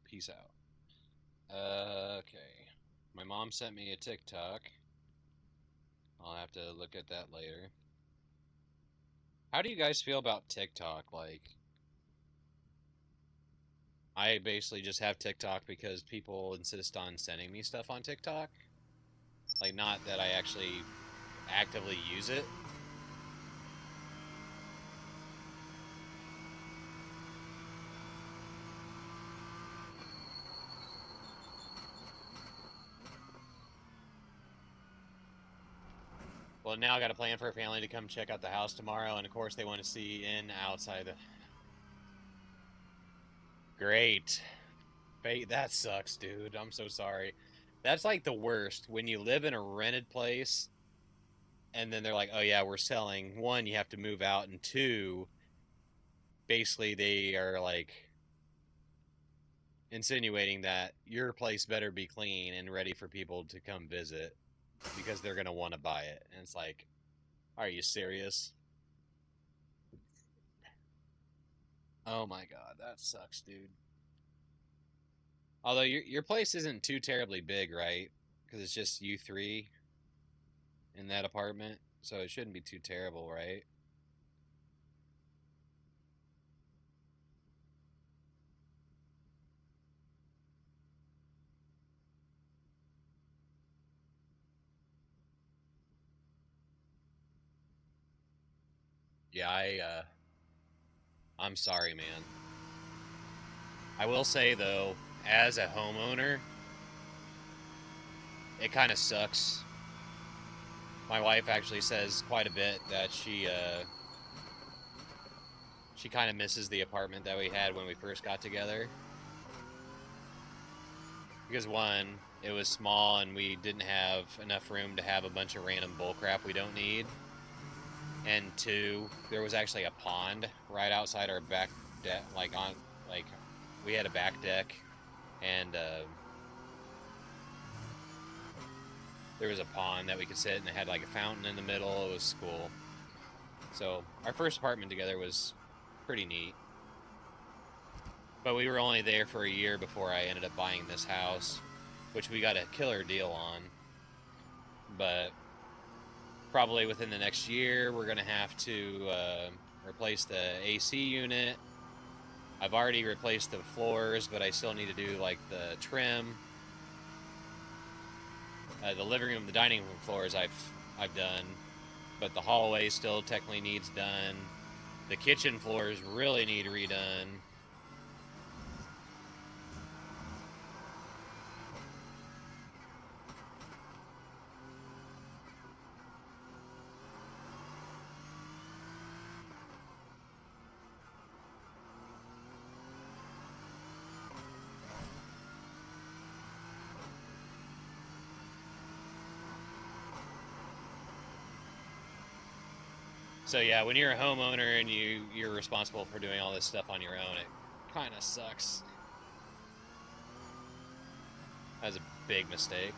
Peace out. Okay. My mom sent me a TikTok. I'll have to look at that later. How do you guys feel about TikTok? Like, I basically just have TikTok because people insist on sending me stuff on TikTok. Like, not that I actually actively use it. Well, now I got a plan for a family to come check out the house tomorrow, and of course they want to see in outside. Great. That sucks, dude. I'm so sorry. That's like the worst when you live in a rented place and then they're like, "Oh yeah, we're selling." One, you have to move out, and two, basically they are like insinuating that your place better be clean and ready for people to come visit because they're going to want to buy it. And it's like, "Are you serious?" Oh my god, that sucks, dude. Although your place isn't too terribly big, right? Because it's just you three in that apartment, so it shouldn't be too terrible, right? Yeah, I'm sorry, man. I will say though, as a homeowner, it kind of sucks. My wife actually says quite a bit that she kind of misses the apartment that we had when we first got together. Because one, it was small and we didn't have enough room to have a bunch of random bullcrap we don't need. And two, there was actually a pond right outside our back deck, like we had a back deck, and there was a pond that we could sit, and it had like a fountain in the middle. It was cool. So our first apartment together was pretty neat. But we were only there for a year before I ended up buying this house, which we got a killer deal on. But probably within the next year, we're going to have to replace the AC unit. I've already replaced the floors, but I still need to do like the trim. The living room, the dining room floors I've done, but the hallway still technically needs done. The kitchen floors really need redone. So yeah, when you're a homeowner and you're responsible for doing all this stuff on your own, it kind of sucks. That was a big mistake.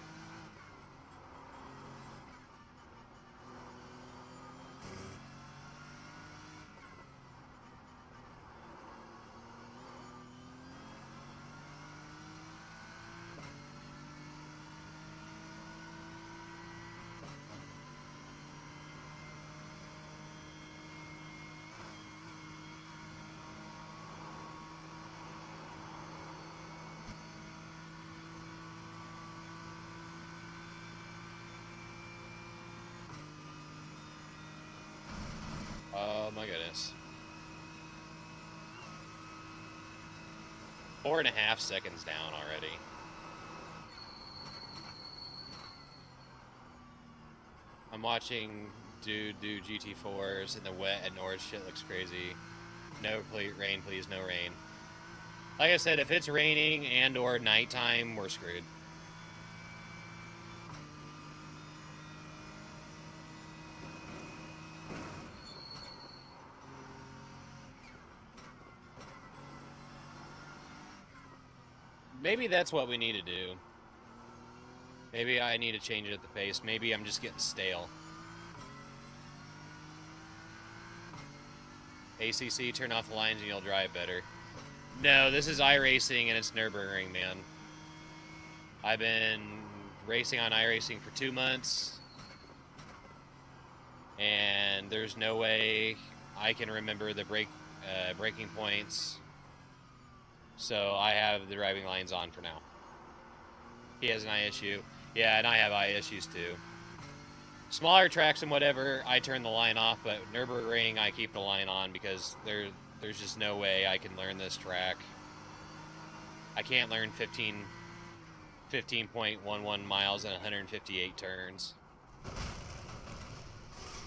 Oh my goodness. 4.5 seconds down already. I'm watching dude do GT4s in the wet at Nords. Shit looks crazy. No rain, please, no rain. Like I said, if it's raining and or nighttime, we're screwed. Maybe that's what we need to do. Maybe I need to change it at the pace. Maybe I'm just getting stale. ACC, turn off the lines and you'll drive better. No, this is iRacing and it's Nurburgring, man. I've been racing on iRacing for 2 months. And there's no way I can remember the braking points. So I have the driving lines on for now. He has an eye issue. Yeah, and I have eye issues too. Smaller tracks and whatever, I turn the line off, but Nurburgring, I keep the line on because there's just no way I can learn this track. I can't learn 15.11 miles and 158 turns.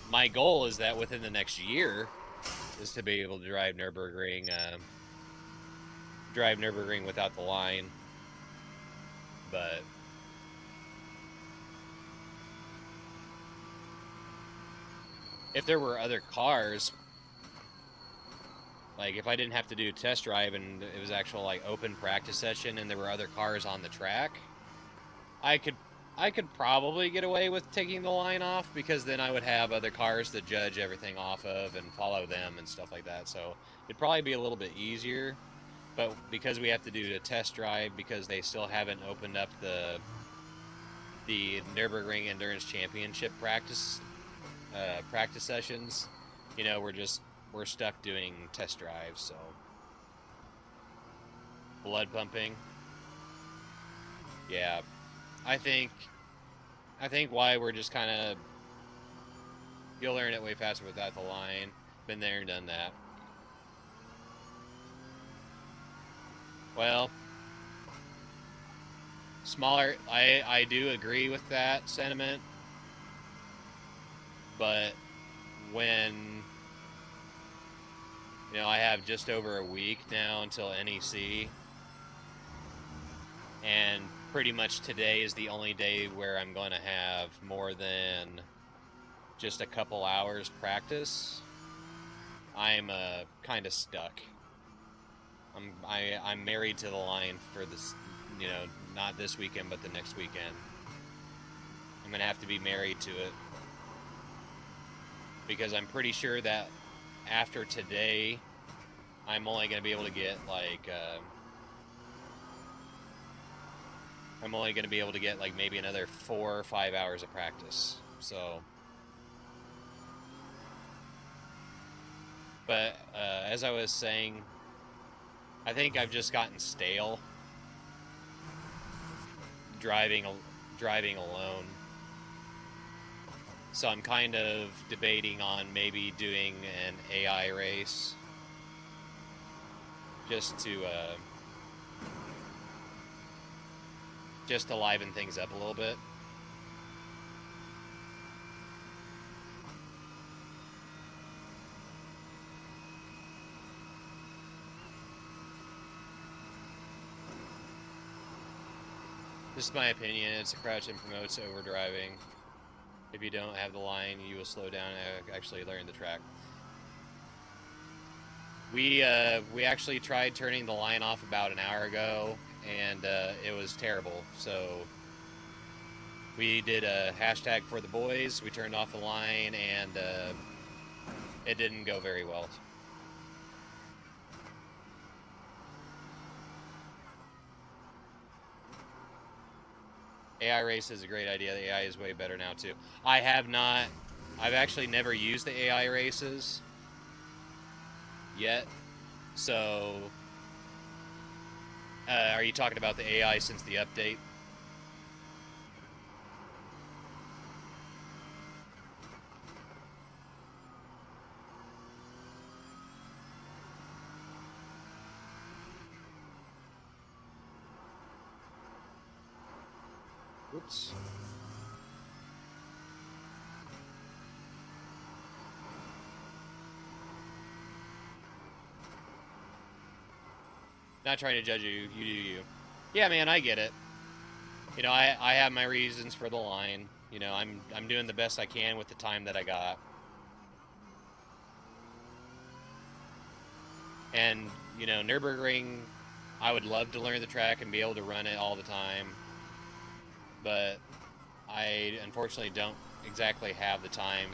My goal is that within the next year is to be able to drive Nurburgring without the line. But if there were other cars, like if I didn't have to do test drive and it was actual like open practice session and there were other cars on the track, I could probably get away with taking the line off because then I would have other cars to judge everything off of and follow them and stuff like that. So it'd probably be a little bit easier. But because we have to do a test drive because they still haven't opened up the Nürburgring Endurance Championship practice sessions, you know, we're stuck doing test drives. So blood pumping, yeah, I think why we're just kind of, you'll learn it way faster without the line. Been there and done that. Well, smaller. I do agree with that sentiment, but when I have just over a week now until NEC, and pretty much today is the only day where I'm going to have more than just a couple hours practice. I'm kind of stuck. I'm married to the line for this, not this weekend, but the next weekend. I'm gonna have to be married to it because I'm pretty sure that after today, I'm only gonna be able to get like maybe another 4 or 5 hours of practice. So, but as I was saying, I think I've just gotten stale driving alone. So I'm kind of debating on maybe doing an AI race just to liven things up a little bit. This is my opinion. It's a crouch and promotes overdriving. If you don't have the line, you will slow down and actually learn the track. We actually tried turning the line off about an hour ago, and it was terrible. So we did a hashtag for the boys. We turned off the line, and it didn't go very well. AI race is a great idea. The AI is way better now too. I've actually never used the AI races yet. So, are you talking about the AI since the update? Oops. Not trying to judge you. You do you. Yeah, man, I get it. I have my reasons for the line. I'm doing the best I can with the time that I got. And, Nurburgring, I would love to learn the track and be able to run it all the time. But I unfortunately don't exactly have the time.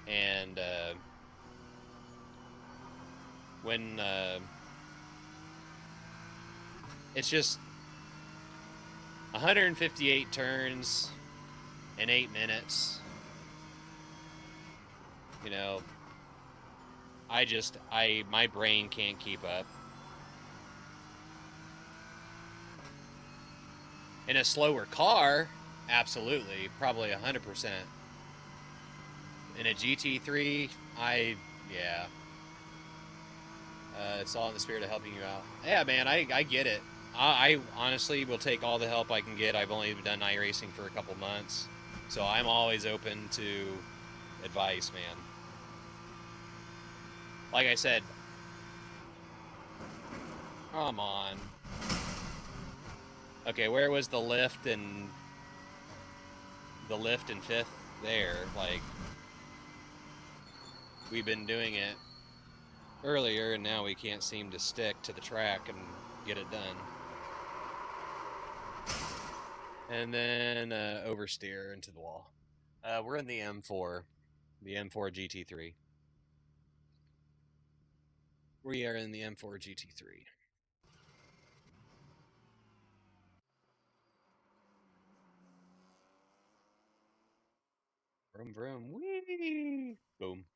And when it's just 158 turns in 8 minutes, my brain can't keep up. In a slower car, absolutely, probably 100%. In a GT3, yeah. It's all in the spirit of helping you out. Yeah, man, I get it. I honestly will take all the help I can get. I've only done iRacing for a couple months, so I'm always open to advice, man. Like I said, come on. Okay, where was the lift and fifth there? Like, we've been doing it earlier, and now we can't seem to stick to the track and get it done. And then oversteer into the wall. We're in the M4 GT3. We are in the M4 GT3. Vroom vroom, wee! Boom.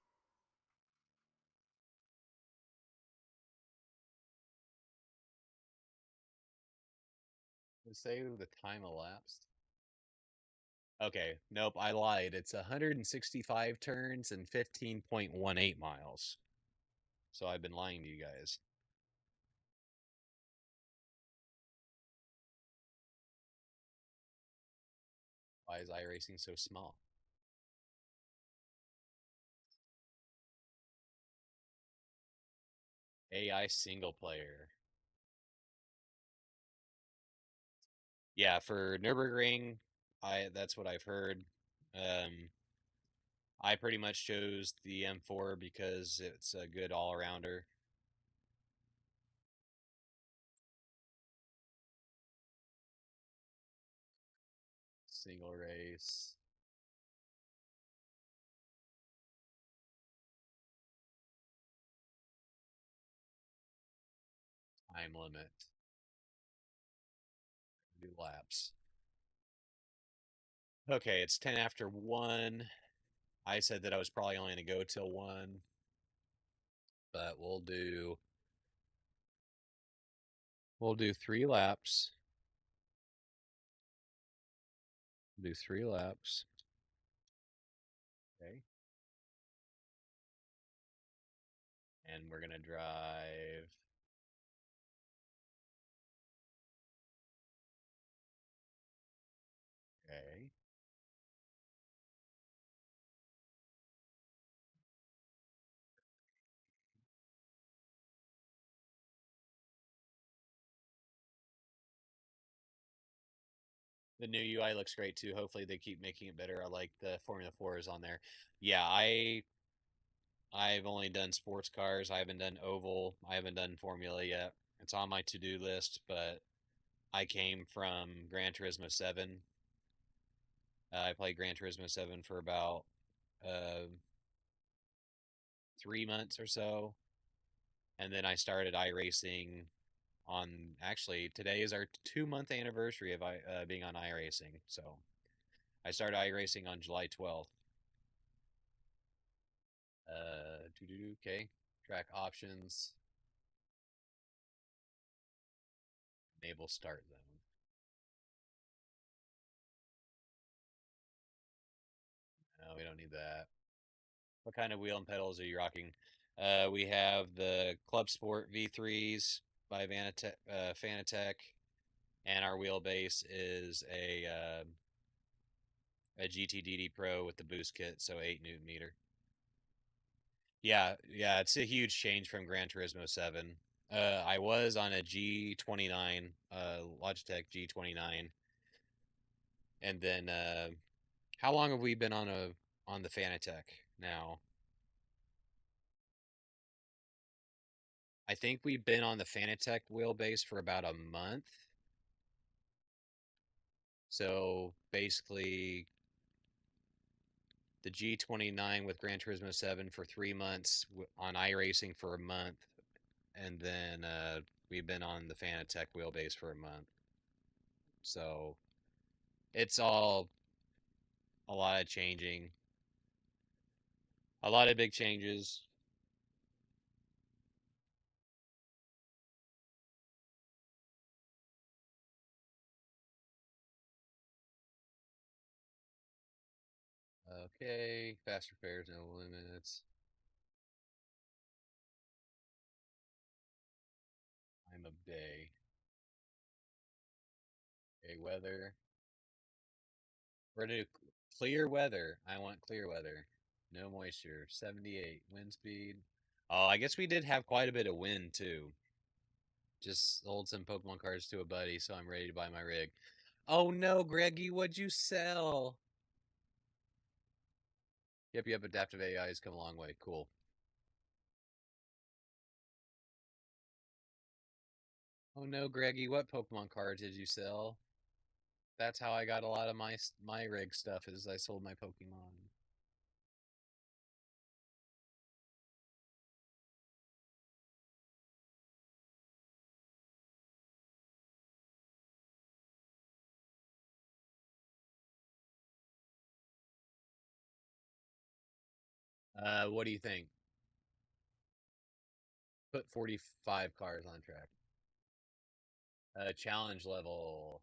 Let's say the time elapsed. Okay, nope, I lied. It's 165 turns and 15.18 miles. So I've been lying to you guys. Why is iRacing so small? AI single player. Yeah, for Nurburgring, I that's what I've heard. Um, I pretty much chose the M4 because it's a good all-arounder. Single race, time limit, do laps. Okay, it's 10 after 1. I said that I was probably only going to go till 1, but we'll do 3 laps. Do 3 laps. Okay. And we're going to drive. Okay. The new UI looks great too. Hopefully they keep making it better. I like the Formula 4s on there. Yeah, I've only done sports cars. I haven't done oval. I haven't done Formula yet. It's on my to-do list, but I came from Gran Turismo 7. I played Gran Turismo 7 for about 3 months or so, and then I started iRacing on. Actually, today is our 2 month anniversary of being on iRacing. So I started iRacing on July 12th. Okay, track options, enable start zone. No, we don't need that. What kind of wheel and pedals are you rocking? We have the CLUBSPORT V3s by FANATEC, and our wheelbase is a GTDD Pro with the boost kit, so 8 Newton meter. Yeah, it's a huge change from Gran Turismo 7. I was on a G29, Logitech G29, and then how long have we been on the Fanatec now? I think we've been on the Fanatec wheelbase for about a month. So basically, the G29 with Gran Turismo 7 for 3 months, on iRacing for a month, and then we've been on the Fanatec wheelbase for a month. So it's all a lot of changing, a lot of big changes. Okay, fast repairs, no limits. Time of day. Okay, weather. We're gonna do clear weather. I want clear weather. No moisture. 78. Wind speed. Oh, I guess we did have quite a bit of wind too. Just sold some Pokemon cards to a buddy, so I'm ready to buy my rig. Oh no, Greggy, what'd you sell? Yep, adaptive AI has come a long way. Cool. Oh no, Greggy, what Pokemon cards did you sell? That's how I got a lot of my rig stuff is I sold my Pokemon. What do you think? Put 45 cars on track. Challenge level.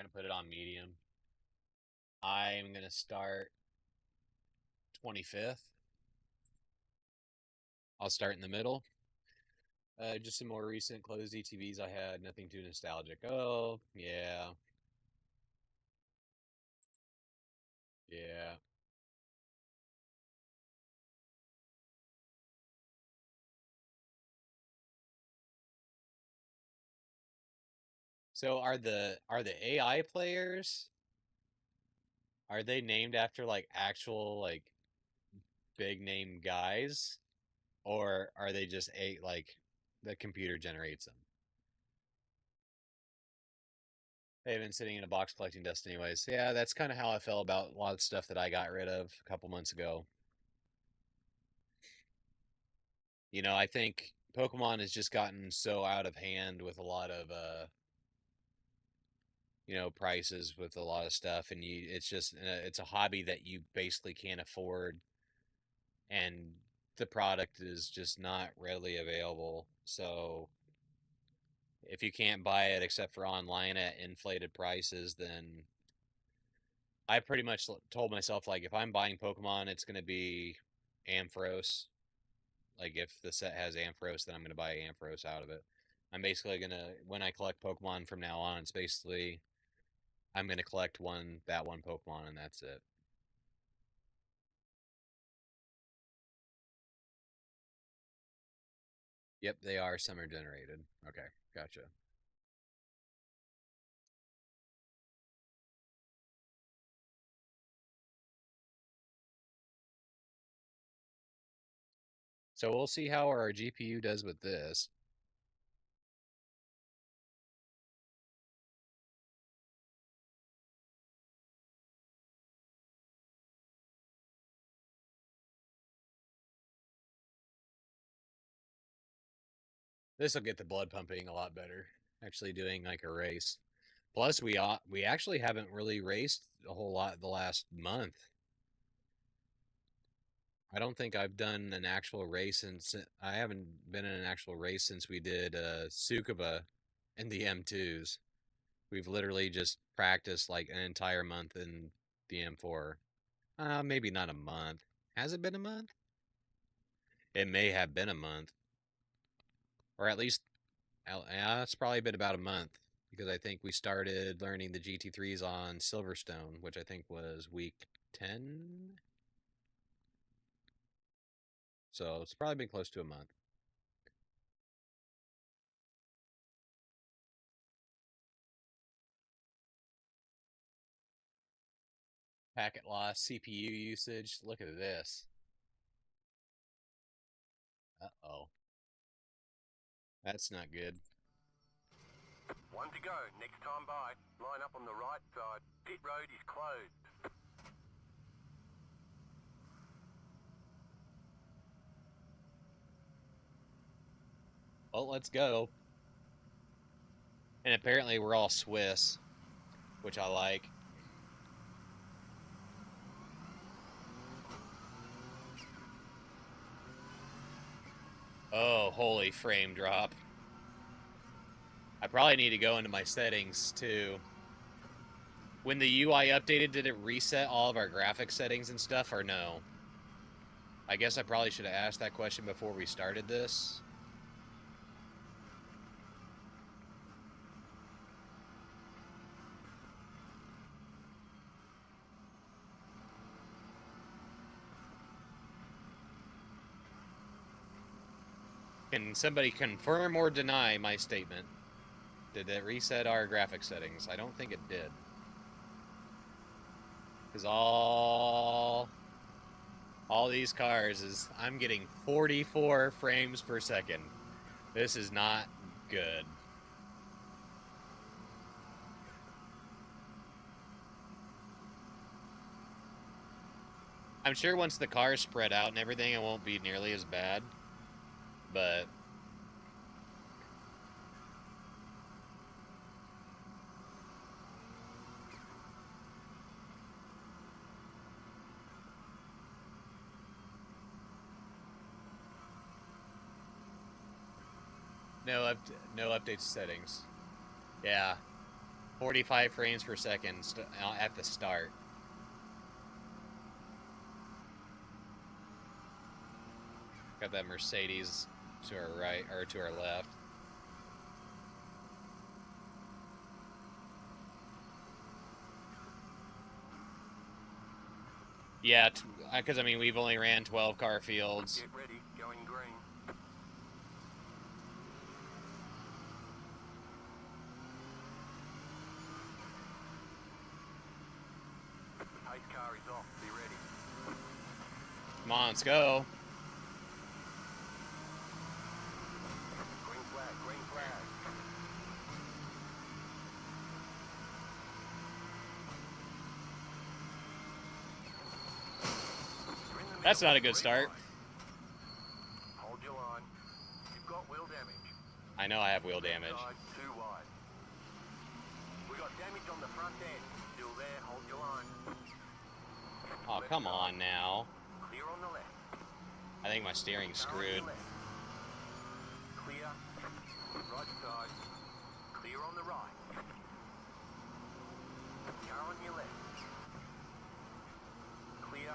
gonna put it on medium. I'm gonna start 25th. I'll start in the middle. Just some more recent closed ETVs I had. Nothing too nostalgic. Oh, yeah. Yeah. So are the AI players, are they named after like actual like big name guys, or are they just like the computer generates them? They've been sitting in a box collecting dust anyways. Yeah, that's kind of how I felt about a lot of stuff that I got rid of a couple months ago. I think Pokemon has just gotten so out of hand with a lot of prices with a lot of stuff, and it's just it's a hobby that you basically can't afford, and the product is just not readily available. So if you can't buy it except for online at inflated prices, then I pretty much told myself, like, if I'm buying Pokemon, it's going to be Ampharos. Like, if the set has Ampharos, then I'm going to buy Ampharos out of it. I'm basically going to, when I collect Pokemon from now on, it's basically, I'm going to collect that one Pokemon, and that's it. Yep, they are summer generated. Okay, gotcha. So we'll see how our GPU does with this. This will get the blood pumping a lot better. Actually doing like a race. Plus, we actually haven't really raced a whole lot the last month. I don't think I've done an actual race since I haven't been in an actual race since we did Tsukuba in the M2s. We've literally just practiced like an entire month in the M4. Maybe not a month. Has it been a month? It may have been a month, or at least yeah, it's probably been about a month because I think we started learning the GT3s on Silverstone, which I think was week 10. So it's probably been close to a month. Packet loss, CPU usage. Look at this. Uh-oh. That's not good. One to go. Next time by. Line up on the right side. Pit road is closed. Well, let's go. And apparently we're all Swiss, which I like. Oh, holy frame drop. I probably need to go into my settings too. When the UI updated, did it reset all of our graphic settings and stuff, or no? I guess I probably should have asked that question before we started this. Can somebody confirm or deny my statement? Did it reset our graphic settings? I don't think it did. Because all these cars is, I'm getting 44 frames per second. This is not good. I'm sure once the cars spread out and everything, it won't be nearly as bad. But no update settings. Yeah. 45 frames per second at the start. Got that Mercedes to our right, or to our left. Yeah, because I mean, we've only ran 12 car fields. Get ready, going green. The pace car is off, be ready. Come on, let's go. Green flag, green flag. You're in the That's middle, not a good green start. light. Hold your line. You've got wheel damage. I know I have wheel damage. Side, too wide. We got damage on the front end. Still there, hold your line. Oh, Left come side. on now. Clear on the left. I think my steering's Car on your screwed. left. Clear. Right side. Clear on the right. Car on your left. Clear.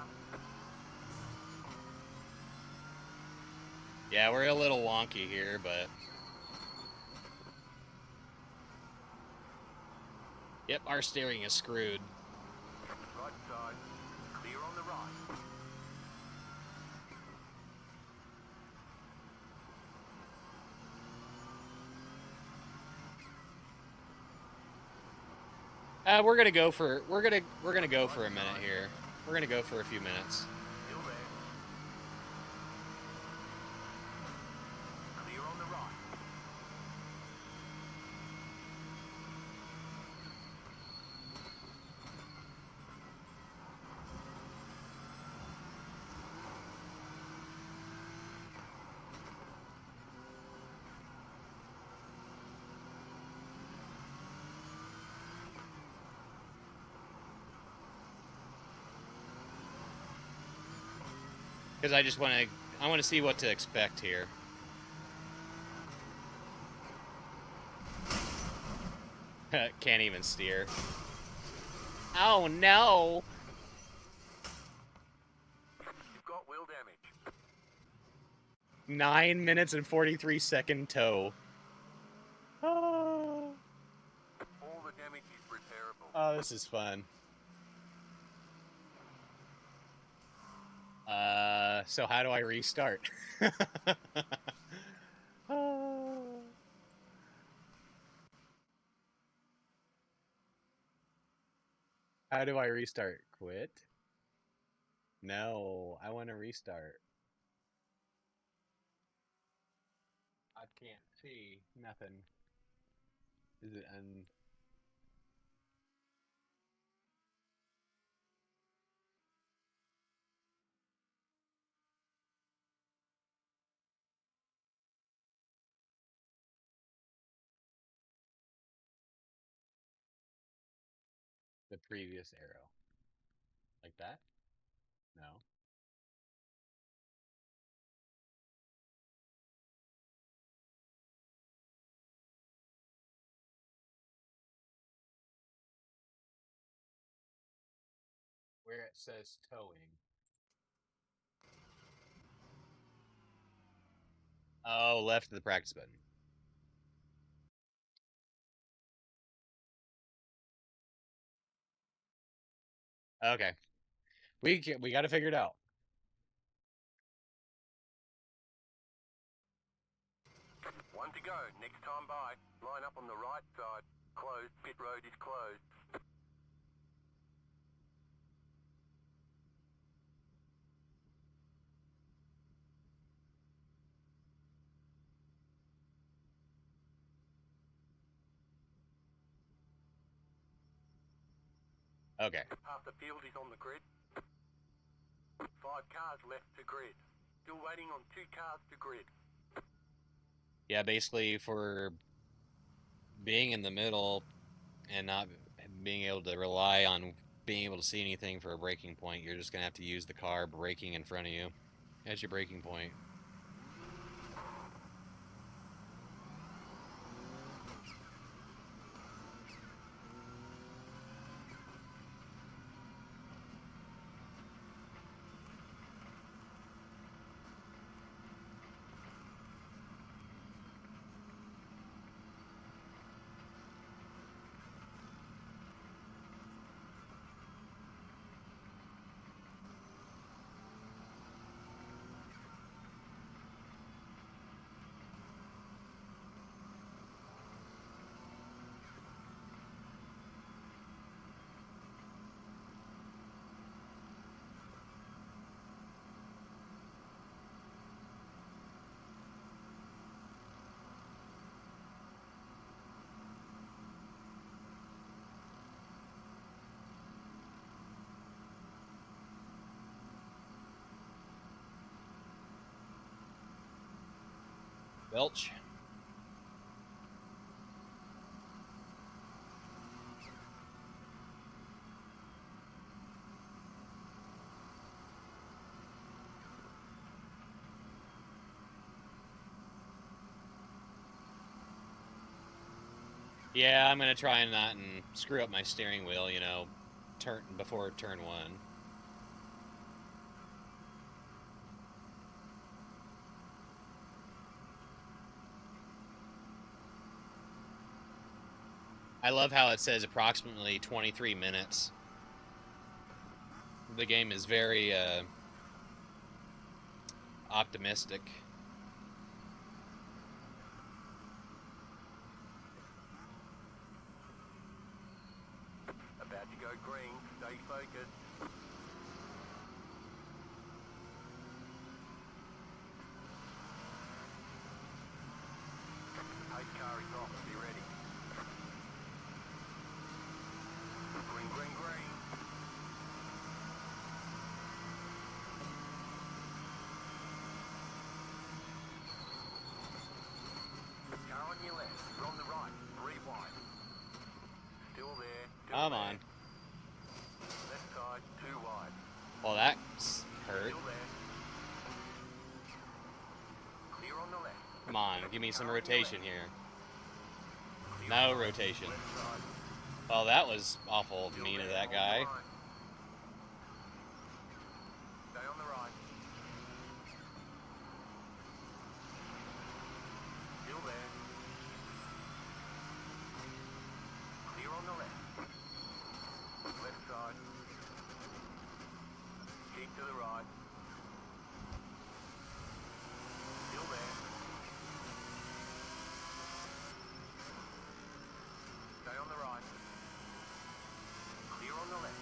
Yeah, we're a little wonky here, but... Yep, our steering is screwed. Right side. Clear on the right. We're gonna go for a minute here. We're gonna go for a few minutes. Still there. Clear on the right. Because I want to see what to expect here. Can't even steer. Oh no! You've got wheel damage. 9 minutes and 43-second tow. Oh. All the damage is repairable. Oh, this is fun. So how do I restart? Oh. How do I restart? Quit? No, I want to restart. I can't see nothing. Is it the previous arrow? Like that? No. Where it says towing. Oh, left of the practice button. Okay. We got to figure it out. One to go. Next time by. Line up on the right side. Closed. Pit road is closed. Okay. Half the field is on the grid. 5 cars left to grid. Still waiting on 2 cars to grid. Yeah, basically for being in the middle and not being able to rely on being able to see anything for a braking point, you're just going to have to use the car braking in front of you as your braking point. Belch. Yeah, I'm gonna try and not screw up my steering wheel, you know, before turn 1. I love how it says approximately 23 minutes. The game is very optimistic. About to go green. Stay focused. Pace car is off. Be ready. Green, green, green. Car on your left. You're on the right. 3 wide. Still there. Come on. Left side. 2 wide. Well, that's hurt. Still there. Clear on the left. Come on, give me some Car on your rotation left. here. Clear No on the right. rotation. Left side. Well, that was awful Still mean of there. that Hold guy. the line. Stay on the right. Still there. Clear on the left. Left side. Keep to the right. Still there. Stay on the right. Clear on the left.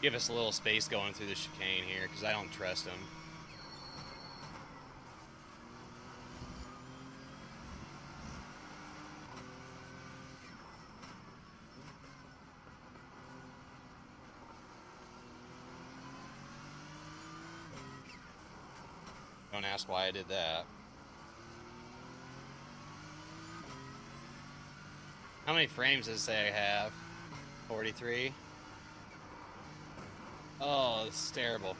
Give us a little space going through the chicane here, because I don't trust him. Don't ask why I did that. How many frames does it say I have? 43? Oh, this is terrible.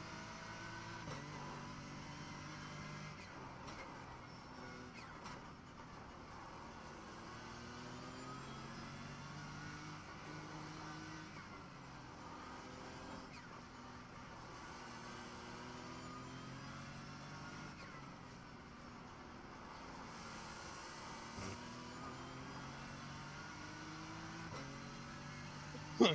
Car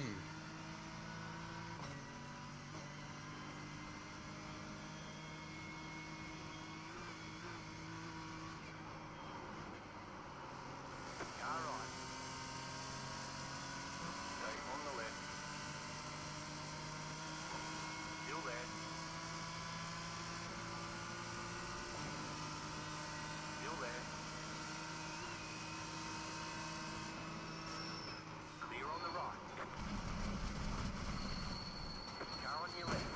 right. Stay on the left. Still there. Still there. Clear on the right. Car on your left.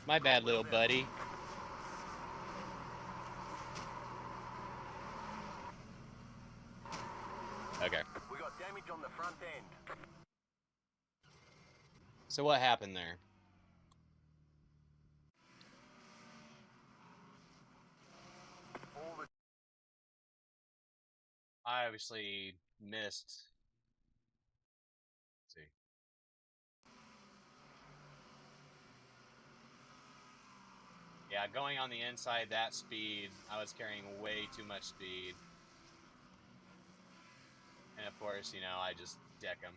My bad, little buddy. Okay. We got damage on the front end. So what happened there? All the I obviously missed. Let's see. Yeah, going on the inside that speed, I was carrying way too much speed. And of course, you know, I just deck him.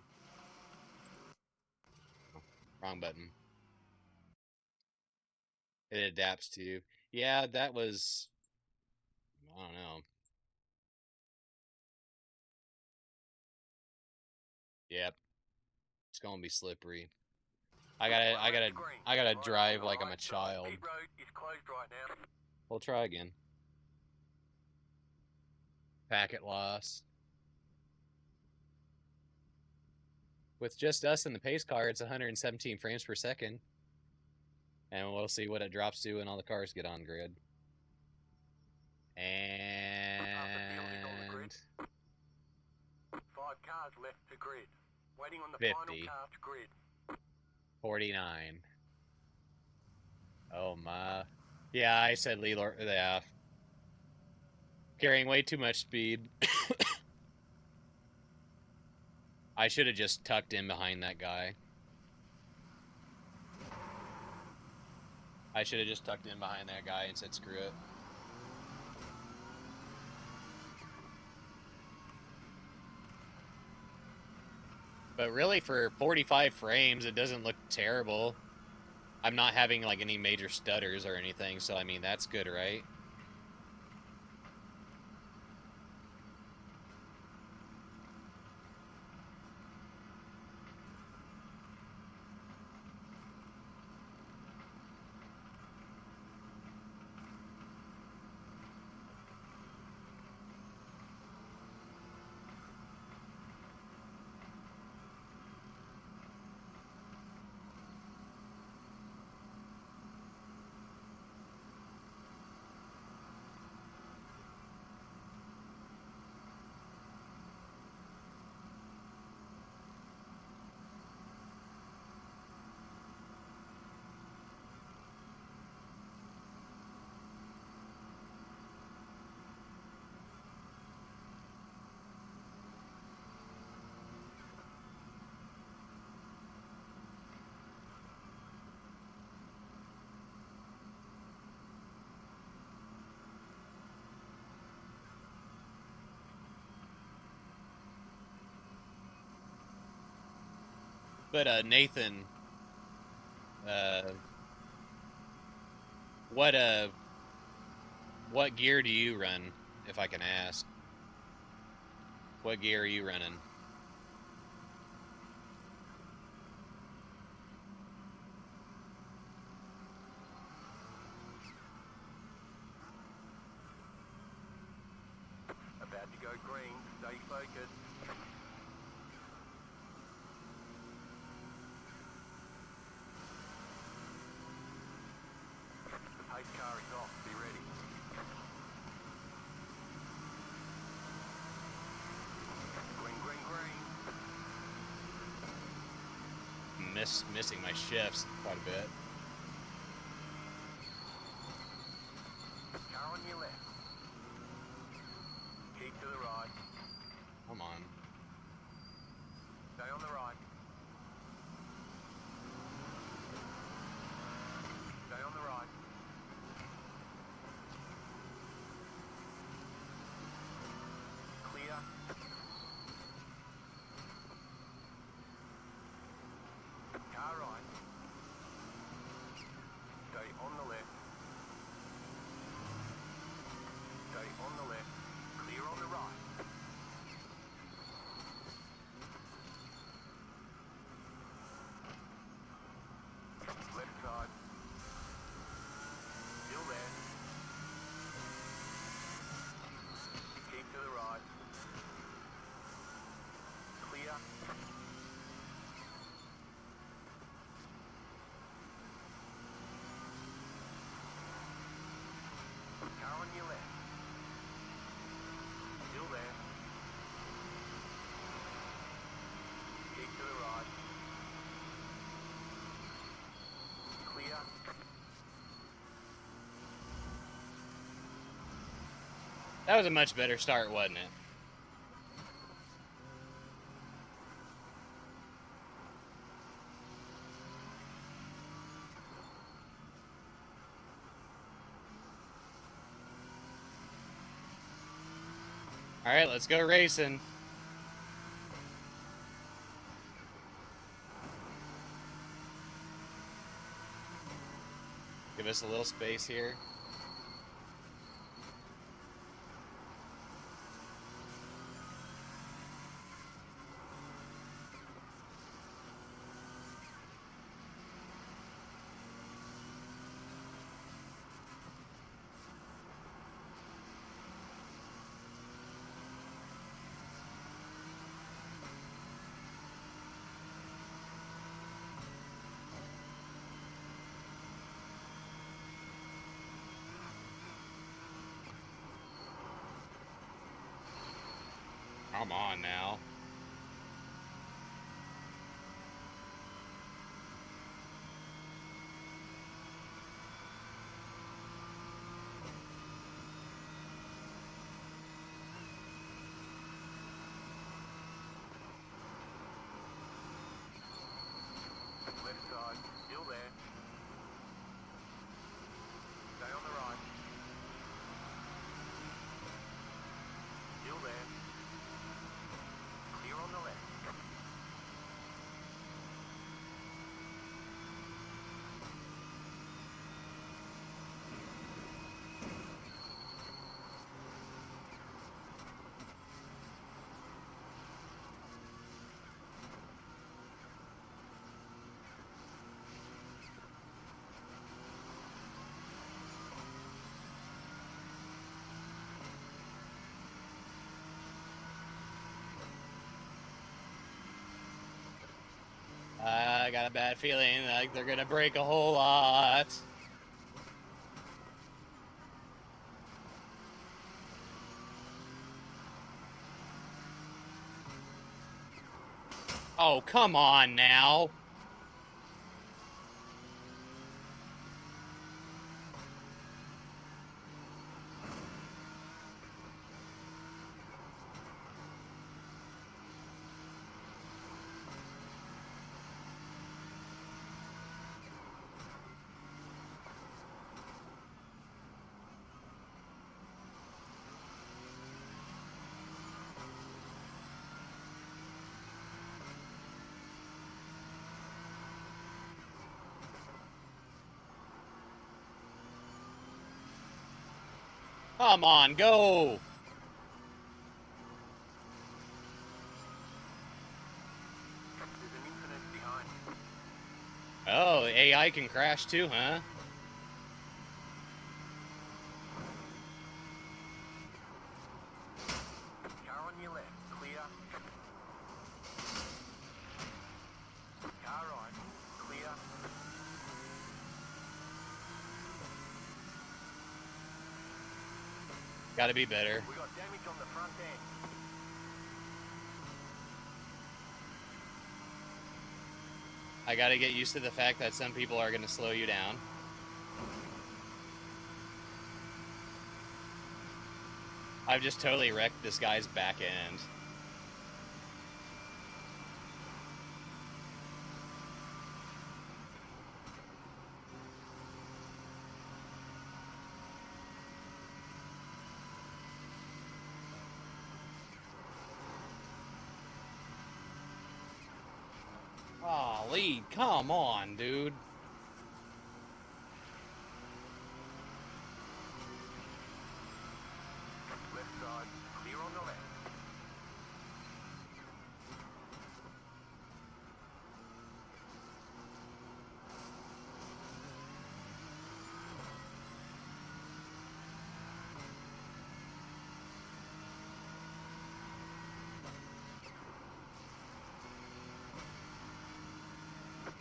Wrong button. It adapts to. Yeah, that was. I don't know. Yep. It's going to be slippery. I gotta drive like I'm a child. Pit road is closed right now. We'll try again. Packet loss. With just us in the pace car, it's 117 frames per second. And we'll see what it drops to when all the cars get on grid. And 5 cars left to grid. Waiting on the 50. final car to grid. 49. Oh my. Yeah, I said Leelor. Yeah. Carrying way too much speed. I should have just tucked in behind that guy. I should have just tucked in behind that guy and said screw it. But really, for 45 frames, it doesn't look terrible. I'm not having like any major stutters or anything, so I mean, that's good, right? But Nathan, what gear do you run, if I can ask? What gear are you running? About to go green. Stay focused. The pace car is off. Be ready. Green, green, green. Missing my shifts quite a bit. Car on your left. Keep to the right. Come on. Stay on the right. Stay on the right. Clear. Car right. Stay on the left. Stay on the left. Clear on the right. Left side. Still there. Keep to the right. Clear. Car on your left. Still there. Keep to the right. Clear. That was a much better start, wasn't it? All right, let's go racing. Give us a little space here. Come on now. Left side, still there. Stay on the right. Still there. Clear on the left. I got a bad feeling like they're gonna break a whole lot. Oh, come on now. Come on, go! There's an infinite behind. Oh, AI can crash too, huh? Car on your left, clear. Car right, clear. Gotta be better. We got damage on the front end. I gotta get used to the fact that some people are gonna slow you down. I've just totally wrecked this guy's back end. Aw, lead, come on, dude. Left side, clear on the left.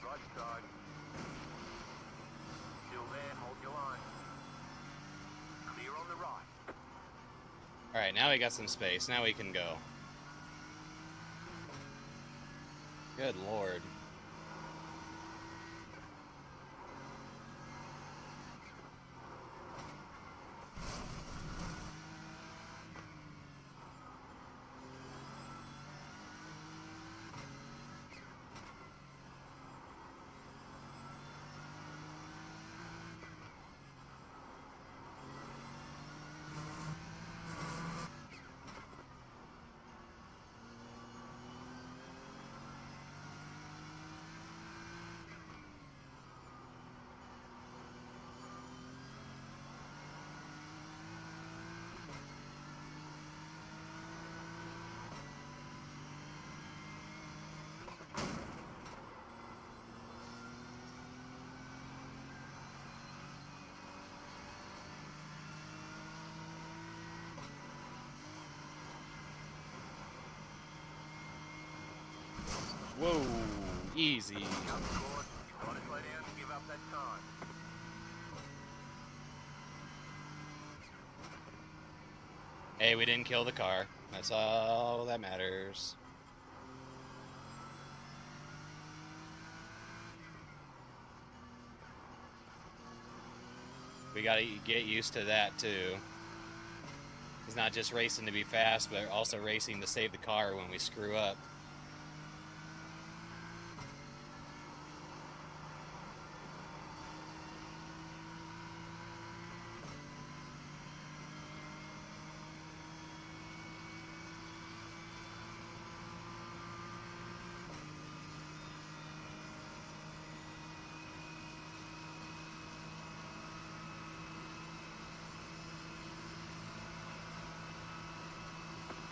Right side. Still there, hold your line. Clear on the right. Alright, now we got some space. Now we can go. Good lord. Whoa, easy. Up course, you've got to slow down and give up that time. Hey, we didn't kill the car. That's all that matters. We gotta get used to that too. It's not just racing to be fast, but also racing to save the car when we screw up.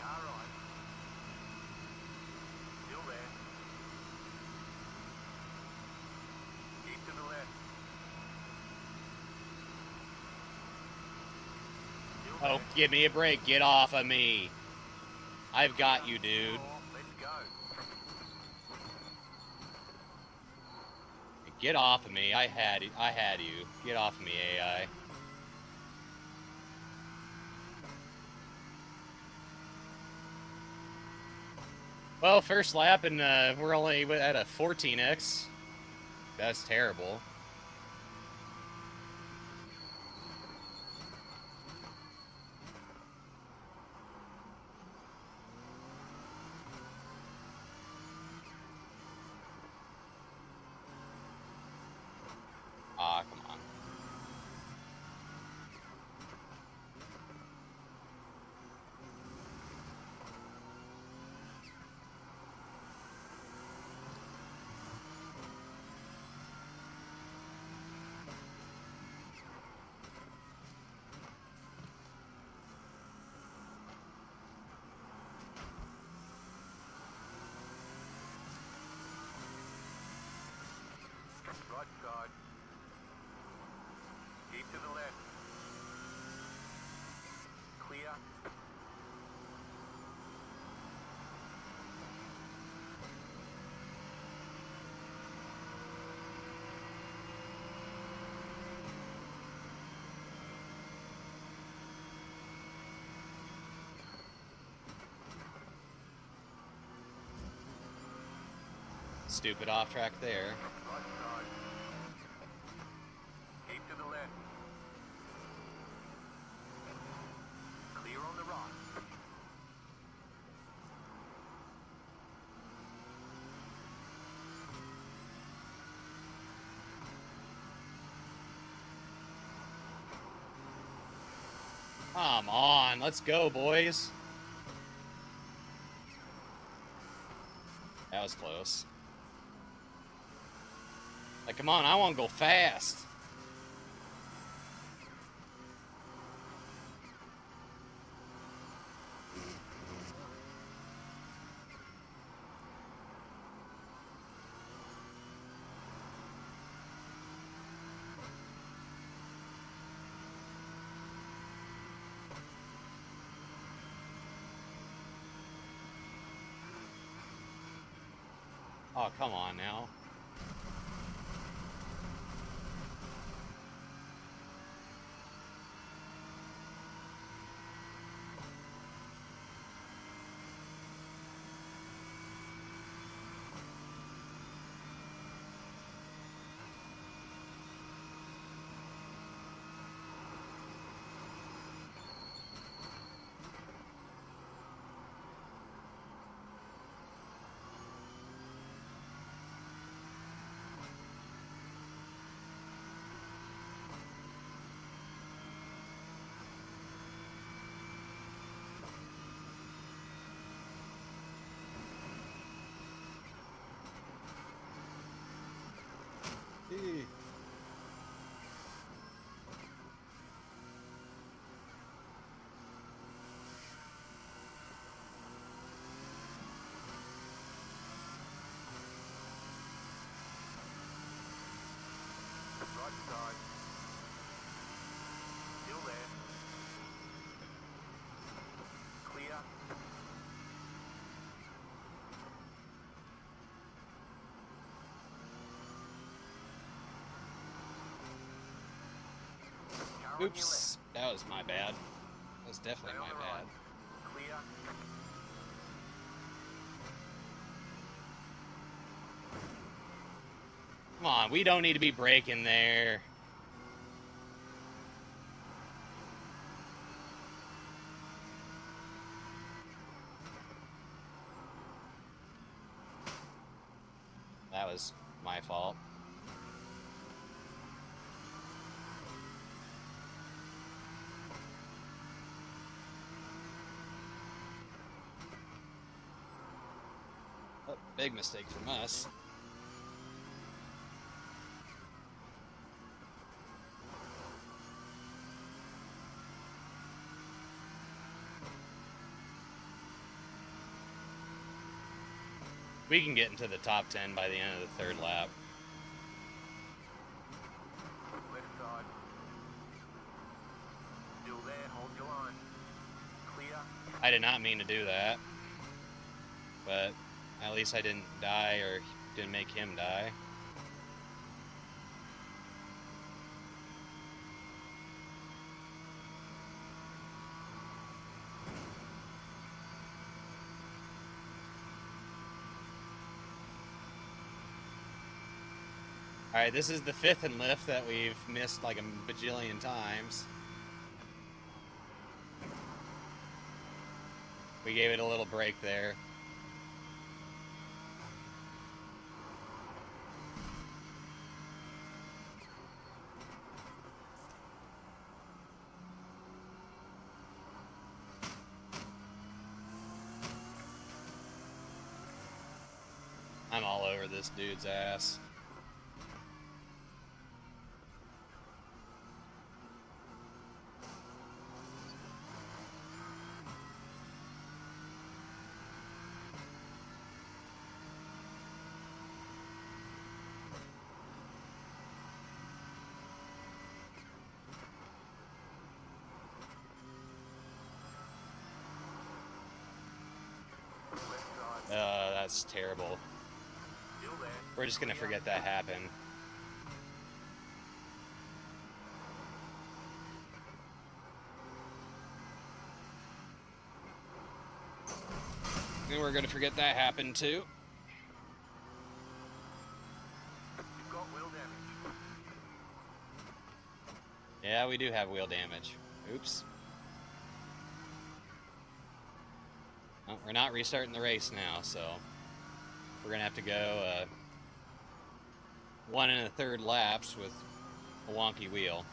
Car right. Still there. Keep to the left. Still Oh, there. give me a break. Get off of me. I've got you, dude. Let's go. Get off of me. I had you. Get off of me, AI. Well, first lap, and we're only at a 14x. That's terrible. Ah, come on. Right side. Keep to the left. Clear. Stupid off track there. Right side. Keep to the left. Clear on the right. Come on, let's go, boys. That was close. Like, come on, I want to go fast. Oh, come on now. Eee. Right side. Still there. Clear. Car on your left. Oops, that was my bad. was definitely Stay on my the bad. right. Clear. Come on, we don't need to be braking there. That was my fault. Oh, big mistake from us. We can get into the top 10 by the end of the third lap. Left side. Still there, hold your line. Clear. I did not mean to do that, but at least I didn't die or didn't make him die. Alright, this is the fifth and lift that we've missed like a bajillion times. We gave it a little break there. I'm all over this dude's ass. Left side. That's terrible. Still there. We're just gonna forget that happened. And we're gonna forget that happened too. You've got wheel damage. Yeah, we do have wheel damage. Oops. Oh, we're not restarting the race now, so we're gonna have to go 1 1/3 laps with a wonky wheel.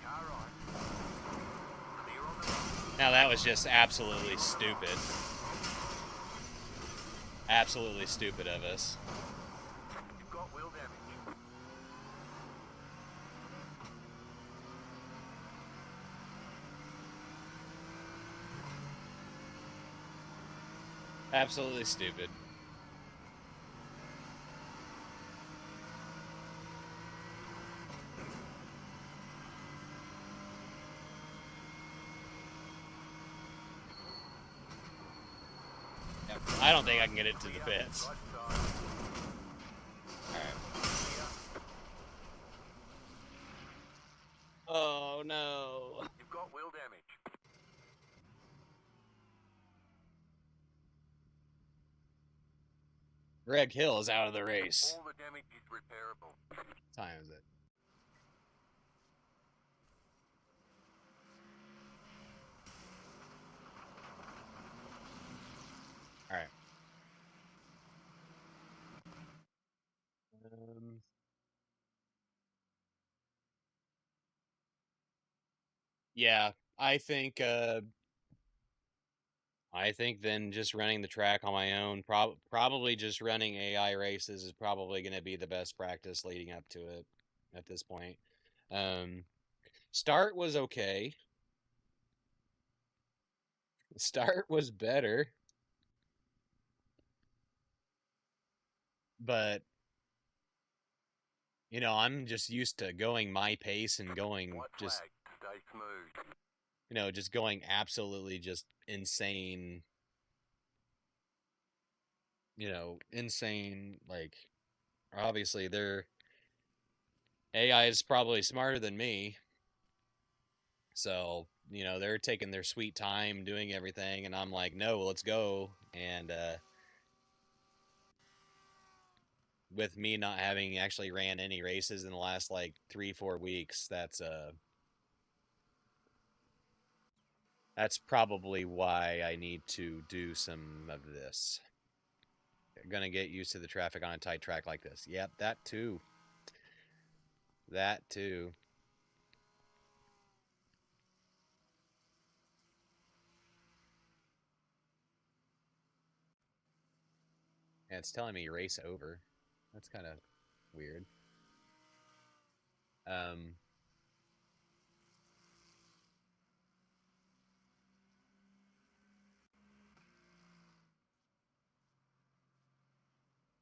Car right. Clear on the right. Now that was just absolutely stupid. Absolutely stupid of us. You've got wheel damage. Absolutely stupid. Yep. I don't think I can get it to the pits. Right side. Alright. Clear. Oh no. You've got wheel damage. Greg Hill is out of the race. All the damage is repairable. What time is it? Alright. Yeah, I think then just running the track on my own, probably just running AI races is probably going to be the best practice leading up to it at this point. Start was okay. Start was better, but I'm just used to going my pace and going White just, flag. Stay smooth. just going absolutely just insane insane. Like, obviously, their AI is probably smarter than me, so they're taking their sweet time doing everything, and I'm like, no, let's go. And with me not having actually ran any races in the last like 3-4 weeks, that's probably why I need to do some of this. Gonna get used to the traffic on a tight track like this. Yep, that too. That too. And it's telling me race over. That's kind of weird. Um,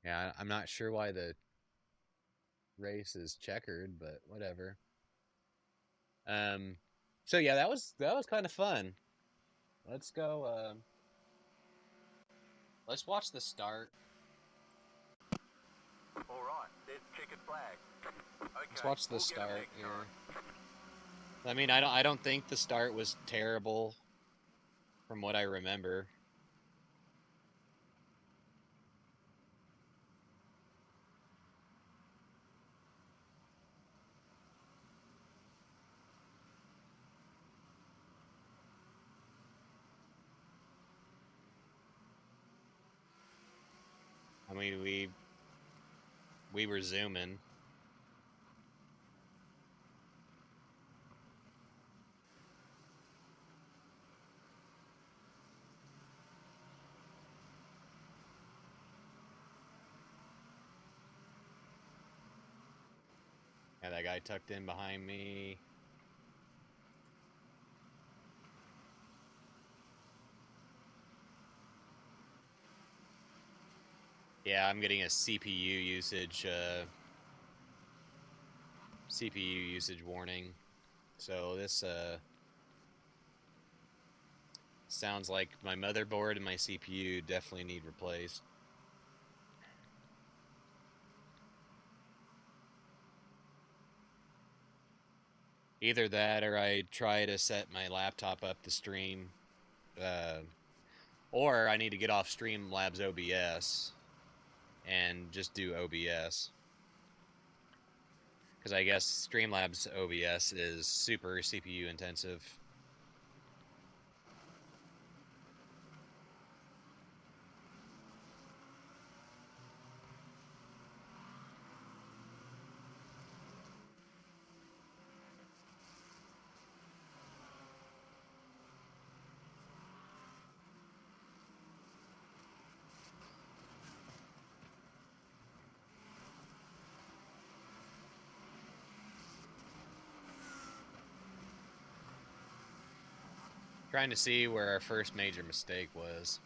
yeah, I'm not sure why the race is checkered, but whatever. Um, so yeah, that was kind of fun. Let's go. Let's watch the start. All right, there's checkered flag. Okay, Let's watch the we'll get 'em start next here. time. I mean, I don't think the start was terrible from what I remember. I mean, we were zooming. Yeah, that guy tucked in behind me. Yeah, I'm getting a CPU usage warning. So this sounds like my motherboard and my CPU definitely need replaced. Either that or I try to set my laptop up to stream, uh, or I need to get off Streamlabs OBS and just do OBS. Because I guess Streamlabs OBS is super CPU intensive. Trying to see where our first major mistake was.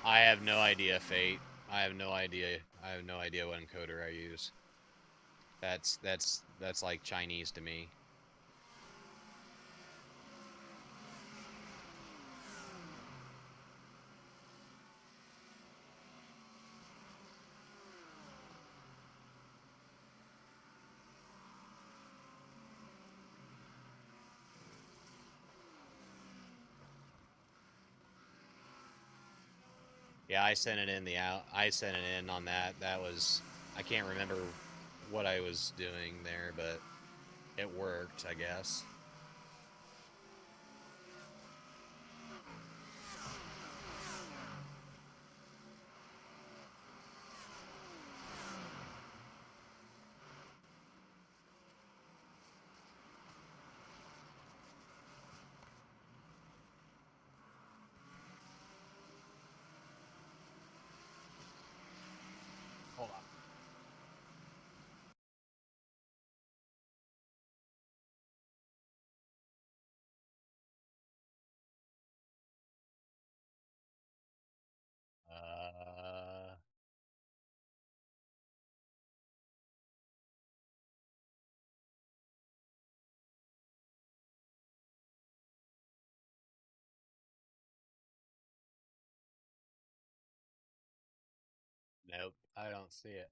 I have no idea, Fate. I have no idea. I have no idea what encoder I use. That's like Chinese to me. Yeah, I sent it in the out. I sent it in on that. That was I can't remember what I was doing there, but it worked, I guess. Hold on. Nope, I don't see it.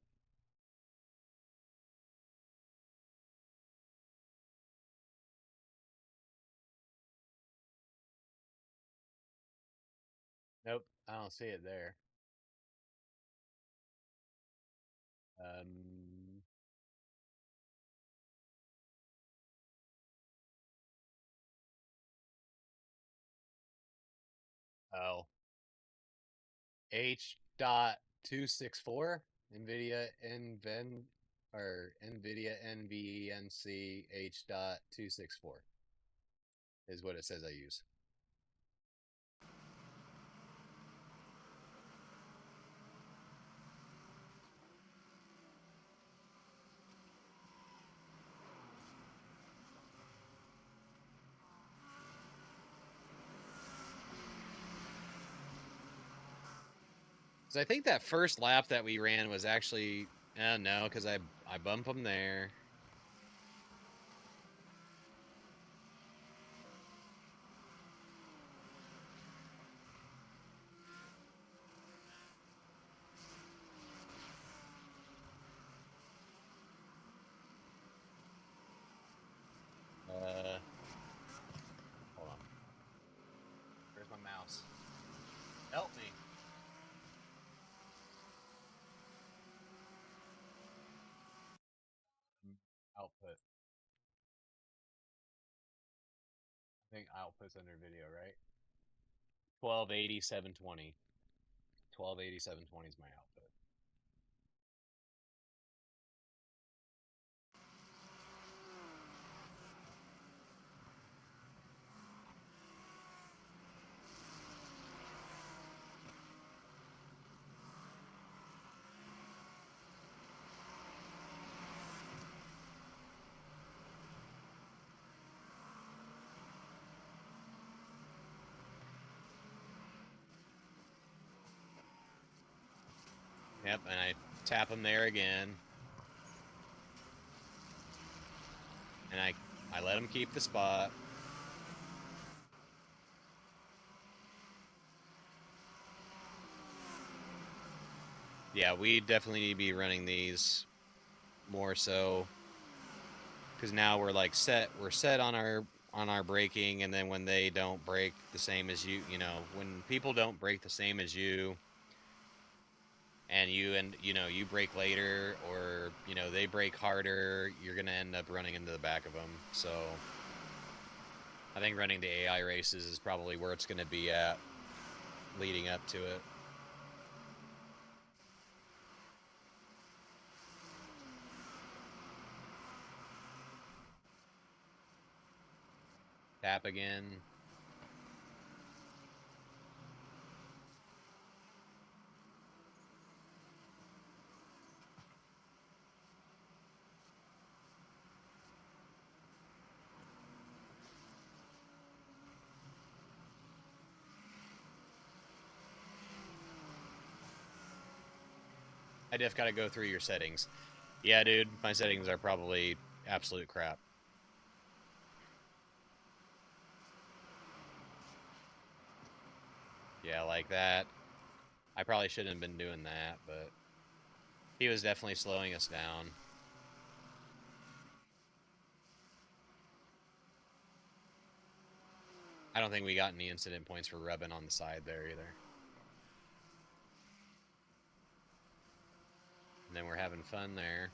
Nope, I don't see it there. Um, oh, H.264 NVIDIA NVEN or NVIDIA NVENC H.264 is what it says I use. So I think that first lap that we ran was actually no, because I bump them there. Hold on. Where's my mouse? Help me. Output. I think output's under video, right? 1280 720. 1280 720 is my output. Yep, and I tap them there again. And I let them keep the spot. Yeah, we definitely need to be running these more so because now we're like we're set on our braking, and then when they don't brake the same as you, when people don't brake the same as you, and you brake later, or they brake harder, you're gonna end up running into the back of them. So I think running the AI races is probably where it's gonna be at leading up to it. Tap again. I just gotta go through your settings. Yeah, dude, my settings are probably absolute crap. Yeah, like that. I probably shouldn't have been doing that, but he was definitely slowing us down. I don't think we got any incident points for rubbing on the side there either. And then we're having fun there.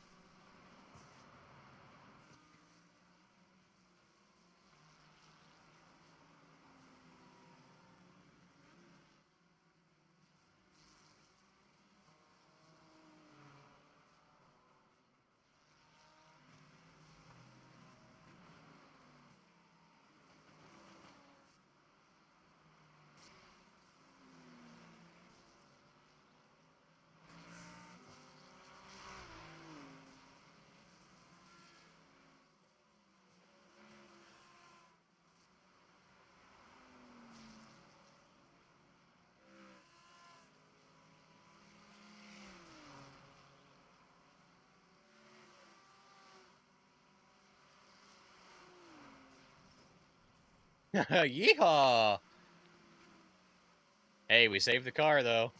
Yeehaw! Hey, we saved the car though.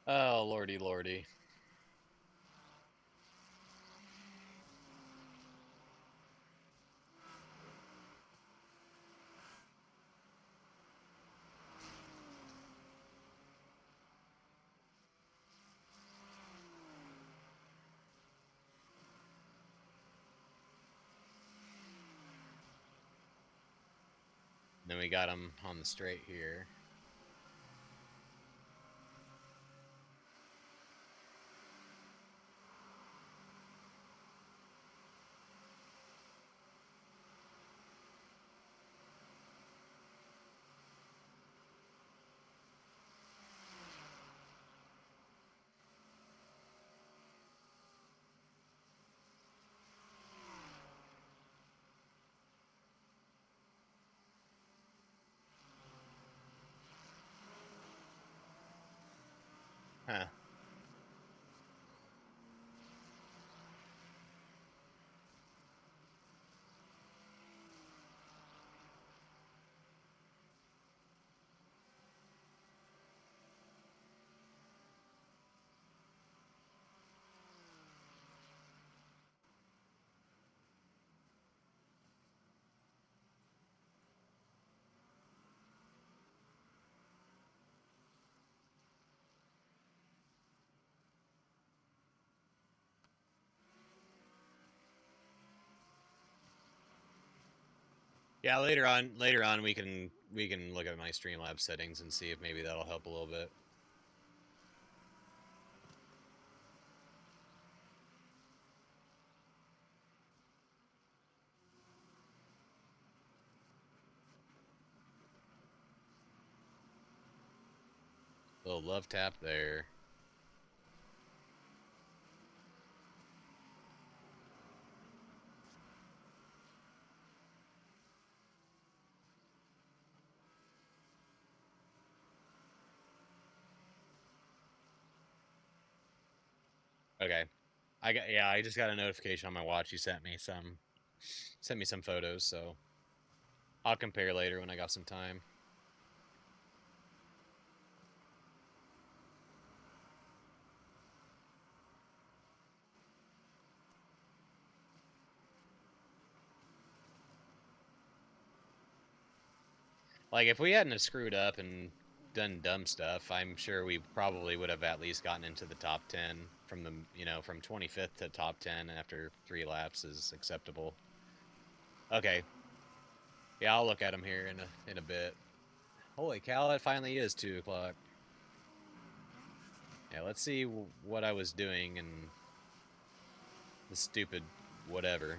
Oh, lordy, lordy. Then we got him on the straight here. Huh. Yeah, later on we can look at my Streamlabs settings and see if maybe that'll help a little bit. Little love tap there. Okay. I just got a notification on my watch. You sent me some photos, so I'll compare later when I got some time. Like if we hadn't screwed up and done dumb stuff, I'm sure we probably would have at least gotten into the top 10 from from 25th to top 10 after 3 laps is acceptable. Okay. Yeah, I'll look at them here in a bit. Holy cow, it finally is 2 o'clock. Yeah, let's see what I was doing and the stupid whatever.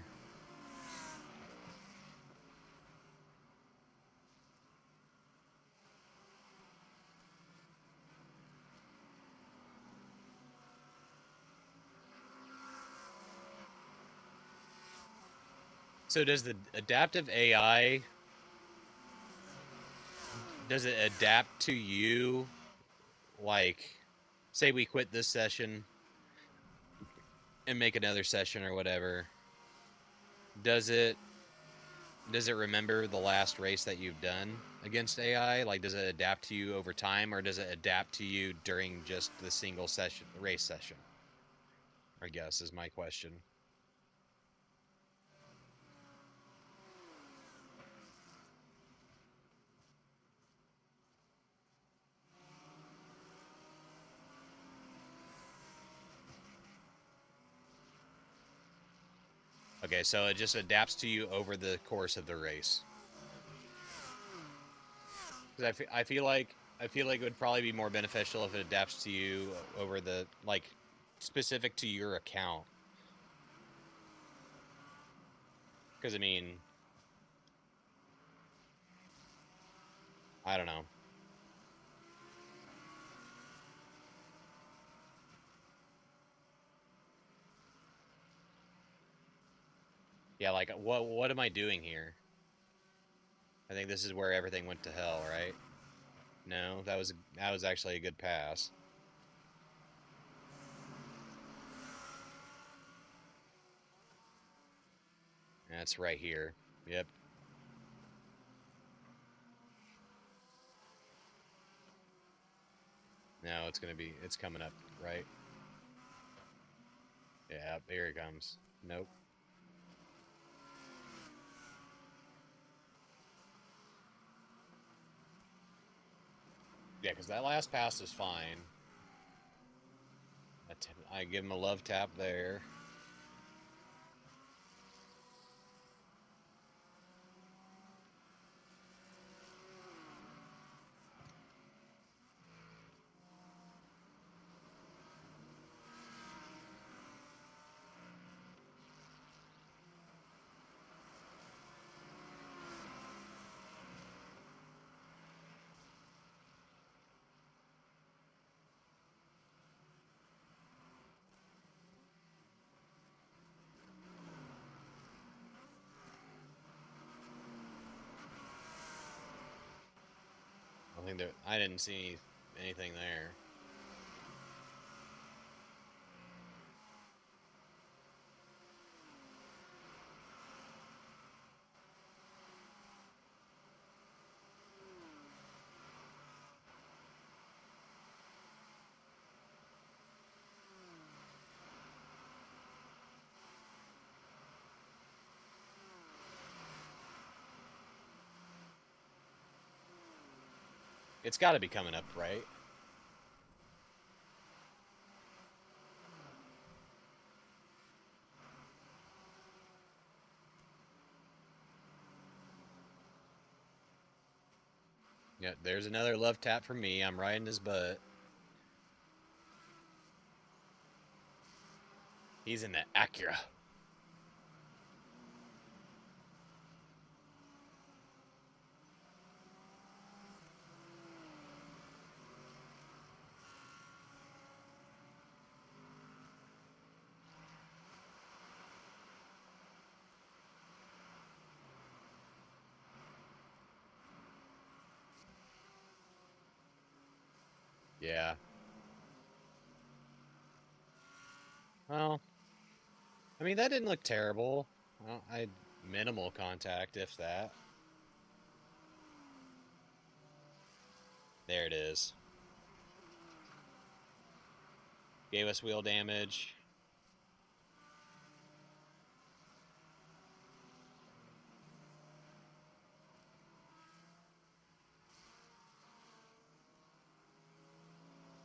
So does the adaptive AI, does it adapt to you? Like, say we quit this session and make another session or whatever. Does it remember the last race that you've done against AI? Like, does it adapt to you over time, or does it adapt to you during just the single session race session? I guess is my question. Okay, so it just adapts to you over the course of the race. Because I feel like it would probably be more beneficial if it adapts to you over the like specific to your account. Because I mean, I don't know. Yeah, like what am I doing here? I think this is where everything went to hell, right? No, that was actually a good pass. That's right here. Yep. No, it's coming up, right? Yeah, here it comes. Nope. Yeah, because that last pass is fine. I give him a love tap there. I think that I didn't see anything there. It's got to be coming up, right? Yeah, there's another love tap for me. I'm riding his butt. He's in the Acura. Yeah. Well, I mean that didn't look terrible. Well, I had minimal contact, if that. There it is. Gave us wheel damage.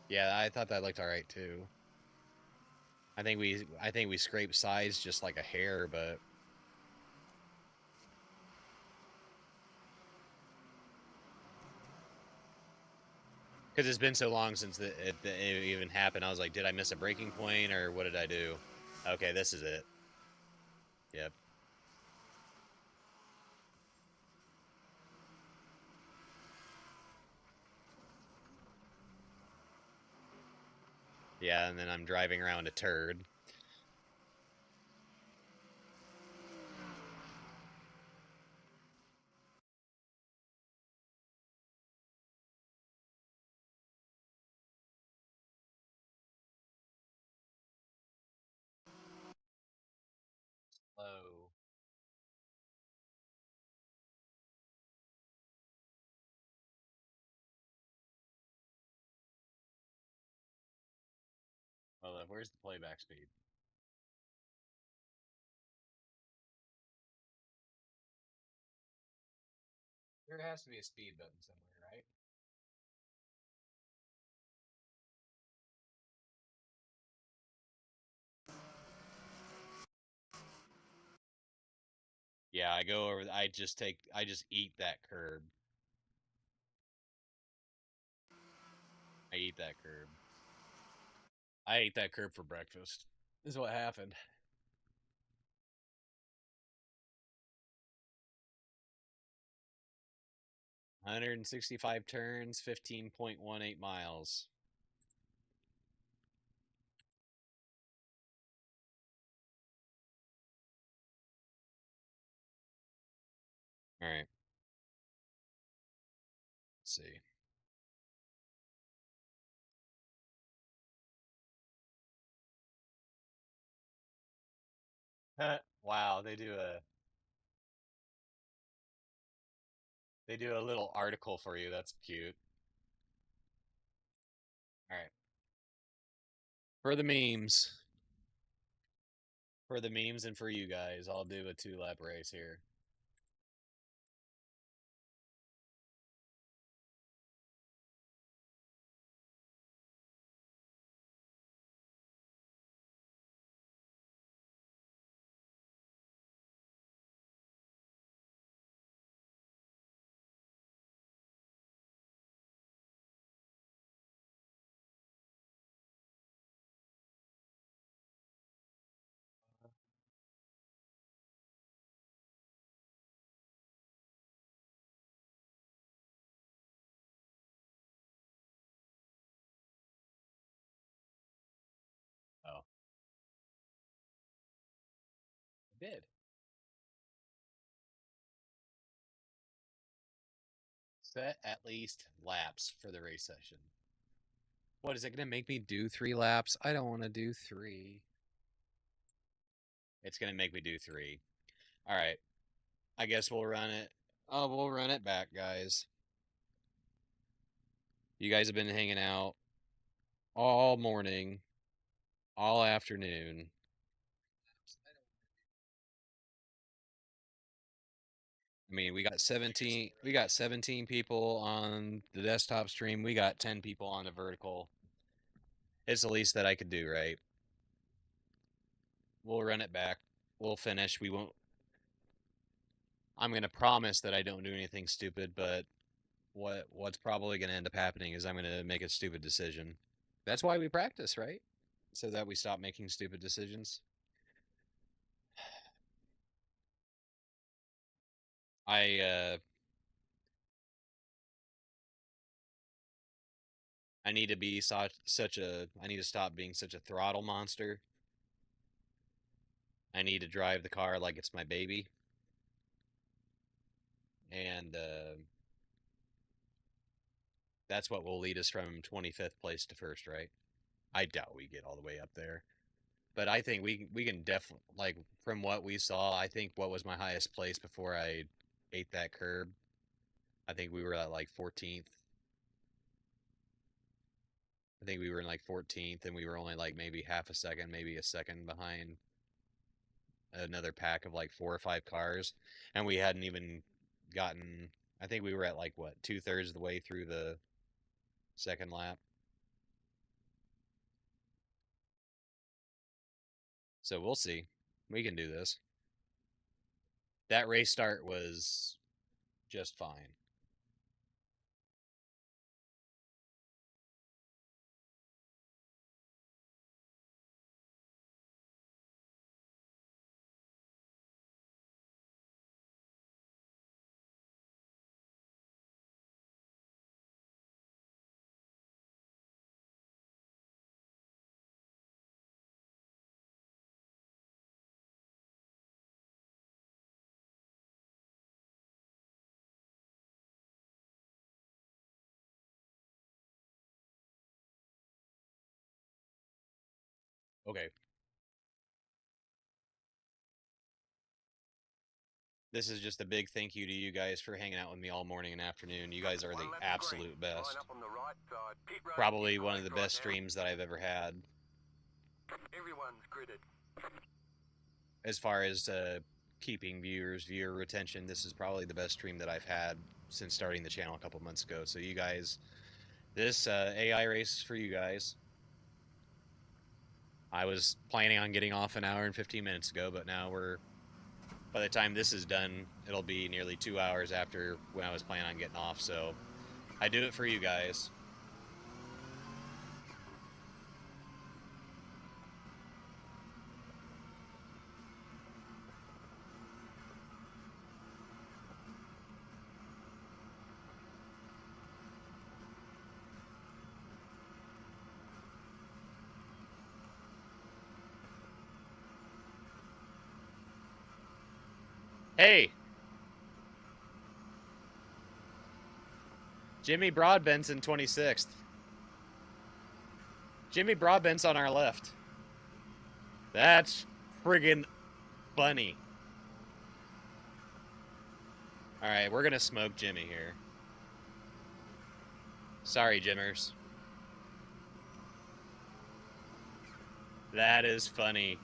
Yeah, I thought that looked all right too. I think we scraped sides just like a hair, but because it's been so long since it even happened, I was like, did I miss a breaking point or what did I do? Okay, this is it. Yep. Yeah, and then I'm driving around a turd. Slow. Well, where's the playback speed? There has to be a speed button somewhere, right? Yeah, I go over. I just eat that curb. I eat that curb. I ate that curb for breakfast. This is what happened. 165 turns, 15.18 miles. All right. Let's see. Wow, they do a little article for you. That's cute. All right. For the memes. For the memes and for you guys, I'll do a 2-lap race here. Oh, I did. Set at least laps for the race session. What, is it going to make me do 3 laps? I don't want to do 3. It's going to make me do 3. All right. I guess we'll run it. Oh, we'll run it back, guys. You guys have been hanging out all morning, all afternoon. I mean, we got 17 people on the desktop stream. We got 10 people on the vertical. It's the least that I could do, right? We'll run it back. We'll finish. We won't. I'm going to promise that I don't do anything stupid, but what's probably going to end up happening is I'm going to make a stupid decision. That's why we practice, right? So that we stop making stupid decisions. I need to be I need to stop being such a throttle monster. I need to drive the car like it's my baby. And that's what will lead us from 25th place to first, right? I doubt we get all the way up there. But I think we can definitely, like, from what we saw, I think what was my highest place before I ate that curb, I think we were at like 14th. I think we were in like 14th, and we were only like maybe half a second, maybe a second behind another pack of like 4 or 5 cars, and we hadn't even gotten. I think we were at like what, 2/3 of the way through the second lap. So we'll see. We can do this. That race start was just fine. Okay. This is just a big thank you to you guys for hanging out with me all morning and afternoon. You guys are the absolute best. Probably one of the best streams that I've ever had. Everyone's gridded. As far as keeping viewer retention, this is probably the best stream that I've had since starting the channel a couple months ago. So you guys, this AI race is for you guys. I was planning on getting off an hour and 15 minutes ago, but now by the time this is done, it'll be nearly 2 hours after when I was planning on getting off. So I do it for you guys. Hey, Jimmy Broadbent's in 26th. Jimmy Broadbent's on our left. That's friggin' funny. All right, we're gonna smoke Jimmy here. Sorry, Jimmers. That is funny.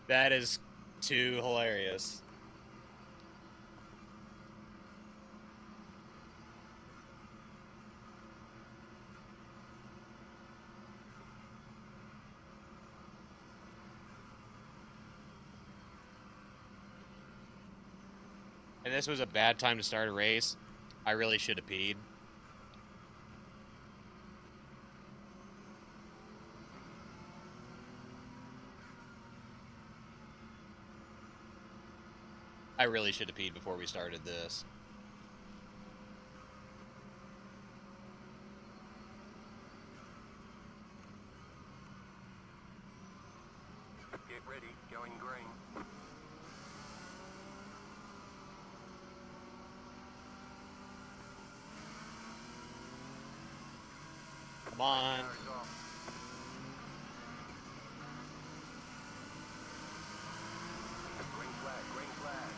That is too hilarious. And this was a bad time to start a race. I really should have peed. I really should have peed before we started this. Get ready, going green. Come on. Car is off. Green flag, green flag.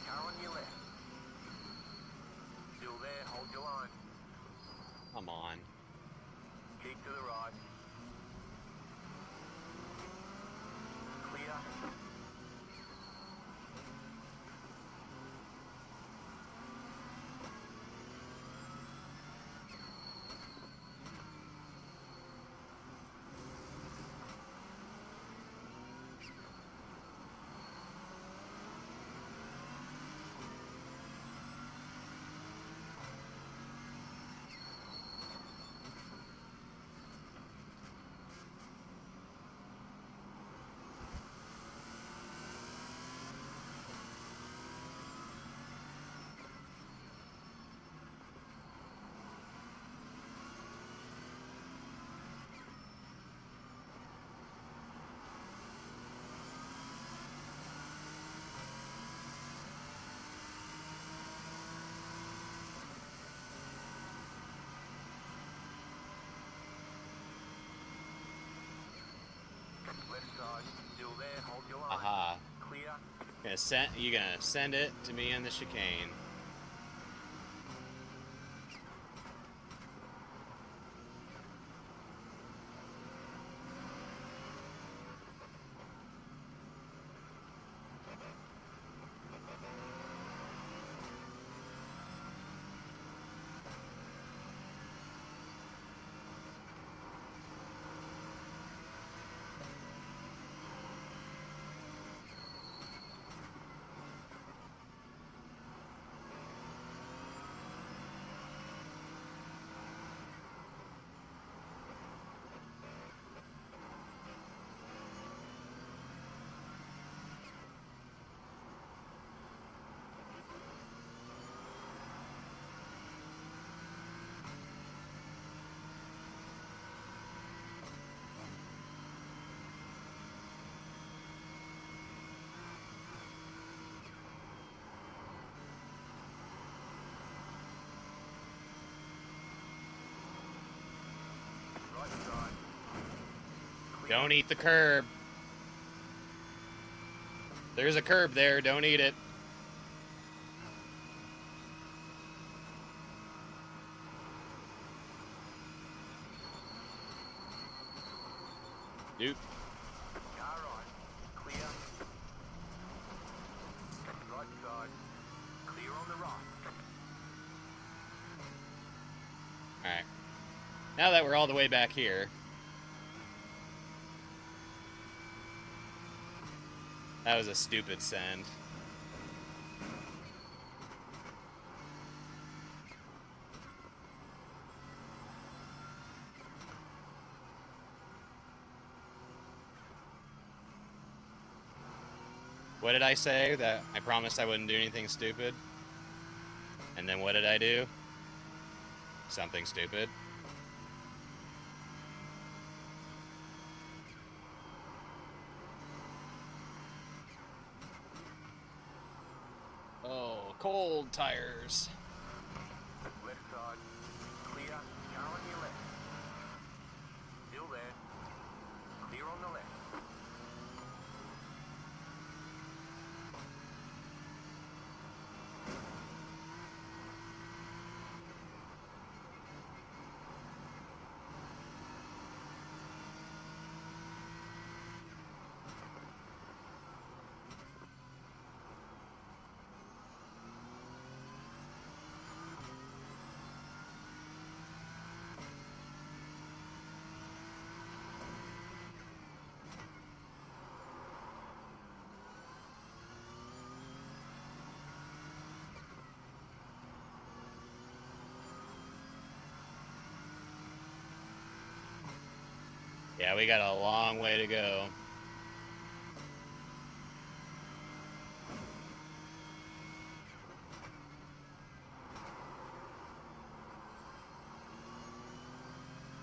Car on your left. Still there, hold your line. Come on. Keep to the right. Clear. Left side, still there, hold your line. Aha. Clear. You're gonna send it to me in the chicane. Right side. Clear. Don't eat the curb. There's a curb there. Don't eat it. Dude. Car right. Clear. Right side. Clear on the right. Alright. Now that we're all the way back here. That was a stupid send. What did I say? That I promised I wouldn't do anything stupid? And then what did I do? Something stupid. Oh, cold tires. Left side. Clear. Car on your left. on the left. Yeah, we got a long way to go.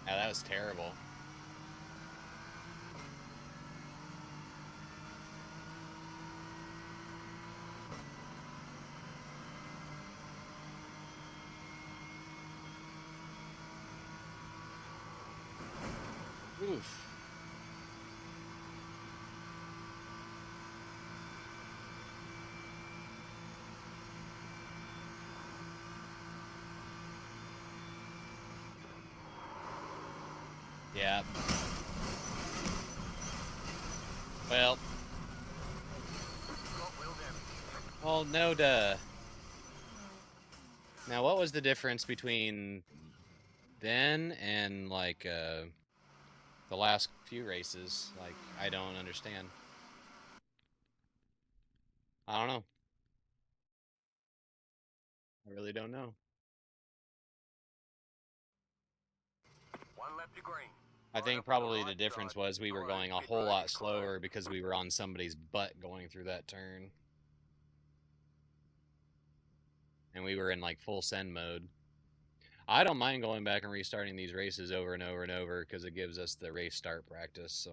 Yeah, that was terrible. Oof. Yeah. Well. Well, no duh. Now, what was the difference between then and, like, the last few races? Like, I don't understand. I don't know. I really don't know. One lap to green. I think probably the difference was we were going a whole lot slower because we were on somebody's butt going through that turn. And we were in, like, full send mode. I don't mind going back and restarting these races over and over and over because it gives us the race start practice, so.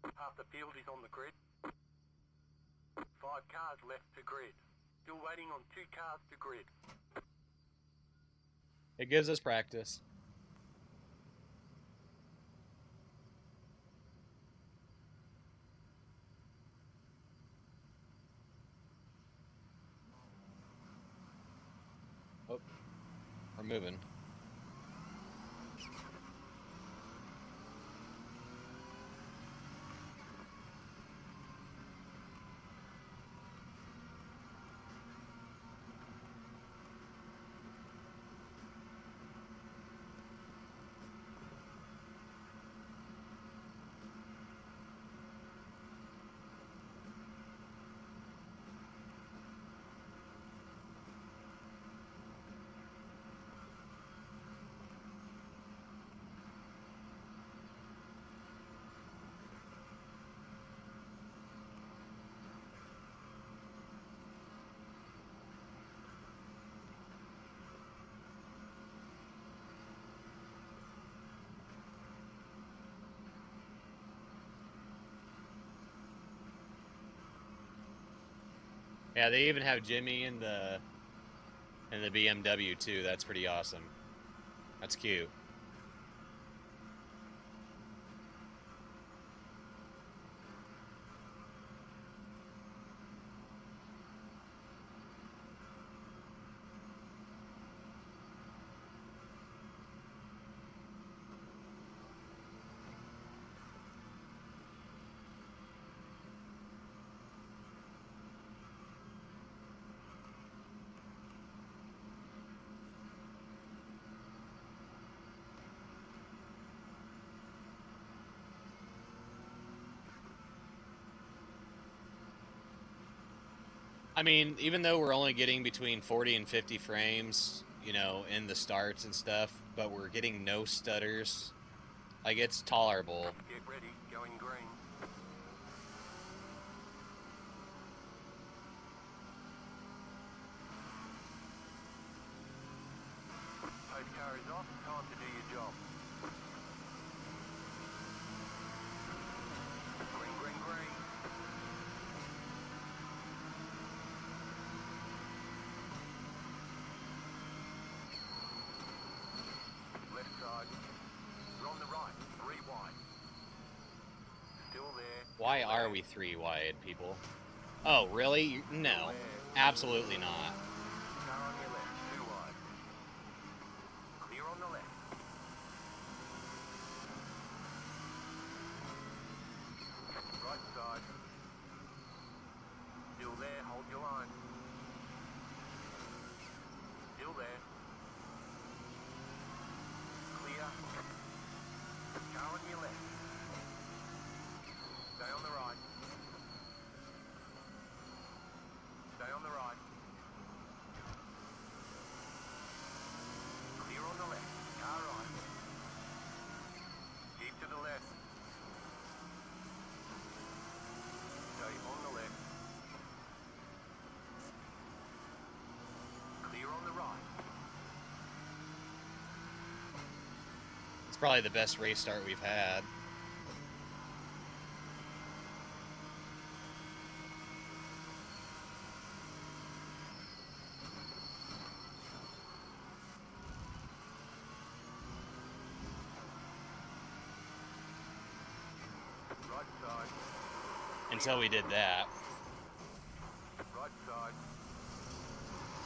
Half the field is on the grid. 5 cars left to grid. Still waiting on 2 cars to grid. It gives us practice. Oh, we're moving. Yeah, they even have Jimmy in the BMW too. That's pretty awesome. That's cute. I mean, even though we're only getting between 40 and 50 frames, you know, in the starts and stuff, but we're getting no stutters, like, it's tolerable. Get ready, going green. Post car is off, time to do your job. Green, green, green. Left side. Why are we 3 wide, people? Oh, really? No. Absolutely not. Car on your left, 2 wide. Clear on the left. Right side. Still there, hold your line. Still there. Clear. Car on your left. Stay on the right. Stay on the right. Clear on the left. Car right. Keep to the left. Stay on the left. Clear on the right. It's probably the best race start we've had. Right side. Until we did that. Right side.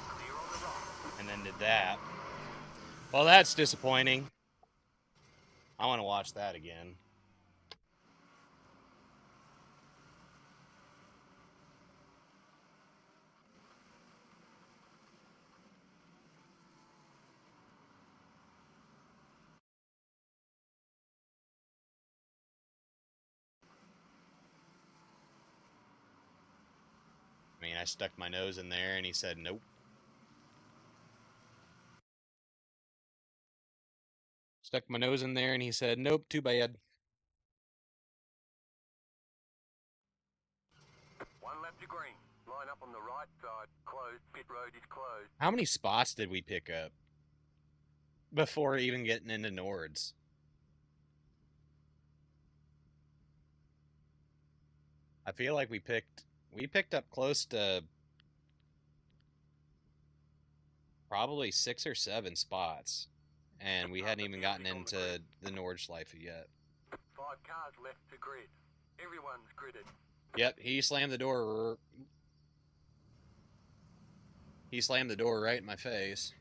Clear on the right. And then did that. Well, that's disappointing. I want to watch that again. I mean, I stuck my nose in there and he said nope. Stuck my nose in there and he said nope, too bad. 1 lap to green. Line up on the right side. Closed. Pit road is closed. How many spots did we pick up before even getting into Nords? I feel like we picked up close to probably 6 or 7 spots, and we hadn't even gotten into the Nordschliefe yet. 5 cars left to grid. Everyone's gridded. Yep, he slammed the door. He slammed the door right in my face.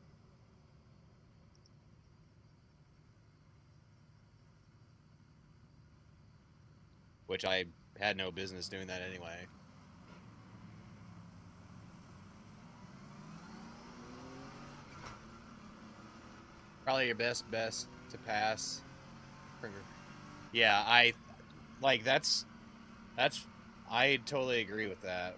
Which I had no business doing that anyway. Probably your best to pass. Yeah, that's I totally agree with that.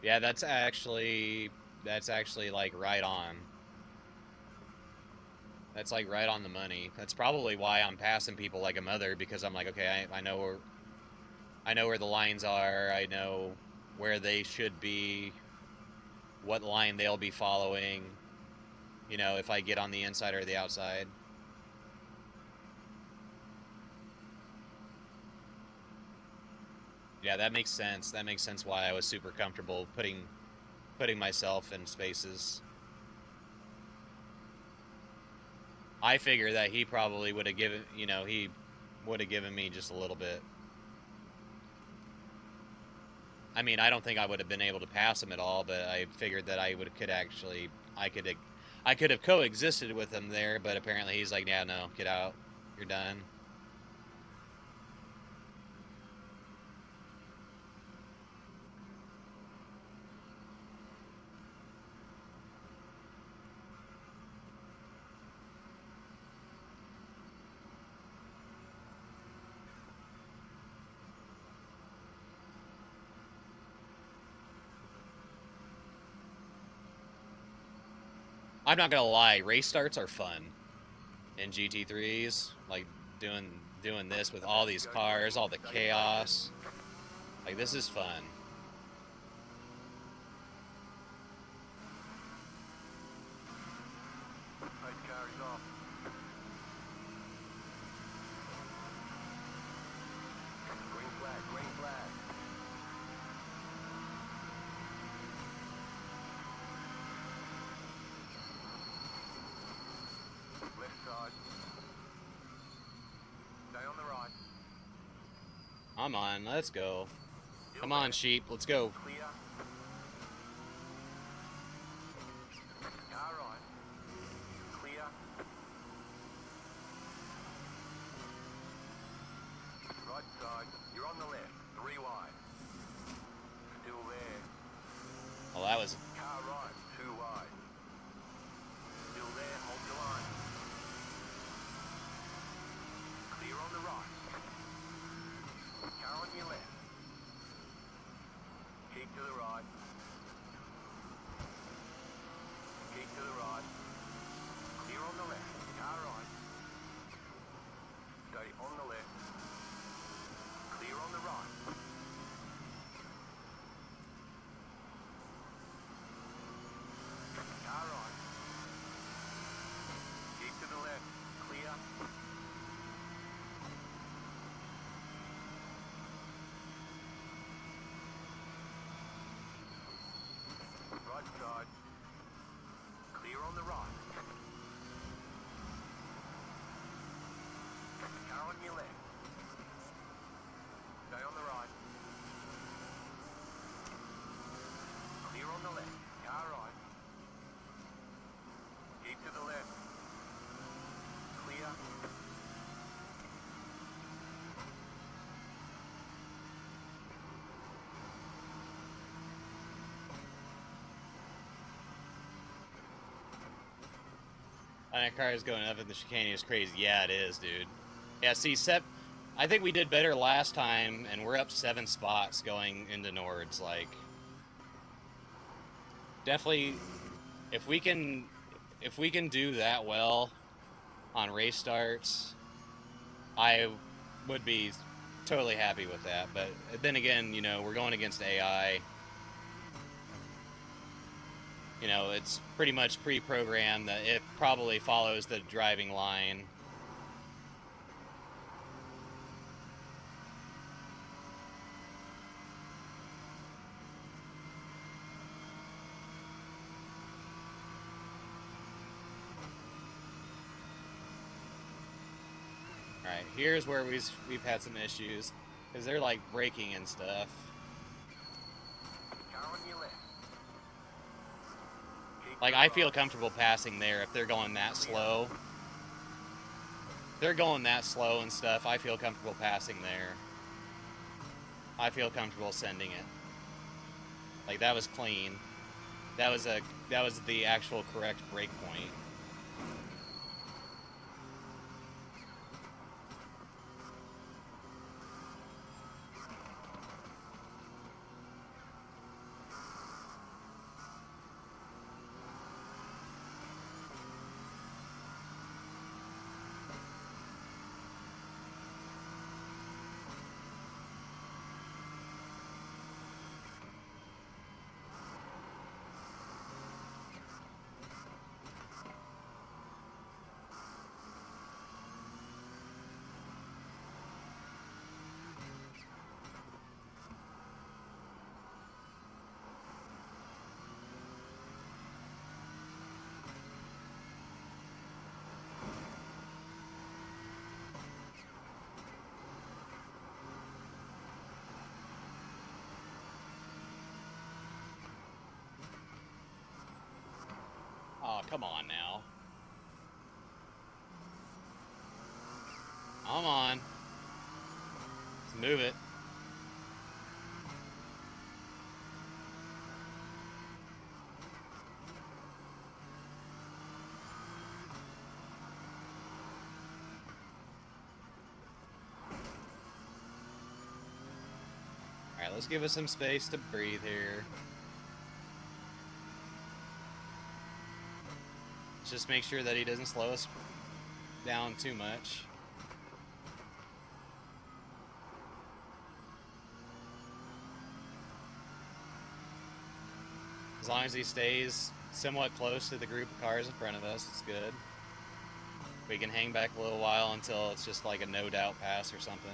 Yeah, that's actually like right on. That's like right on the money. That's probably why I'm passing people like a mother, because I'm like, okay, I know where the lines are. I know where they should be, what line they'll be following. You know, if I get on the inside or the outside. Yeah, that makes sense. That makes sense why I was super comfortable putting myself in spaces. I figure that he probably would have given, he would have given me just a little bit. I mean, I don't think I would have been able to pass him at all, but I figured that I could have coexisted with him there, but apparently he's like, yeah, no, get out. You're done. I'm not gonna lie, race starts are fun in GT3s. Like doing this with all these cars, all the chaos. Like, this is fun. Race car is off. Green flag, green flag. Come on, let's go. Still Come on, there. sheep, let's go. Clear. Car right. Clear. Right side. You're on the left. 3 wide. Still there. Oh, that was... Car right. 2 wide. Still there. Hold your line. Clear on the right. Car on your left. Keep to the right. Keep to the right. Clear on the left. Car right. Stay on the left. Clear on the right. Car right. Keep to the left. Clear. Right side. Clear on the right. Car on your left. Stay on the right. Clear on the left. Car right. Keep to the left. Clear. That car is going up in the chicane is crazy. Yeah, it is, dude. Yeah, see, I think we did better last time, and we're up 7 spots going into Nords. Like, definitely, if we can do that well on race starts, I would be totally happy with that. But then again, you know, we're going against AI. You know, it's pretty much pre-programmed that it probably follows the driving line. Alright, here's where we've had some issues, because they're like braking and stuff. Car on your left. Keep Like, to the I feel right. comfortable passing there if they're going that slow. If they're going that slow and stuff, I feel comfortable passing there. I feel comfortable sending it. Like, that was clean. That was the actual correct brake point. Oh, come on now. Come on. Let's move it. Alright, let's give us some space to breathe here. Let's just make sure that he doesn't slow us down too much. As long as he stays somewhat close to the group of cars in front of us, it's good. We can hang back a little while until it's just like a no-doubt pass or something.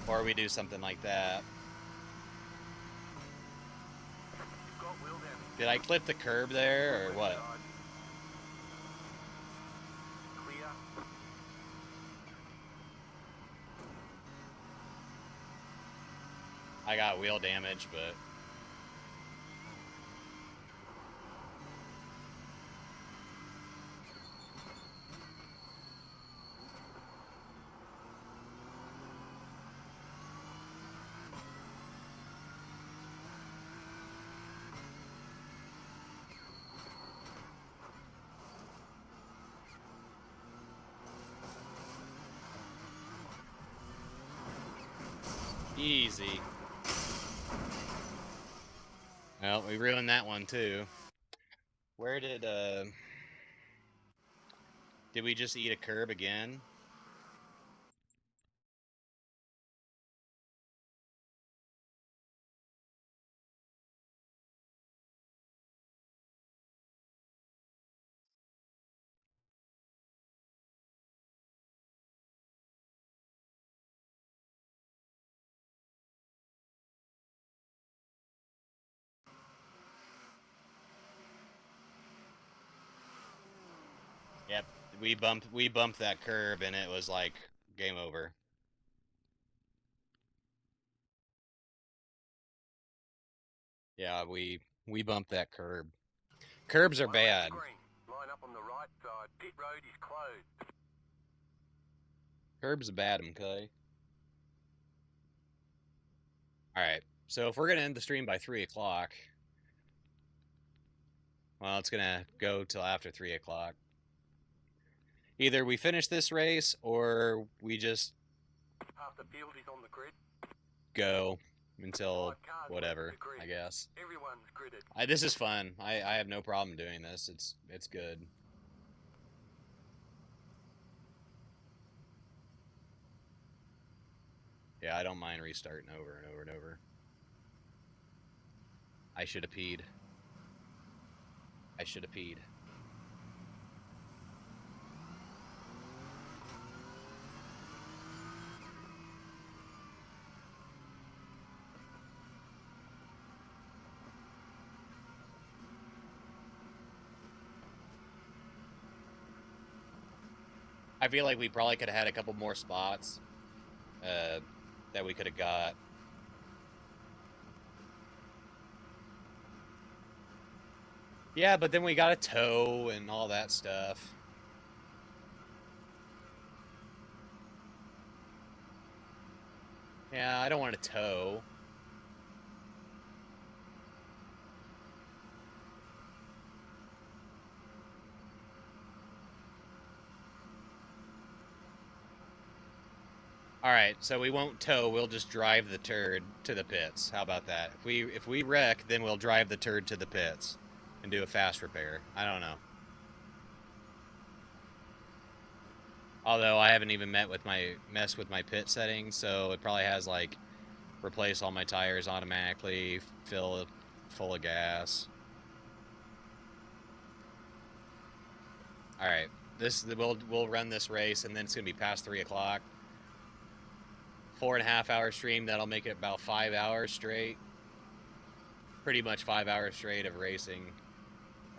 Or we do something like that. You've got wheel damage. Did I clip the curb there, or what? Side. I got wheel damage, but easy. Well, we ruined that one too. Where did we just eat a curb again? Yep, we bumped that curb and it was like game over. Yeah, we bumped that curb. Curbs are bad. Line up on the right side. Pit road is closed. Curbs are bad, okay? Alright, so if we're gonna end the stream by 3 o'clock, well, it's gonna go till after 3 o'clock. Either we finish this race or we just Half the field is on the grid. go until whatever, I guess. Everyone's gridded. This is fun. I have no problem doing this. It's good. Yeah, I don't mind restarting over and over and over. I should have peed. I should have peed. I feel like we probably could have had a couple more spots that we could have got. Yeah, but then we got a tow and all that stuff. Yeah, I don't want to tow. All right, so we won't tow. We'll just drive the turd to the pits. How about that? If we wreck, then we'll drive the turd to the pits and do a fast repair. I don't know. Although I haven't even messed with my pit settings, so it probably has like replace all my tires automatically, fill it full of gas. All right, we'll run this race, and then it's gonna be past 3 o'clock. 4.5 hour stream. That'll make it about 5 hours straight. Pretty much 5 hours straight of racing.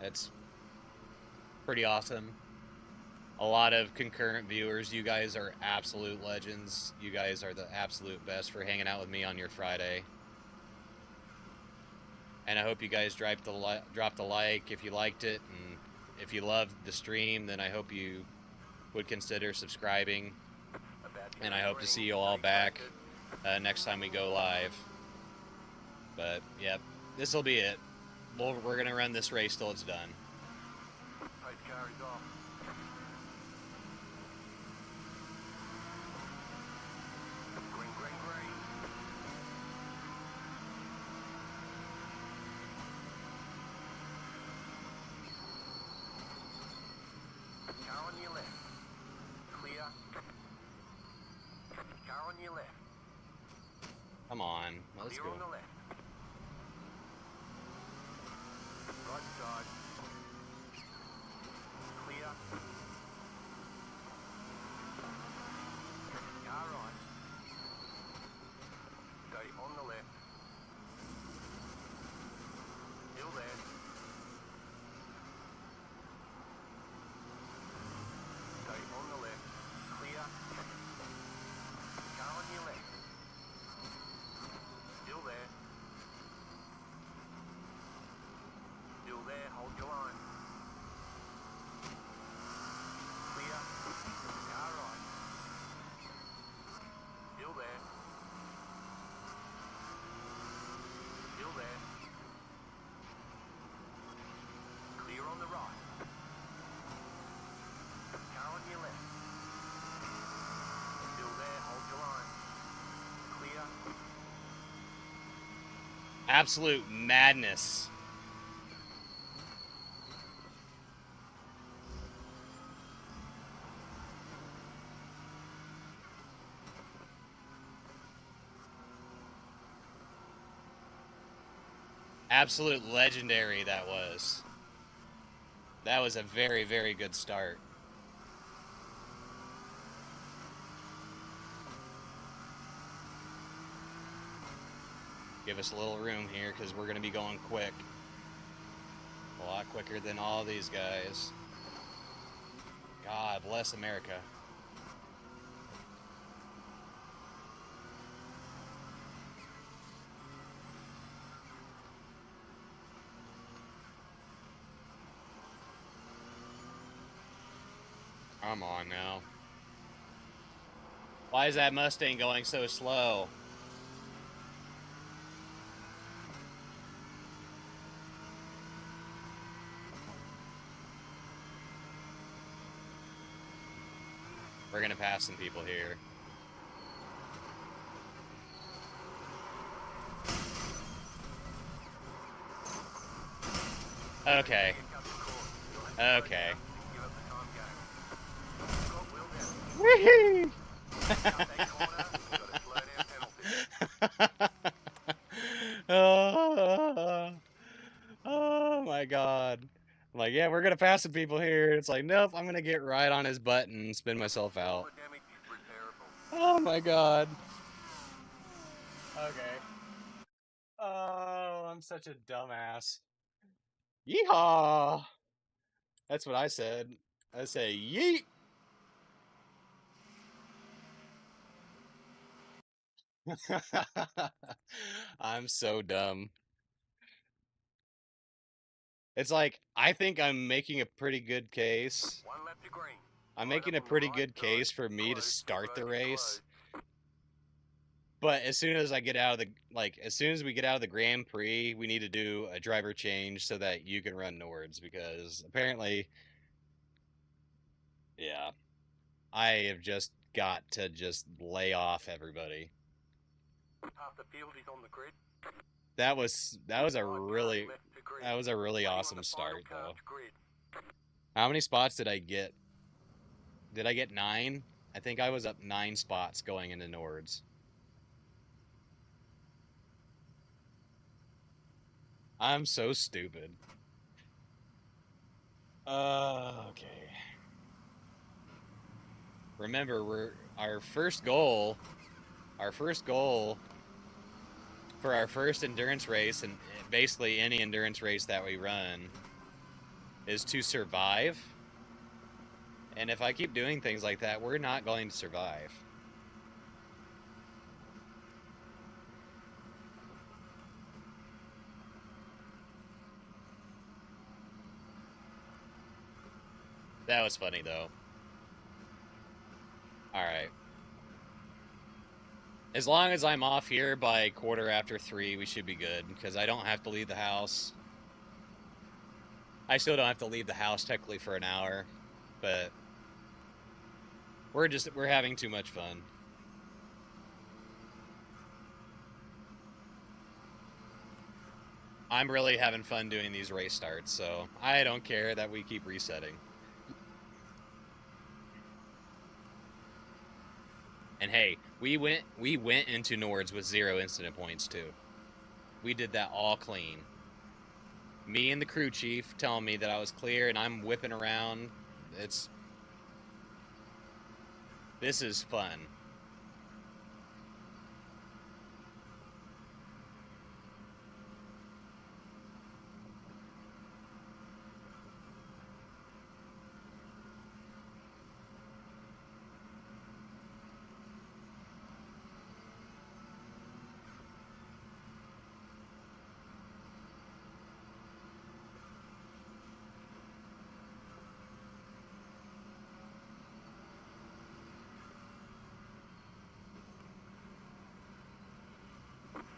That's pretty awesome. A lot of concurrent viewers. You guys are absolute legends. You guys are the absolute best for hanging out with me on your Friday. And I hope you guys dropped the like if you liked it, and if you loved the stream, then I hope you would consider subscribing. And I hope to see you all back next time we go live. But, yep, this will be it. We're going to run this race till it's done. Come on, let's go. On the left. Right side. Clear. Car right. Stay on the left. Still there. Stay on the left. Clear. Car on your left. Still there. Absolute madness. Absolute legendary that was. That was a very, very good start. Give us a little room here because we're going to be going quick. A lot quicker than all these guys. God bless America. Come on now. Why is that Mustang going so slow? We're going to pass some people here. Okay. Okay. Woohoo! Oh my god. I'm like, yeah, we're gonna pass some people here. It's like, nope, I'm gonna get right on his butt and spin myself out. Oh my god. Okay. Oh, I'm such a dumbass. Yeehaw! That's what I said. I say yeet. I'm so dumb. It's like, I think I'm making a pretty good case. I'm making a pretty good case for me to start the race. But as soon as I get out of as soon as we get out of the Grand Prix, we need to do a driver change so that you can run Nords, because apparently, yeah, I have just got to just lay off everybody. Half the field is on the grid. That was a really awesome start though. How many spots did I get? Did I get 9? I think I was up 9 spots going into Nords. I'm so stupid. Okay. Remember, our first goal for our first endurance race, and basically any endurance race that we run, is to survive. And if I keep doing things like that, we're not going to survive. That was funny, though. Alright. As long as I'm off here by 3:15, we should be good, because I don't have to leave the house. I still don't have to leave the house technically for an hour, but we're having too much fun. I'm really having fun doing these race starts, so I don't care that we keep resetting. And hey, we went into Nords with 0 incident points too. We did that all clean. Me and the crew chief telling me that I was clear, and I'm whipping around. This is fun.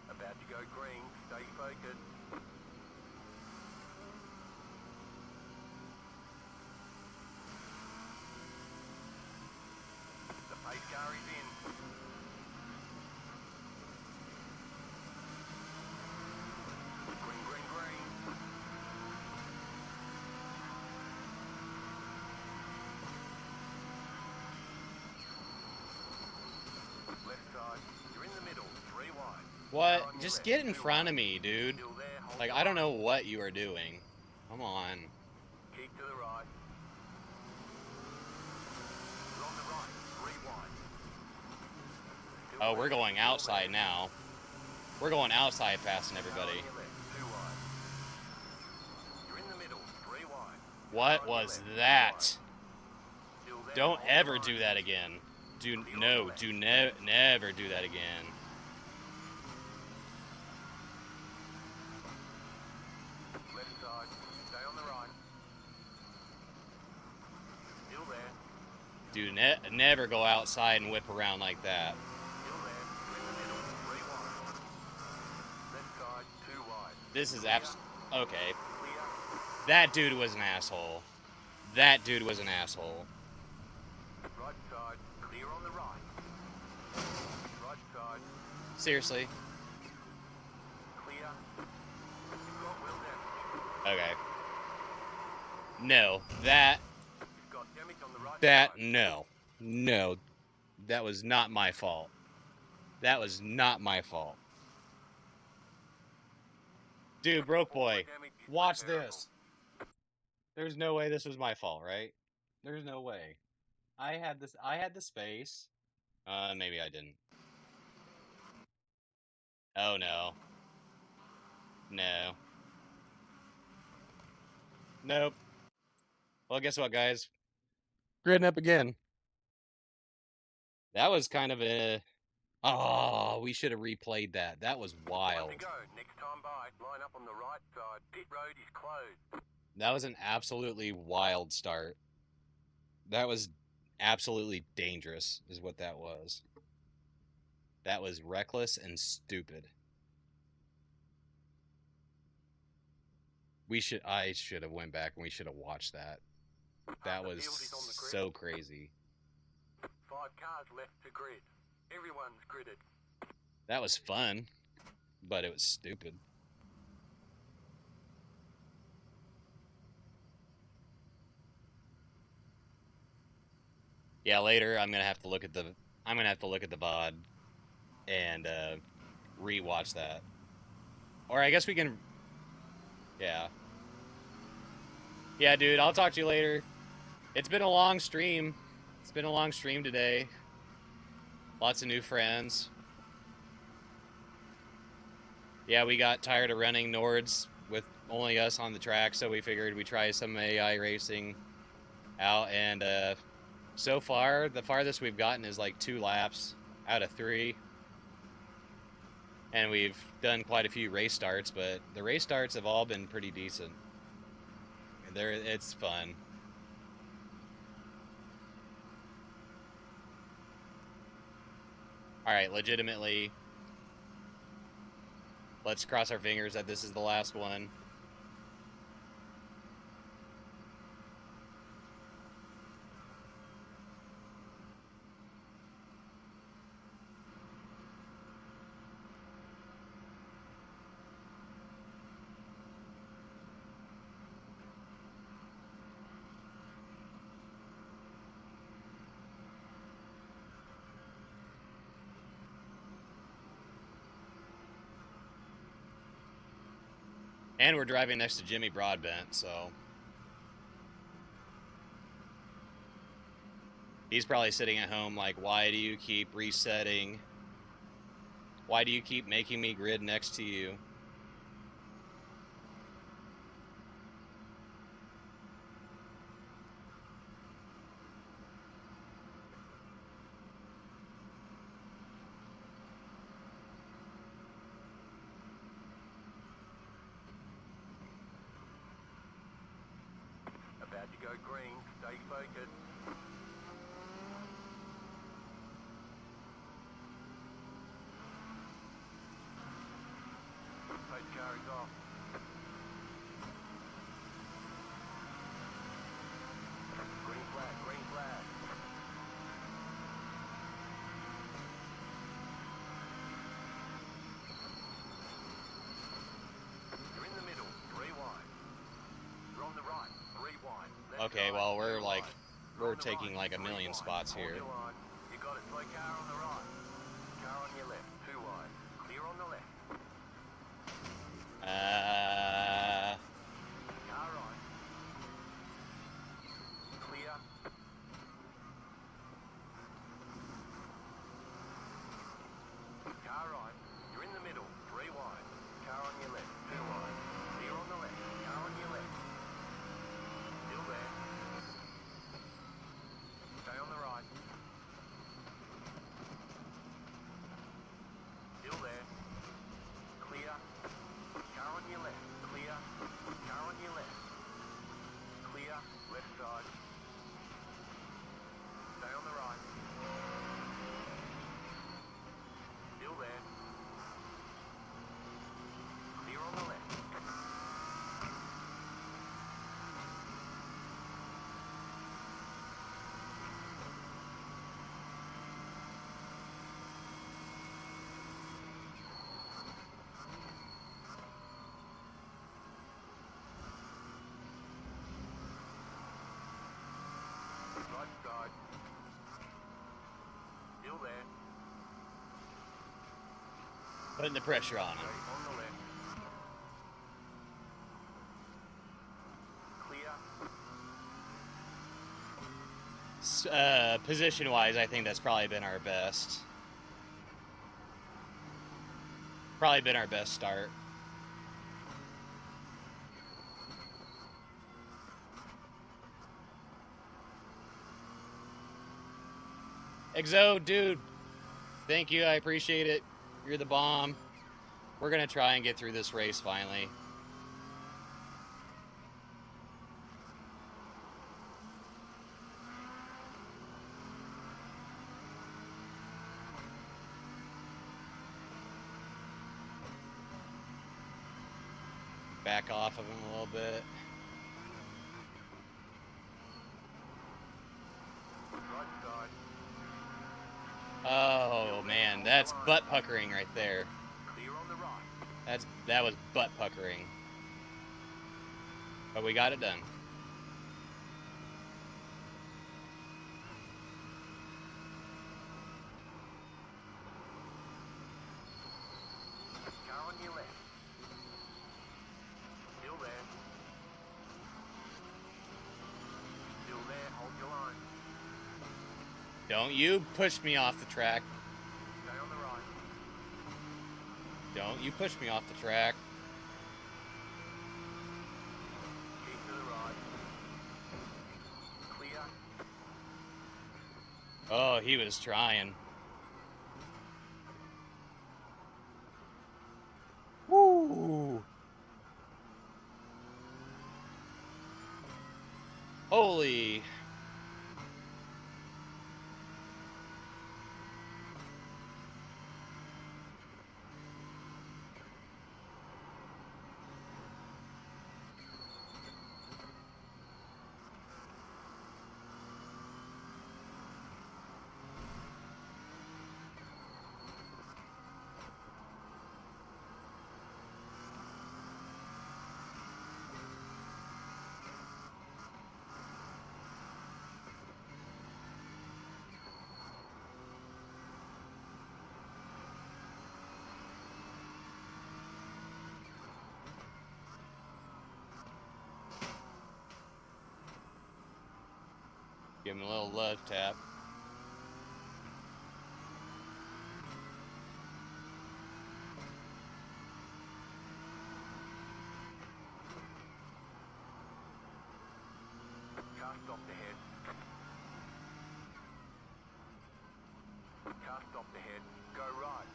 About to go green, stay focused. The pace car is in. Left side. You're in the middle. 3 wide. What? Car on your Just left, get in 2 front wide. of me, dude. Still there. Hold Like, your I don't line. know what you are doing. Come on. Keep to the right. You're on the right. 3 wide. Still Oh, we're there, going still outside there. now. We're going outside passing Car everybody. on your left, 2 wide. You're in the middle. 3 wide. What Car on your was left, 2 that? wide. Still there. Don't Hold your ever line. do that again. Clear on the No, left. do never do that again. Left side. Stay on the right. Still there. Do never go outside and whip around like that. Still there. You're in the middle. 3 wide. Left side. 2 wide. This is Clear. okay. Clear. That dude was an asshole. That dude was an asshole. Right side. Clear on the right. Right side. Seriously. Clear. You've got wheel damage. Okay. No, that You've got damage on the right That, side. no. No. That was not my fault. That was not my fault. Dude, broke All the boy, damage is watch repairable. this. There's no way this was my fault, right? There's no way. I had the space. Maybe I didn't. Oh, no. No. Nope. Well, guess what, guys? Gridding up again. That was kind of a... Oh, we should have replayed that. That was wild. Time to go. Next time by. Line up on the right side. Pit road is closed. That was an absolutely wild start. That was absolutely dangerous, is what that was. That was reckless and stupid. I should have went back and we should have watched that. That The was field is on the grid. so crazy. 5 cars left to grid. Everyone's gridded. That was fun, but it was stupid. Yeah, later I'm gonna have to look at the VOD and re-watch that. Or I guess we can. Yeah. Yeah, dude. I'll talk to you later. It's been a long stream. It's been a long stream today. Lots of new friends. Yeah, we got tired of running Nords with only us on the track, so we figured we'd try some AI racing out. And so far, the farthest we've gotten is like 2 laps out of 3. And we've done quite a few race starts, but the race starts have all been pretty decent. It's fun. Alright, legitimately, let's cross our fingers that this is the last one. And we're driving next to Jimmy Broadbent, so he's probably sitting at home like, why do you keep resetting? Why do you keep making me grid next to you? About to go green. Stay focused. Post car is off. Green flag, green flag. You're in the middle, 3 wide. You're on the right, 3 wide. Left Okay, side, well, 2 we're like, wide. You're we're on the taking right, like a 3 million wide. spots Hold here. your line. You got it, slow car on the right. Putting the pressure on him. Straight on the left. Clear. Position-wise, I think that's probably been our best. Probably been our best start. Exo, dude, thank you. I appreciate it. You're the bomb. We're going to try and get through this race finally. Back off of him a little bit. Right side. Oh man, that's butt puckering right there. Clear on the right. That was butt puckering. But we got it done. Car on your left. Still there. Still there. Hold your line. Don't you push me off the track. Stay on the right. Don't you push me off the track. Keep to the right. Clear. Oh, he was trying. Woo! Holy. Give him a little love tap. Car stopped ahead. Car stopped ahead. Go right.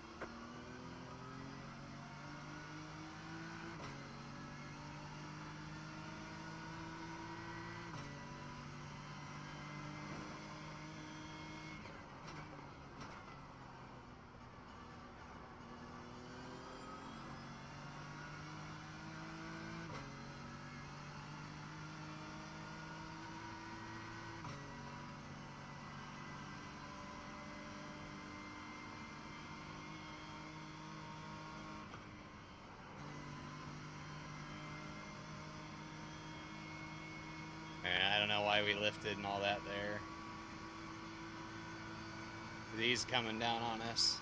I don't know why we lifted and all that there. He's coming down on us.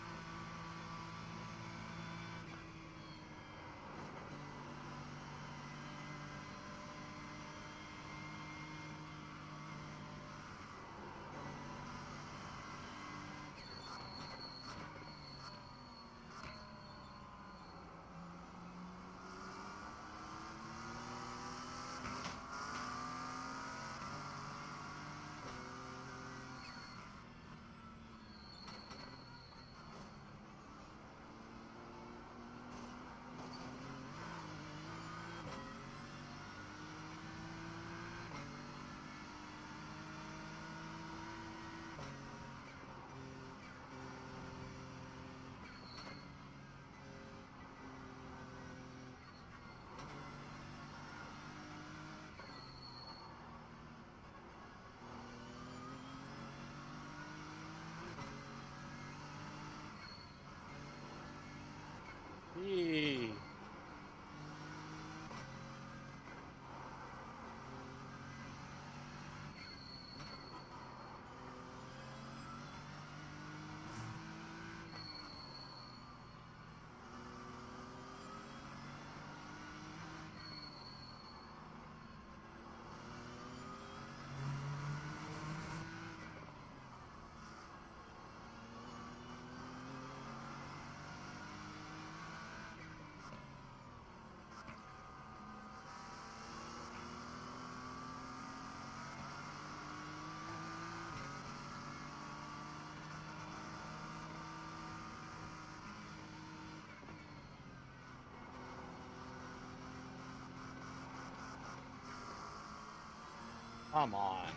Come on.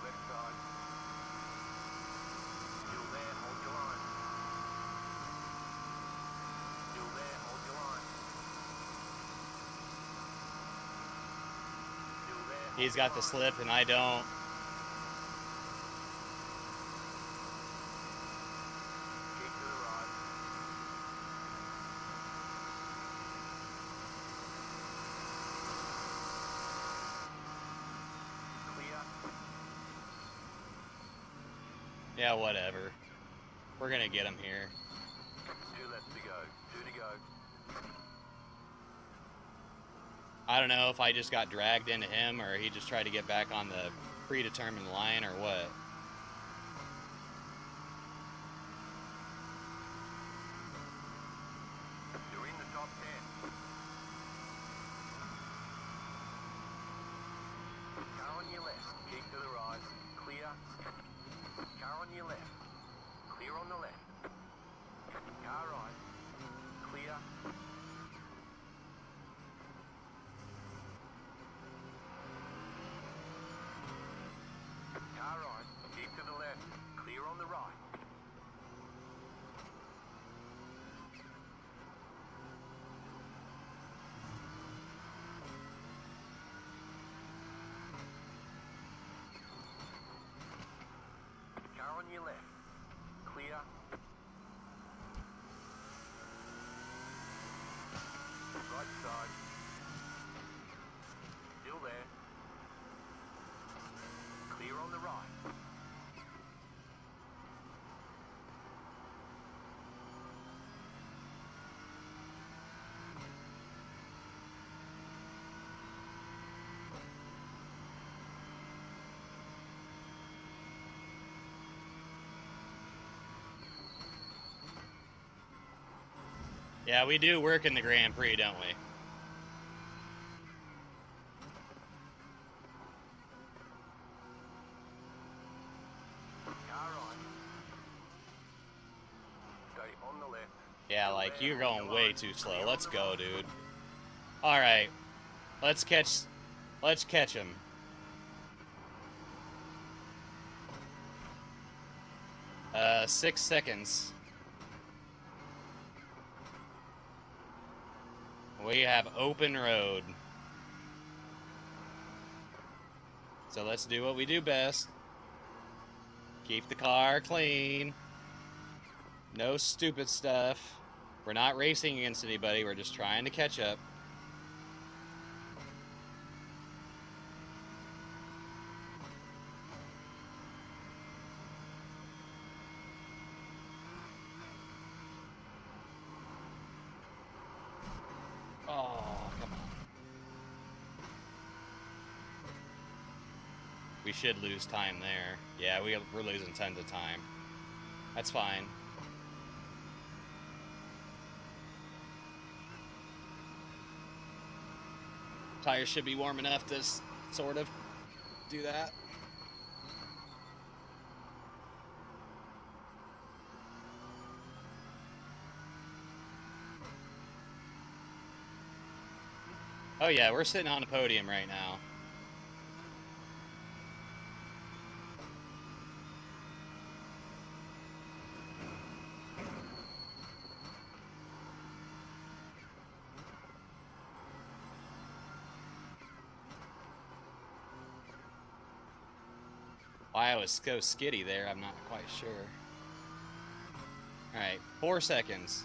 Left side. Still there, hold your line. Still there, hold your line. Still there, hold He's your got the line. slip and I don't. Keep to the right. Clear. Yeah, whatever. We're gonna get him here. 2 left to go. 2 to go. I don't know if I just got dragged into him or he just tried to get back on the predetermined line or what. You're in the top 10. Car on your left. Keep to the right. Clear. Car on your left. Clear on the left. Car right. Clear. Car right. Keep to the left. Clear on the right. Car on your left. Clear. Right side. Still there. Clear on the right. Yeah, we do work in the Grand Prix, don't we? Car right. Stay on the left. Yeah, Still like, there, you're hold going your way line. too Clear slow. on Let's the go, right. dude. Alright. Let's catch him. Uh, 6 seconds. We have open road. So let's do what we do best. Keep the car clean. No stupid stuff. We're not racing against anybody. We're just trying to catch up. Oh, come on. We should lose time there. Yeah, we're losing tons of time. That's fine. Tires should be warm enough to sort of do that. Oh yeah, we're sitting on a podium right now. Why I was so skitty there, I'm not quite sure. Alright, 4 seconds.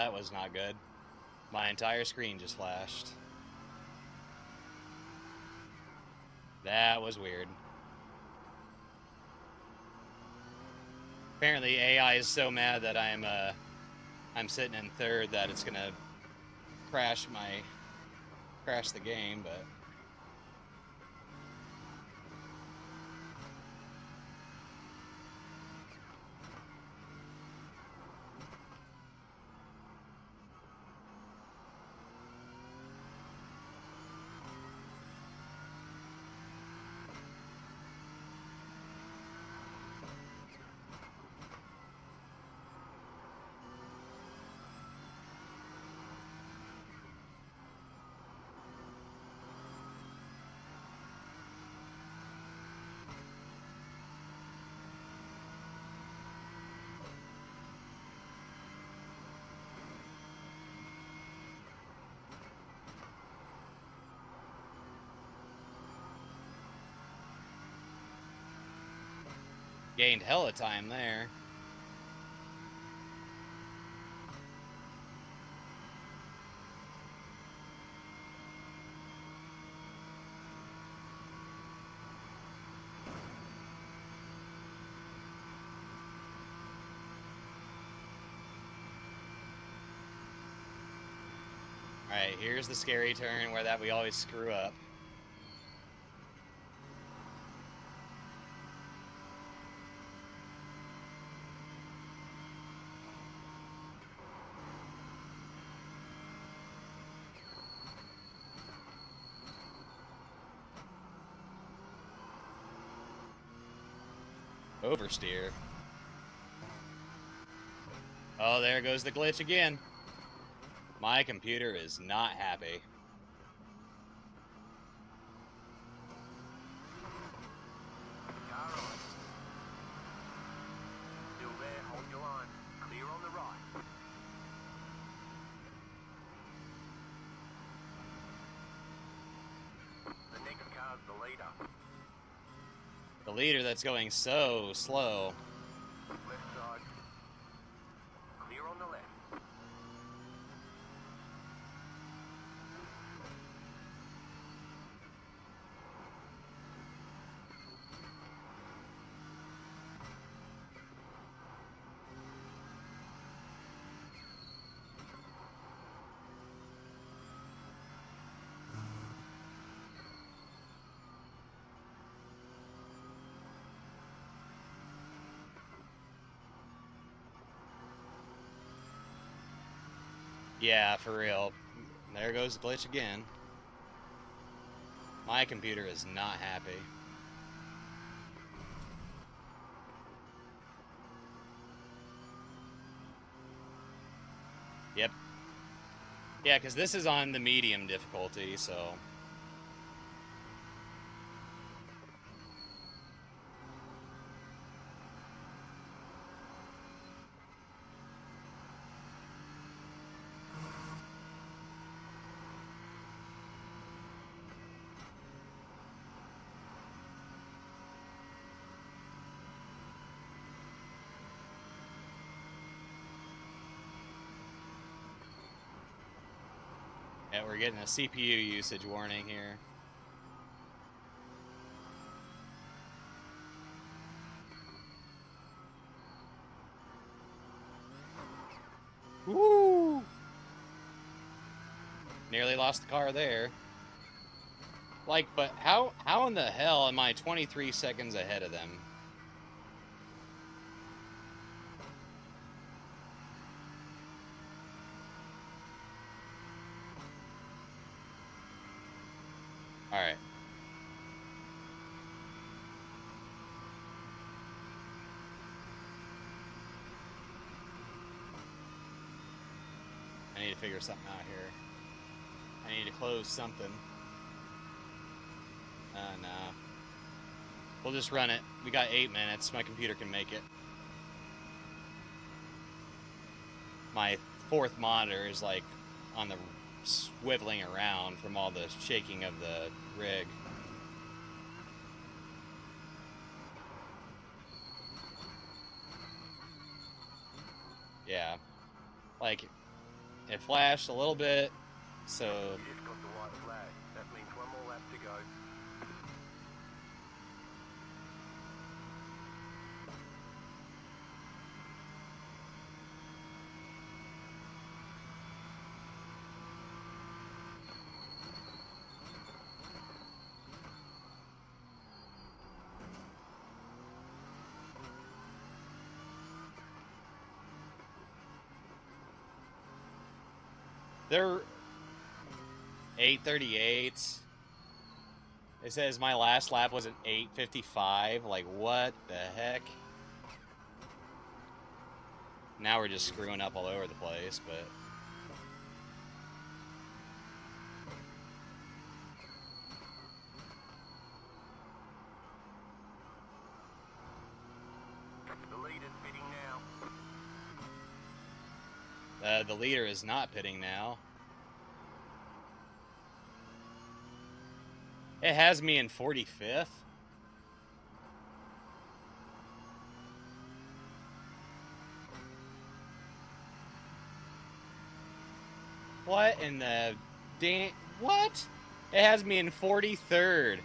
that was not good. My entire screen just flashed. That was weird. Apparently AI is so mad that I'm sitting in third that it's gonna crash the game, but gained hella time there. Alright, here's the scary turn where we always screw up. Oversteer. Oh, there goes the glitch again. My computer is not happy. Car right. Still there, hold your line. Clear on the right. The next car's the leader. The leader that's going so slow. Left side. Clear on the left. Yeah, for real. There goes the glitch again. My computer is not happy. Yep. Yeah, because this is on the medium difficulty, so... Yeah, we're getting a CPU usage warning here. Woo! Nearly lost the car there. Like, but how in the hell am I 23 seconds ahead of them? Alright. I need to figure something out here. I need to close something. No. We'll just run it. We got 8 minutes. My computer can make it. My fourth monitor is like on the swiveling around from all the shaking of the rig. Yeah. Like, It flashed a little bit, so You just got the white flag. That means one more lap to go. they're 8:38. It says my last lap was at 8:55. Like, what the heck? Now we're just screwing up all over the place, but The leader's bidding now. the leader is not pitting now. It has me in 45th. What in the damn... What? It has me in 43rd.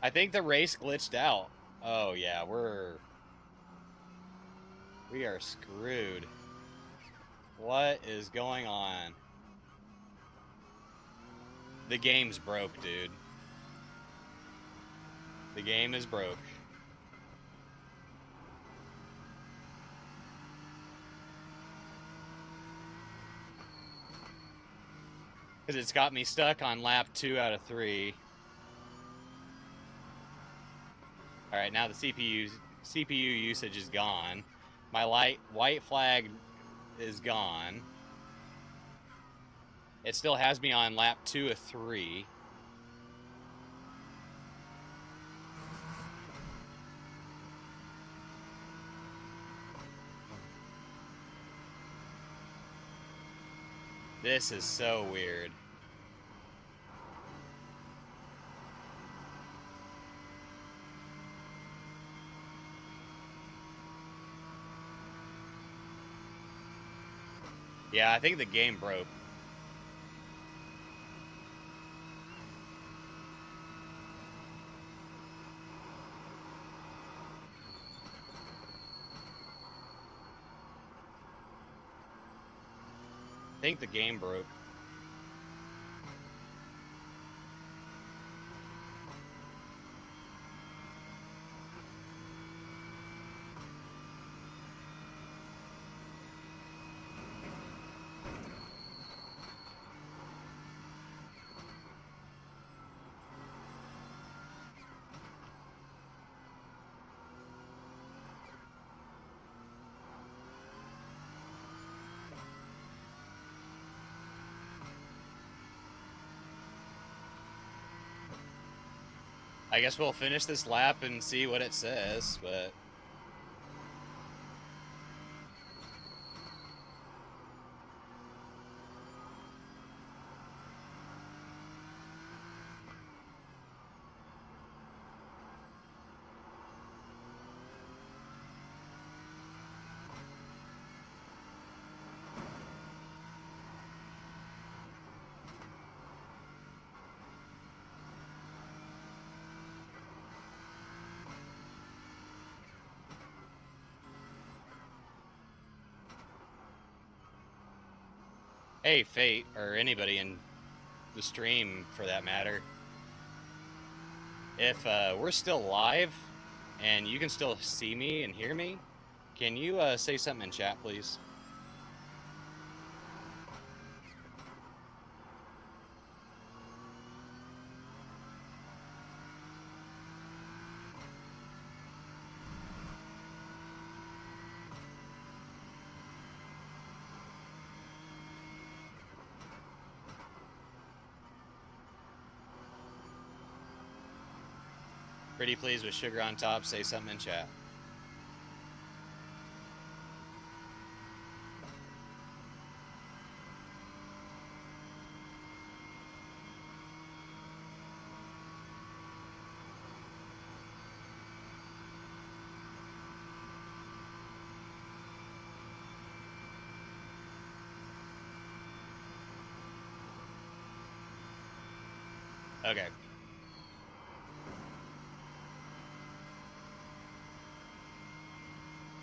I think the race glitched out. Oh yeah, we are screwed. What is going on? The game's broke, dude. The game is broke. Because it's got me stuck on lap 2 out of 3. Alright, now the CPU usage is gone. My white flag is gone. It still has me on lap 2 of 3. This is so weird. Yeah, I think the game broke. I think the game broke. I guess we'll finish this lap and see what it says, but... Hey, Fate, or anybody in the stream for that matter. If we're still live and you can still see me and hear me, can you say something in chat, please? Pretty please with sugar on top, say something in chat. Okay.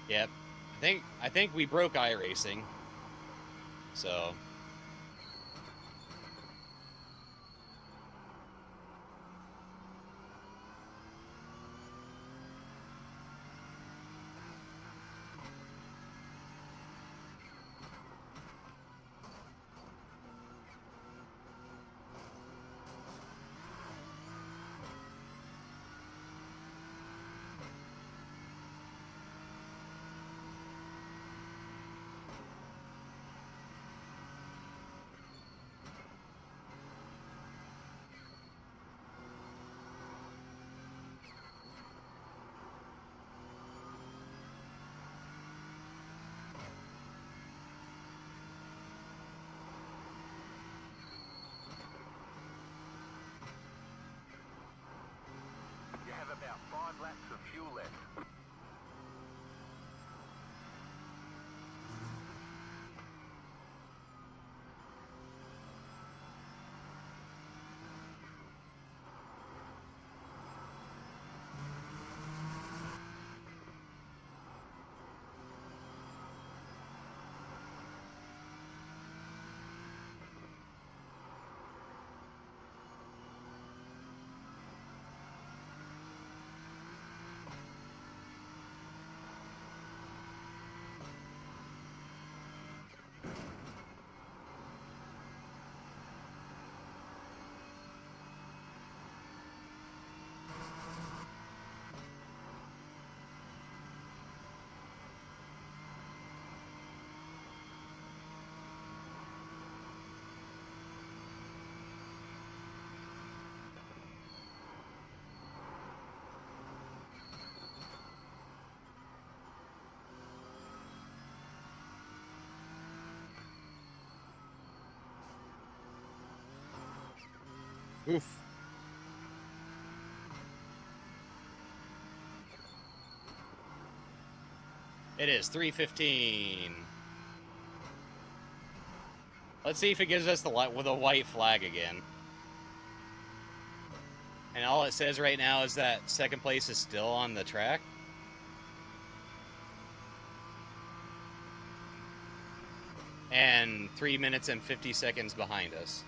Yep. I think we broke iRacing. So You have about 5 laps of fuel left. oof. It is 3:15. Let's see if it gives us the light with a white flag again. And all it says right now is that second place is still on the track. And 3 minutes and 50 seconds behind us.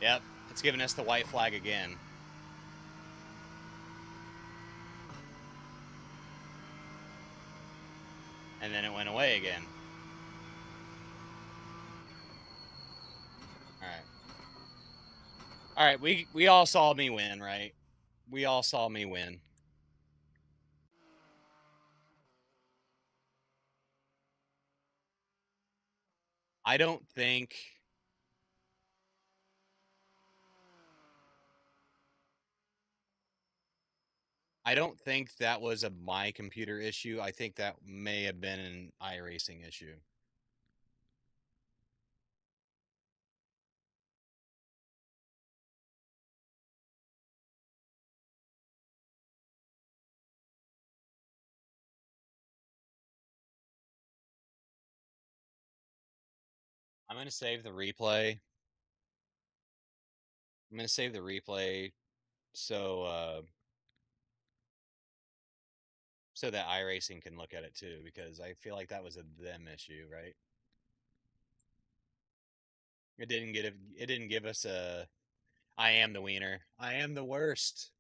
Yep, it's giving us the white flag again. And then it went away again. All right. All right, we all saw me win, right? We all saw me win. I don't think that was a my computer issue. I think that may have been an iRacing issue. I'm going to save the replay. I'm going to save the replay so so that iRacing can look at it too, because I feel like that was a them issue, right? It didn't give us a I am the wiener. I am the worst.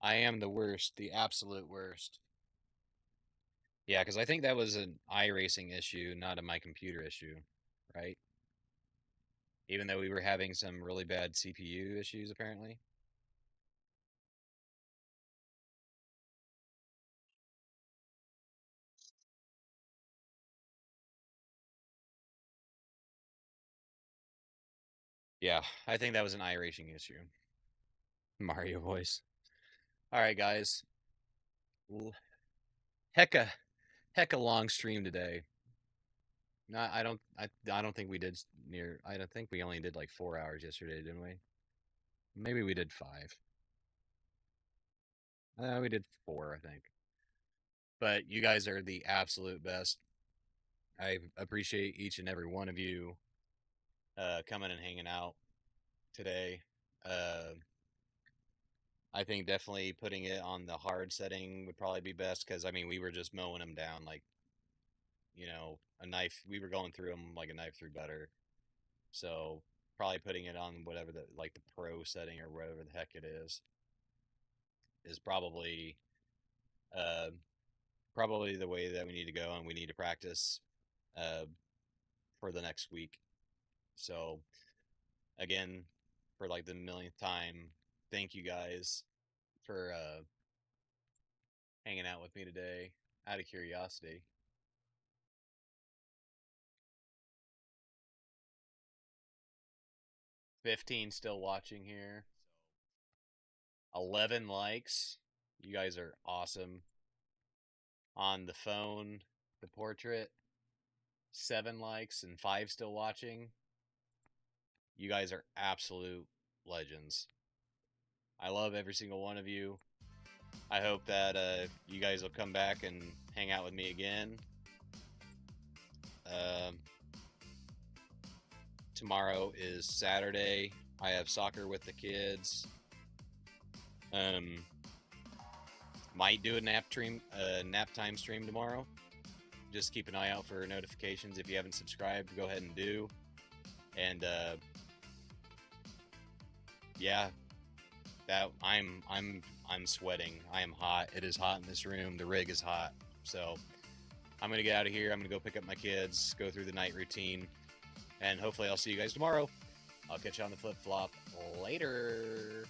I am the worst, the absolute worst. Yeah, because I think that was an iRacing issue, not a my computer issue, right? Even though we were having some really bad CPU issues apparently. Yeah, I think that was an iRacing issue. Mario voice. All right, guys. Hecka, hecka long stream today. No, I don't think we did near. I don't think we only did like 4 hours yesterday, didn't we? Maybe we did 5. We did 4, I think. But you guys are the absolute best. I appreciate each and every one of you coming and hanging out today. Uh, I think definitely putting it on the hard setting would probably be best because I mean we were just mowing them down like a knife. We were going through them like a knife through butter. So probably putting it on whatever the like the pro setting or whatever the heck it is uh, probably the way that we need to go, and we need to practice uh, for the next week. So again, for like the millionth time, thank you guys for hanging out with me today. Out of curiosity, 15 still watching here. 11 likes. You guys are awesome. On the phone, the portrait, 7 likes and 5 still watching. You guys are absolute legends. I love every single one of you. I hope that you guys will come back and hang out with me again. Um, Tomorrow is Saturday. I have soccer with the kids. Might do a nap time stream tomorrow. Just keep an eye out for notifications. If you haven't subscribed, go ahead and do. And yeah, that I'm sweating. I am hot. It is hot in this room. The rig is hot. So I'm gonna get out of here. I'm gonna go pick up my kids, go through the night routine, and hopefully I'll see you guys tomorrow. I'll catch you on the flip flop later.